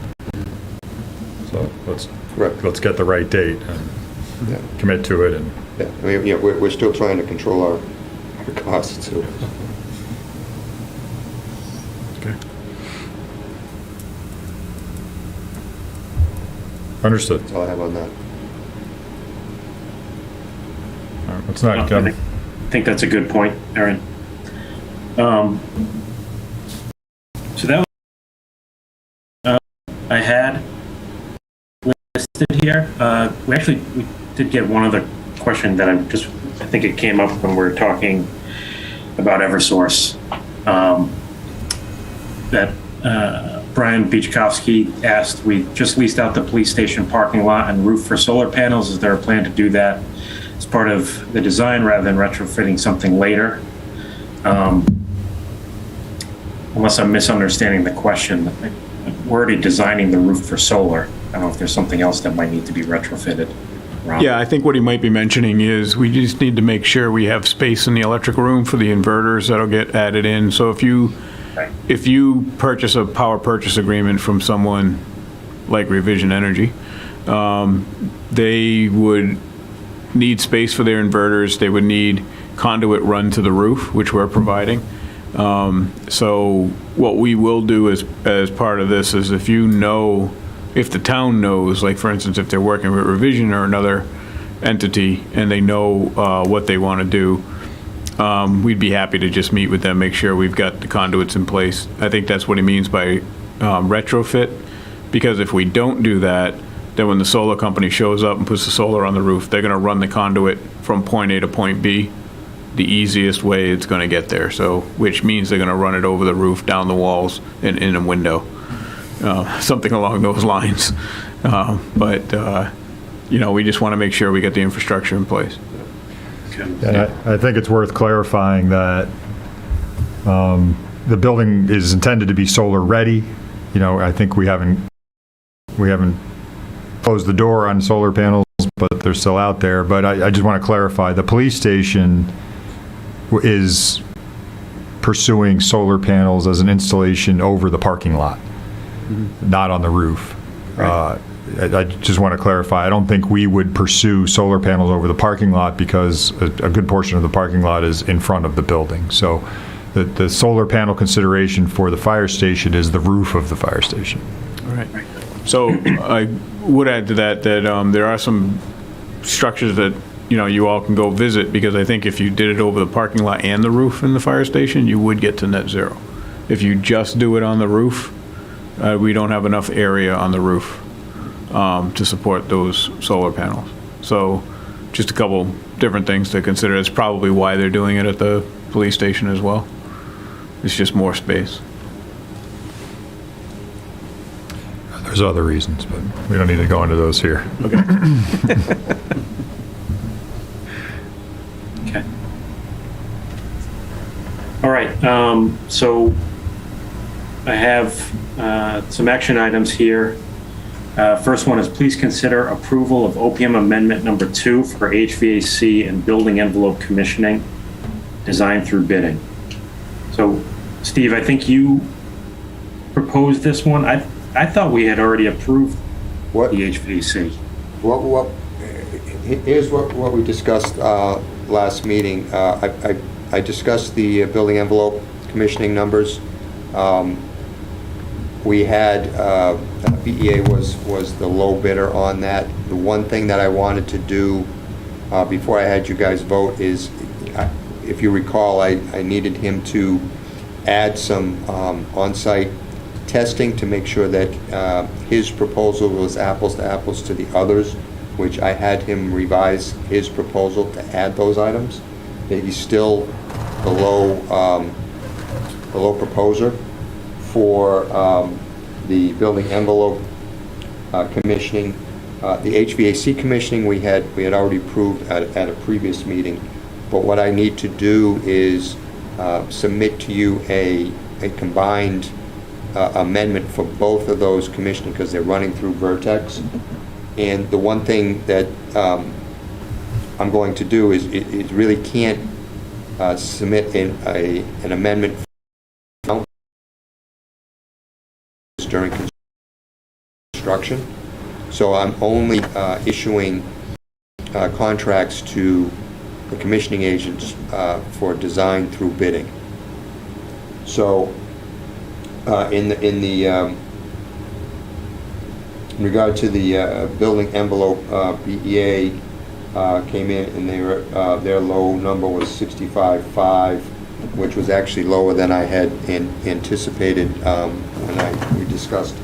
So let's get the right date and commit to it. And Yeah, I mean, yeah, we're still trying to control our costs too. Okay. Understood. That's all I have on that. All right, let's not I think that's a good point, Aaron. So that was, I had listed here. We did get one other question that I think it came up when we were talking about Eversource. That Brian Beachkowski asked, we just leased out the police station parking lot and roof for solar panels. Is there a plan to do that as part of the design rather than retrofitting something later? Unless I'm misunderstanding the question, we're already designing the roof for solar. I don't know if there's something else that might need to be retrofitted around. Yeah, I think what he might be mentioning is we just need to make sure we have space in the electric room for the inverters that'll get added in. So if you purchase a power purchase agreement from someone like Revision Energy, they would need space for their inverters. They would need conduit run to the roof, which we're providing. So what we will do as part of this is if the town knows, like for instance, if they're working with Revision or another entity and they know what they want to do, we'd be happy to just meet with them, make sure we've got the conduits in place. I think that's what he means by retrofit, because if we don't do that, then when the solar company shows up and puts the solar on the roof, they're going to run the conduit from point A to point B, the easiest way it's going to get there. So, which means they're going to run it over the roof, down the walls, and in a window, something along those lines. But we just want to make sure we get the infrastructure in place. And I think it's worth clarifying that the building is intended to be solar ready. I think we haven't closed the door on solar panels, but they're still out there. But I just want to clarify, the police station is pursuing solar panels as an installation over the parking lot, not on the roof. Right. I just want to clarify, I don't think we would pursue solar panels over the parking lot because a good portion of the parking lot is in front of the building. So the solar panel consideration for the fire station is the roof of the fire station. All right. So I would add to that there are some structures that you all can go visit, because I think if you did it over the parking lot and the roof in the fire station, you would get to net zero. If you just do it on the roof, we don't have enough area on the roof to support those solar panels. So just a couple different things to consider. That's probably why they're doing it at the police station as well. It's just more space. There's other reasons, but we don't need to go into those here. Okay. Okay. All right, so I have some action items here. First one is please consider approval of OPM Amendment Number 2 for HVAC and building envelope commissioning, design through bidding. So, Steve, I think you proposed this one. I thought we had already approved the HVAC. Here's what we discussed last meeting. I discussed the building envelope commissioning numbers. We had, BEA was the low bidder on that. The one thing that I wanted to do before I had you guys vote is, if you recall, I needed him to add some on-site testing to make sure that his proposal was apples to apples to the others, which I had him revise his proposal to add those items. That he's still the low proposer for the building envelope commissioning. The HVAC commissioning we had already approved at a previous meeting, but what I need to do is submit to you a a combined amendment for both of those commissioning, because they're running through Vertex. And the one thing that I'm going to do is, it really can't submit an amendment during construction. So I'm only issuing contracts to the commissioning agents for design through bidding. So in regard to the building envelope, BEA came in, and their low number was 65.5, which was actually lower than I had anticipated when we discussed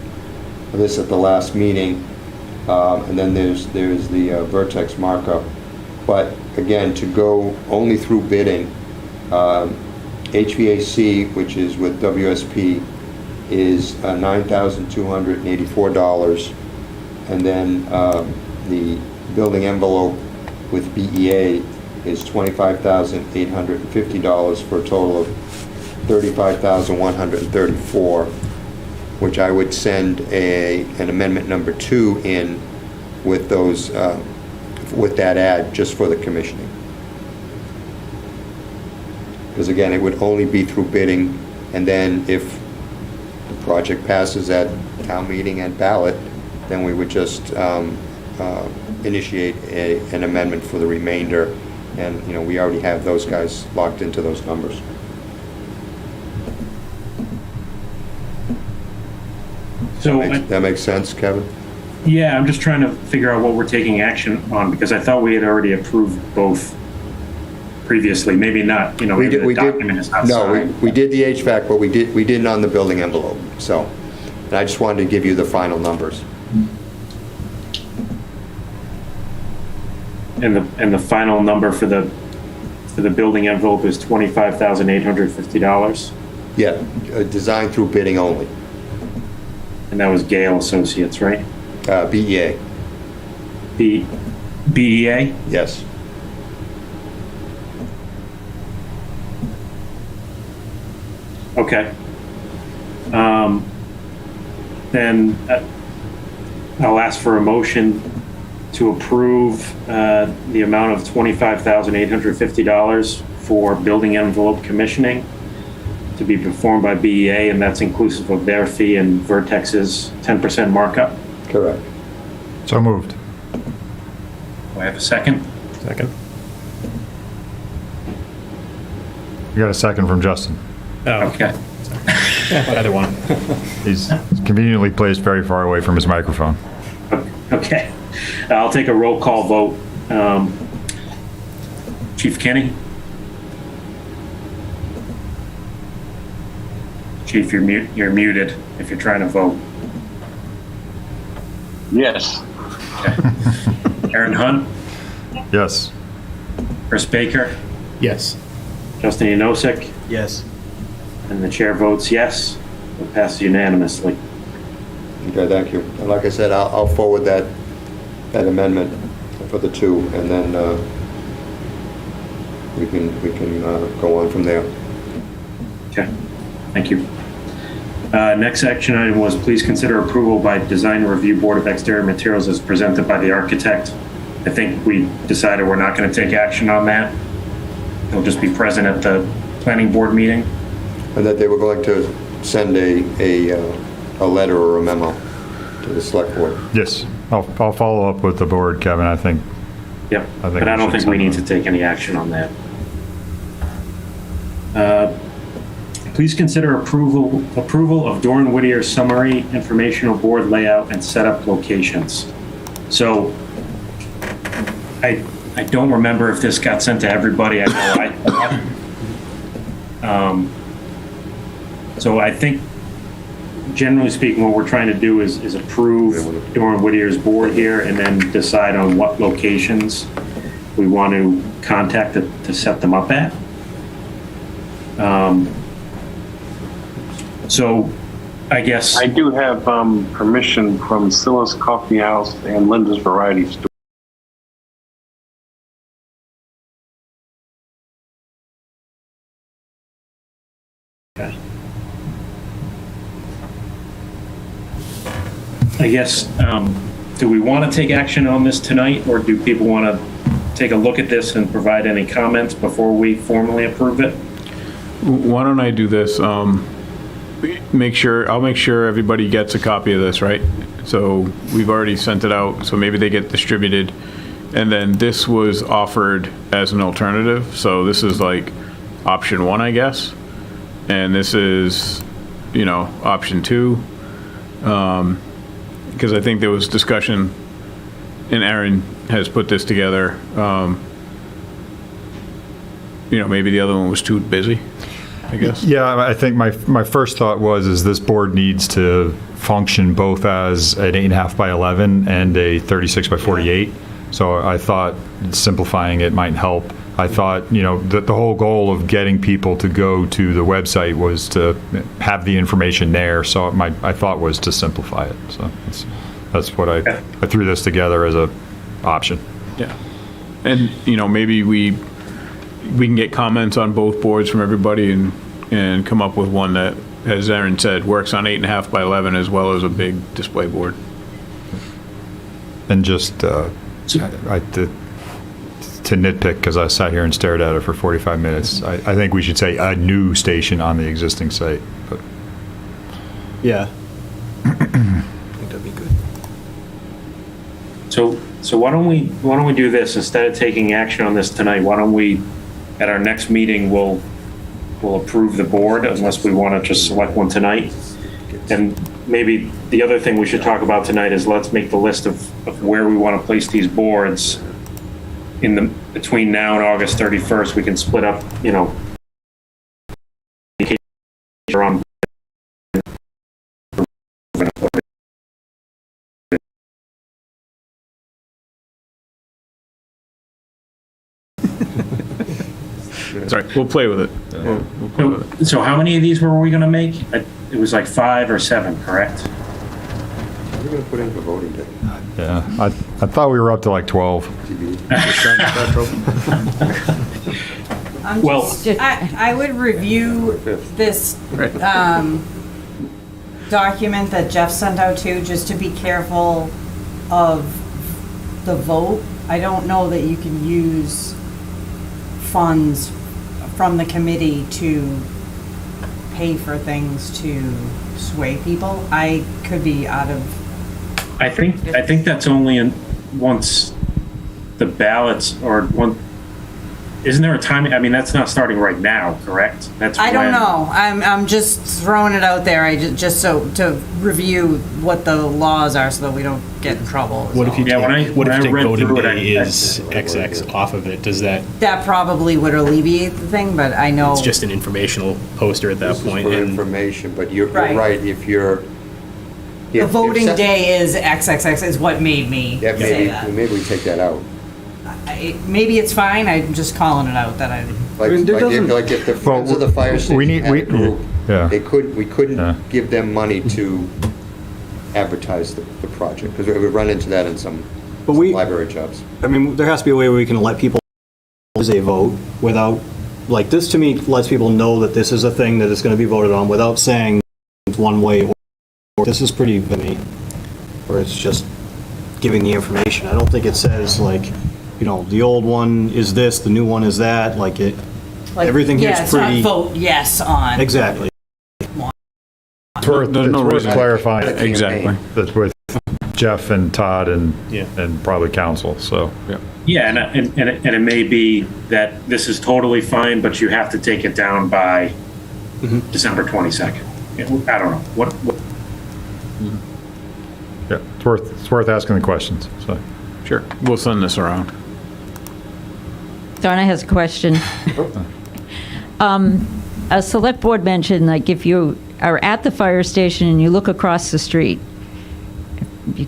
this at the last meeting. And then there's the Vertex markup. But again, to go only through bidding, HVAC, which is with WSP, is $9,284, and then the building envelope with BEA is $25,850 for a total of $35,134, which I would send an amendment number 2 in with those with that ad just for the commissioning. Because again, it would only be through bidding, and then if the project passes at town meeting and ballot, then we would just initiate an amendment for the remainder, and we already have those guys locked into those numbers. So That makes sense, Kevin? yeah, I'm just trying to figure out what we're taking action on, because I thought we had already approved both previously. Maybe not, maybe the document is not signed. We did the HVAC, but we didn't on the building envelope. So, and I just wanted to give you the final numbers. And the final number for the building envelope is $25,850, Yeah, designed through bidding only. and that was Gale Associates, right? BEA, BEA? yes. Okay. Then I'll ask for a motion to approve the amount of $25,850 for building envelope commissioning to be performed by BEA, and that's inclusive of their fee and Vertex's 10% markup. Correct. So moved. Do I have a second? Second. You got a second from Justin. Oh, Okay. either one. He's conveniently placed very far away from his microphone. Okay. I'll take a roll call vote. Chief Kenny? Chief, you're muted if you're trying to vote. Yes. Okay. Aaron Hunt? Yes. Chris Baker? Yes. Justin Yanosik? Yes. And the chair votes yes. It passes unanimously. Okay, thank you. And like I said, I'll forward that amendment for the 2, and then we can go on from there. Okay, thank you. Next action item was please consider approval by Design Review Board of Exterior Materials as presented by the architect. I think we decided we're not going to take action on that. He'll just be present at the planning board meeting. And that they were going to send a letter or a memo to the select board. Yes. I'll follow up with the board, Kevin. I think. Yep, I think but I we don't should think we send need to take any action on that. Please consider approval of Doran Whittier's summary informational board layout and setup locations. So I don't remember if this got sent to everybody. I know so I think, generally speaking, what we're trying to do is approve Doran Whittier's board here and then decide on what locations we want to contact to set them up at. So I guess. I do have permission from Silas Coffee House and Linda's Variety Store. I guess, do we want to take action on this tonight, or do people want to take a look at this and provide any comments before we formally approve it? Why don't I do this? I'll make sure everybody gets a copy of this, right? So we've already sent it out, so maybe they get distributed. And then this was offered as an alternative, so this is like option 1, I guess. And this is, option 2. Because I think there was discussion, and Aaron has put this together. Maybe the other one was too busy, I guess. Yeah, I think my first thought is this board needs to function both as an 8.5 by 11 and a 36 by 48. So I thought simplifying it might help. I thought, that the whole goal of getting people to go to the website was to have the information there. So I thought was to simplify it. So that's what I threw this together as a option. Yeah. And, maybe we can get comments on both boards from everybody and come up with one that, as Aaron said, works on 8.5 by 11 as well as a big display board. And just, to nitpick, because I sat here and stared at it for 45 minutes, I think we should say a new station on the existing site. But Yeah. I think that'd be good. So why don't we do this, instead of taking action on this tonight, why don't we, at our next meeting, we'll approve the board, unless we want to just select one tonight. And maybe the other thing we should talk about tonight is let's make the list of where we want to place these boards between now and August 31st. We can split up, around. Sorry, we'll play with it. We'll play with it. So how many of these were we going to make? It was like 5 or 7, correct? We're going to put in for voting day. yeah, I thought we were up to like 12. I would review this document that Jeff sent out too, just to be careful of the vote. I don't know that you can use funds from the committee to pay for things to sway people. I could be out of. I think that's only once the ballots isn't there a timing? I mean, that's not starting right now, correct? I don't know. I'm just throwing it out there. Just so to review what the laws are, so that we don't get in trouble. What if you take, when I read voting through it, day is XX off of it? Does that? That probably would alleviate the thing, but I know It's just an informational poster at that This is point. for and information, but you're Right. right, if you're. the voting day is XXX is what made me Yeah, say that. maybe we take that out. Maybe it's fine. I'm just calling it out that I. Like if the Friends of the Fire Station had a group, yeah. we couldn't give them money to advertise the project, because we would run into that in some library jobs. I mean, there has to be a way where we can let people use a vote without, like, this to me lets people know that this is a thing that is going to be voted on without saying it's one way or this is pretty vague, or it's just giving the information. I don't think it says, like, the old one is this, the new one is that, like everything here is pretty. It's not vote yes on. Exactly. It's worth clarifying. Exactly. That's with Jeff and Todd and probably council, so. Yeah, and it may be that this is totally fine, but you have to take it down by December 22nd. I don't know. What? Yeah, it's worth asking the questions, so. Sure, we'll send this around. Donna has a question. A select board mentioned, like, if you are at the fire station and you look across the street, you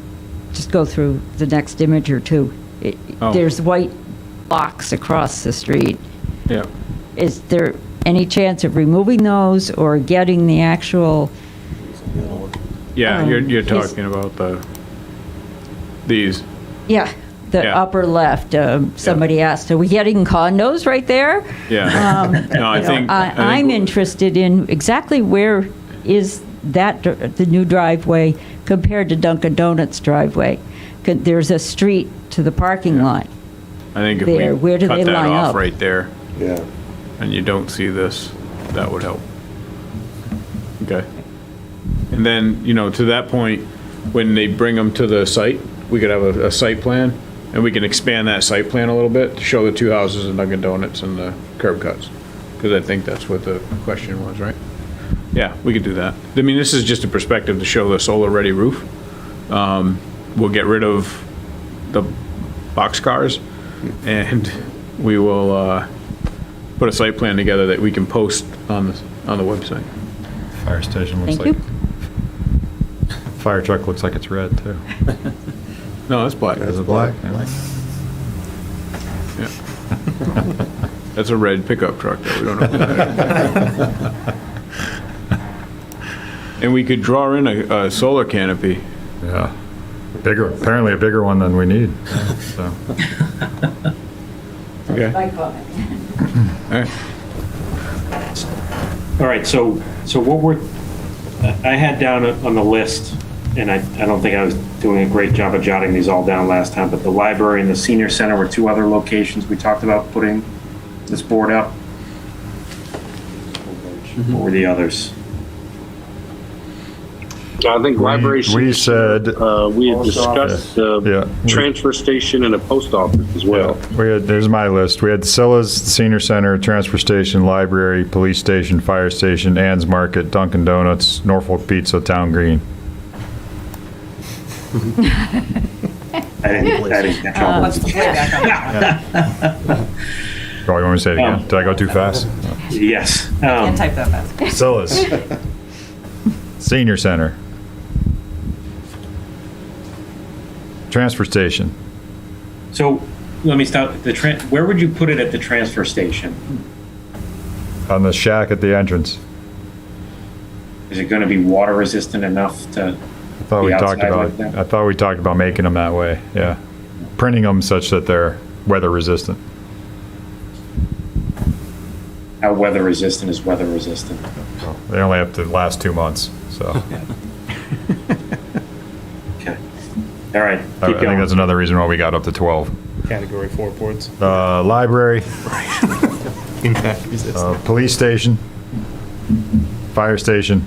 just go through the next image or two, there's white blocks across the street. Yeah. Is there any chance of removing those or getting the actual? Yeah, you're talking about these. Yeah, the Yeah. upper left. Somebody asked, are we getting condos right there? Yeah. No, I think. I'm interested in exactly where is the new driveway compared to Dunkin' Donuts driveway. There's a street to the parking lot. I think if There, we where do cut they that line off up? right there, Yeah. and you don't see this, that would help. Okay. And then, to that point, when they bring them to the site, we could have a site plan, and we can expand that site plan a little bit to show the two houses and Dunkin' Donuts and the curb cuts. Because I think that's what the question was, right? Yeah, we could do that. I mean, this is just a perspective to show the solar-ready roof. We'll get rid of the boxcars, and we will put a site plan together that we can post on the website. Fire station looks Thank like, fire truck looks like it's red, too. No, that's black. Is it black? Yeah. That's a red pickup truck that we don't know. And we could draw in a solar canopy. Yeah. Apparently a bigger one than we need, so. Okay. My comment. All right. All right, so what I had down on the list, and I don't think I was doing a great job of jotting these all down last time, but the library and the senior center were two other locations we talked about putting this board up. What were the others? I think library. We said, we had discussed the Yeah. transfer station and a post office as well. there's my list. We had Silla's, Senior Center, Transfer Station, Library, Police Station, Fire Station, Ann's Market, Dunkin' Donuts, Norfolk Pizza, Town Green. I didn't catch all What's the those. playback on that one? Oh, you want me to say it again? Did I go too fast? Yes. Can't type that fast. Silla's, Senior Center, Transfer Station. So let me stop. Where would you put it at the transfer station? On the shack at the entrance. Is it going to be water resistant enough to? I thought we The talked outside about, like that? I thought we talked about making them that way, yeah. Printing them such that they're weather resistant. How weather resistant is weather resistant? They only have to last 2 months, so. Okay. All right. I Keep think going. that's another reason why we got up to 12. Category 4 boards. Library, Impact resistant. police station, fire station,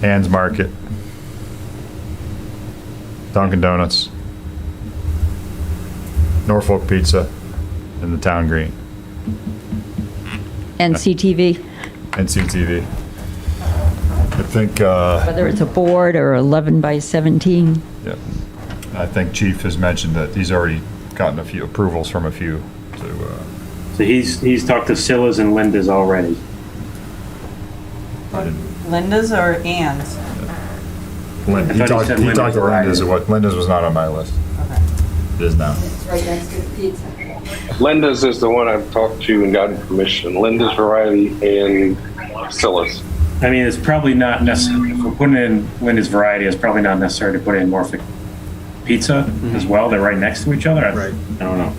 Ann's Market, Dunkin' Donuts, Norfolk Pizza, and the Town Green, NCTV, NCTV. I think, whether it's a board or 11 by 17. yeah, I think Chief has mentioned that he's already gotten a few approvals from a few to, So he's talked to Silla's and Linda's already. Linda's or Ann's? I he thought he talked said to Linda's Linda's, Linda's was not on my list. Okay. It is now. It's right next to the pizza. Linda's is the one I've talked to and gotten permission. Linda's Variety and Silla's. I mean, it's probably not necessary. If we're putting in Linda's Variety, it's probably not necessary to put in Norfolk Pizza as well. They're right next to each other. Right. I don't know.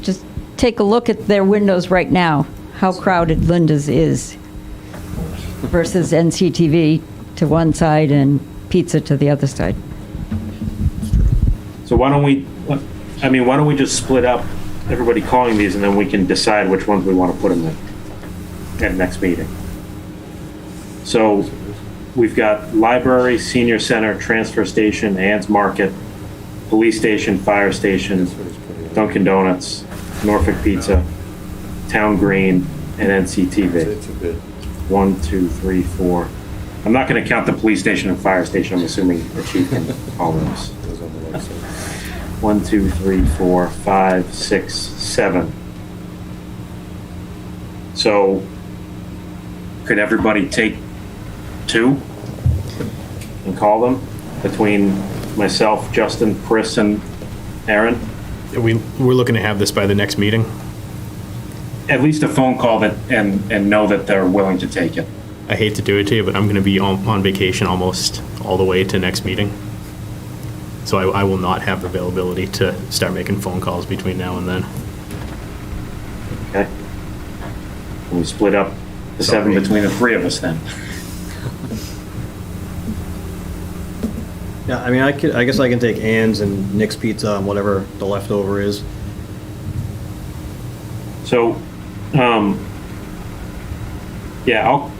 Just take a look at their windows right now, how crowded Linda's is versus NCTV to one side and pizza to the other side. So why don't we just split up everybody calling these, and then we can decide which ones we want to put them in at next meeting. So we've got library, senior center, transfer station, Ann's Market, police station, fire station, Dunkin' Donuts, Norfolk Pizza, Town Green, and NCTV. It's a bit. 1, 2, 3, 4. I'm not going to count the police station and fire station. I'm assuming the chief can call those. 1, 2, 3, 4, 5, 6, 7. So could everybody take 2 and call them between myself, Justin, Chris, and Aaron? We're looking to have this by the next meeting. At least a phone call that and know that they're willing to take it. I hate to do it to you, but I'm going to be on vacation almost all the way to next meeting. So I will not have availability to start making phone calls between now and then. Okay. We split up the 7 between the 3 of us then. Yeah, I mean, I guess I can take Ann's and Nick's Pizza and whatever the leftover is. So, yeah,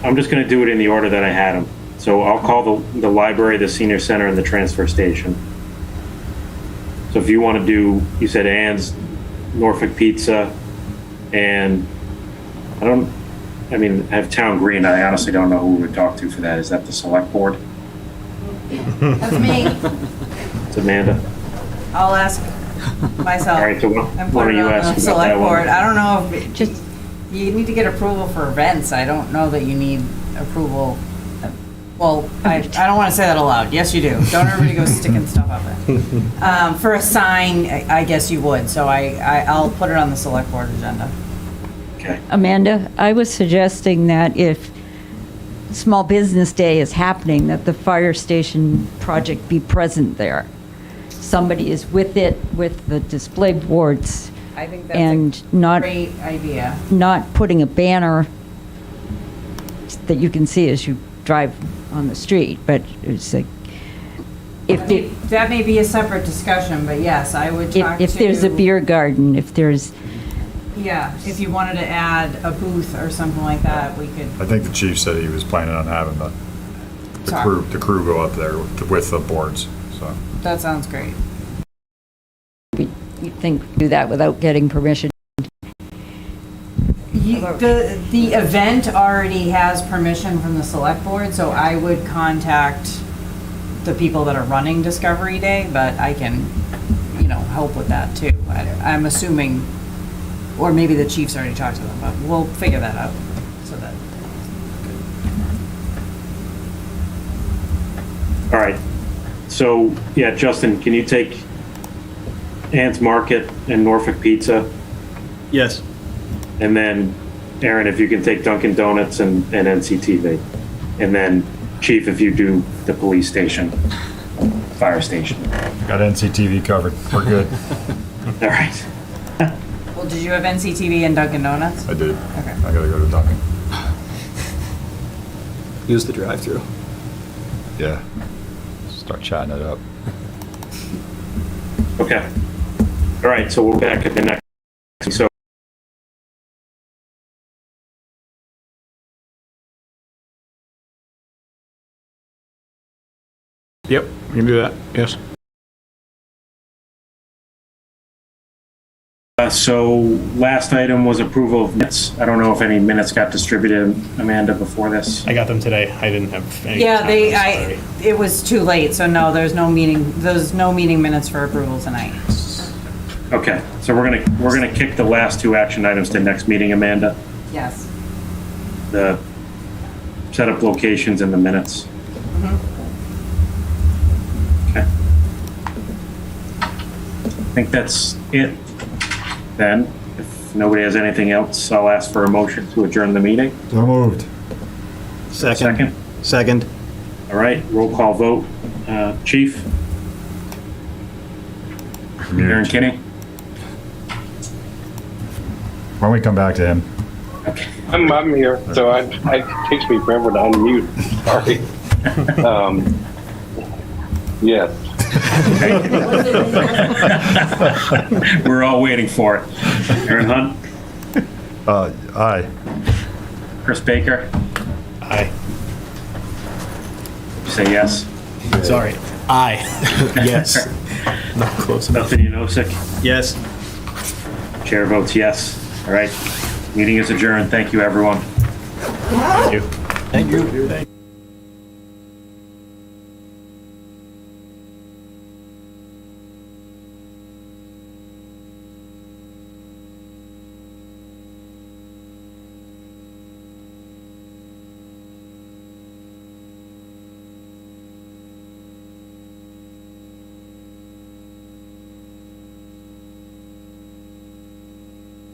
I'm just gonna do it in the order that I had them. So I'll call the library, the senior center, and the transfer station. So if you want to do, you said Ann's, Norfolk Pizza, and I have Town Green. I honestly don't know who we would talk to for that. Is that the select board? That's me. It's Amanda. I'll ask myself. All right, so what And are put it you on the asking about select that board. one? I don't know if, just, you need to get approval for events. I don't know that you need approval. Well, I don't want to say that aloud. Yes, you do. Don't everybody go sticking stuff up there. For a sign, I guess you would, so I'll put it on the select board agenda. Okay. Amanda, I was suggesting that if Small Business Day is happening, that the fire station project be present there. Somebody is with it, with the display boards, I think that's and a not, great idea. not putting a banner that you can see as you drive on the street, but it's like, That may be a separate discussion, but yes, I would talk to. if there's a beer garden, if there's, Yeah, if you wanted to add a booth or something like that, we could. I think the chief said he was planning on having the Sorry. crew go up there with the boards, so. That sounds great. you think, do that without getting permission. The event already has permission from the select board, so I would contact the people that are running Discovery Day, but I can, help with that too. I'm assuming, or maybe the chief's already talked to them, but we'll figure that out, so that. All right. So, yeah, Justin, can you take Ann's Market and Norfolk Pizza? Yes. And then, Aaron, if you can take Dunkin' Donuts and NCTV. And then, Chief, if you do the police station, fire station. Got NCTV covered. We're good. All right. Well, did you have NCTV and Dunkin' Donuts? I did. Okay. I gotta go to Dunkin'. Use the drive-through. Yeah. Start chatting it up. Okay. All right, so we're back at the next. So Yep, you can do that, yes. So last item was approval of minutes. I don't know if any minutes got distributed, Amanda, before this. I got them today. I didn't have any. Yeah, time, I'm sorry. it was too late, so no, there's no meeting minutes for approval tonight. Okay, so we're gonna kick the last 2 action items to next meeting, Amanda. Yes. The setup locations and the minutes. Okay. I think that's it then. If nobody has anything else, I'll ask for a motion to adjourn the meeting. So moved. Second. Second. All right, roll call vote. Chief? Aaron Kinney? Why don't we come back to him? Okay. I'm here, so it takes me forever to unmute. Sorry. Yes. We're all waiting for it. Aaron Hunt? Aye. Chris Baker? Aye. You say yes? Sorry. Aye. Yes. Not close enough. Nothing Yanosik? Yes. Chair votes yes. All right. Meeting is adjourned. Thank you, everyone. Thank you. Thank you.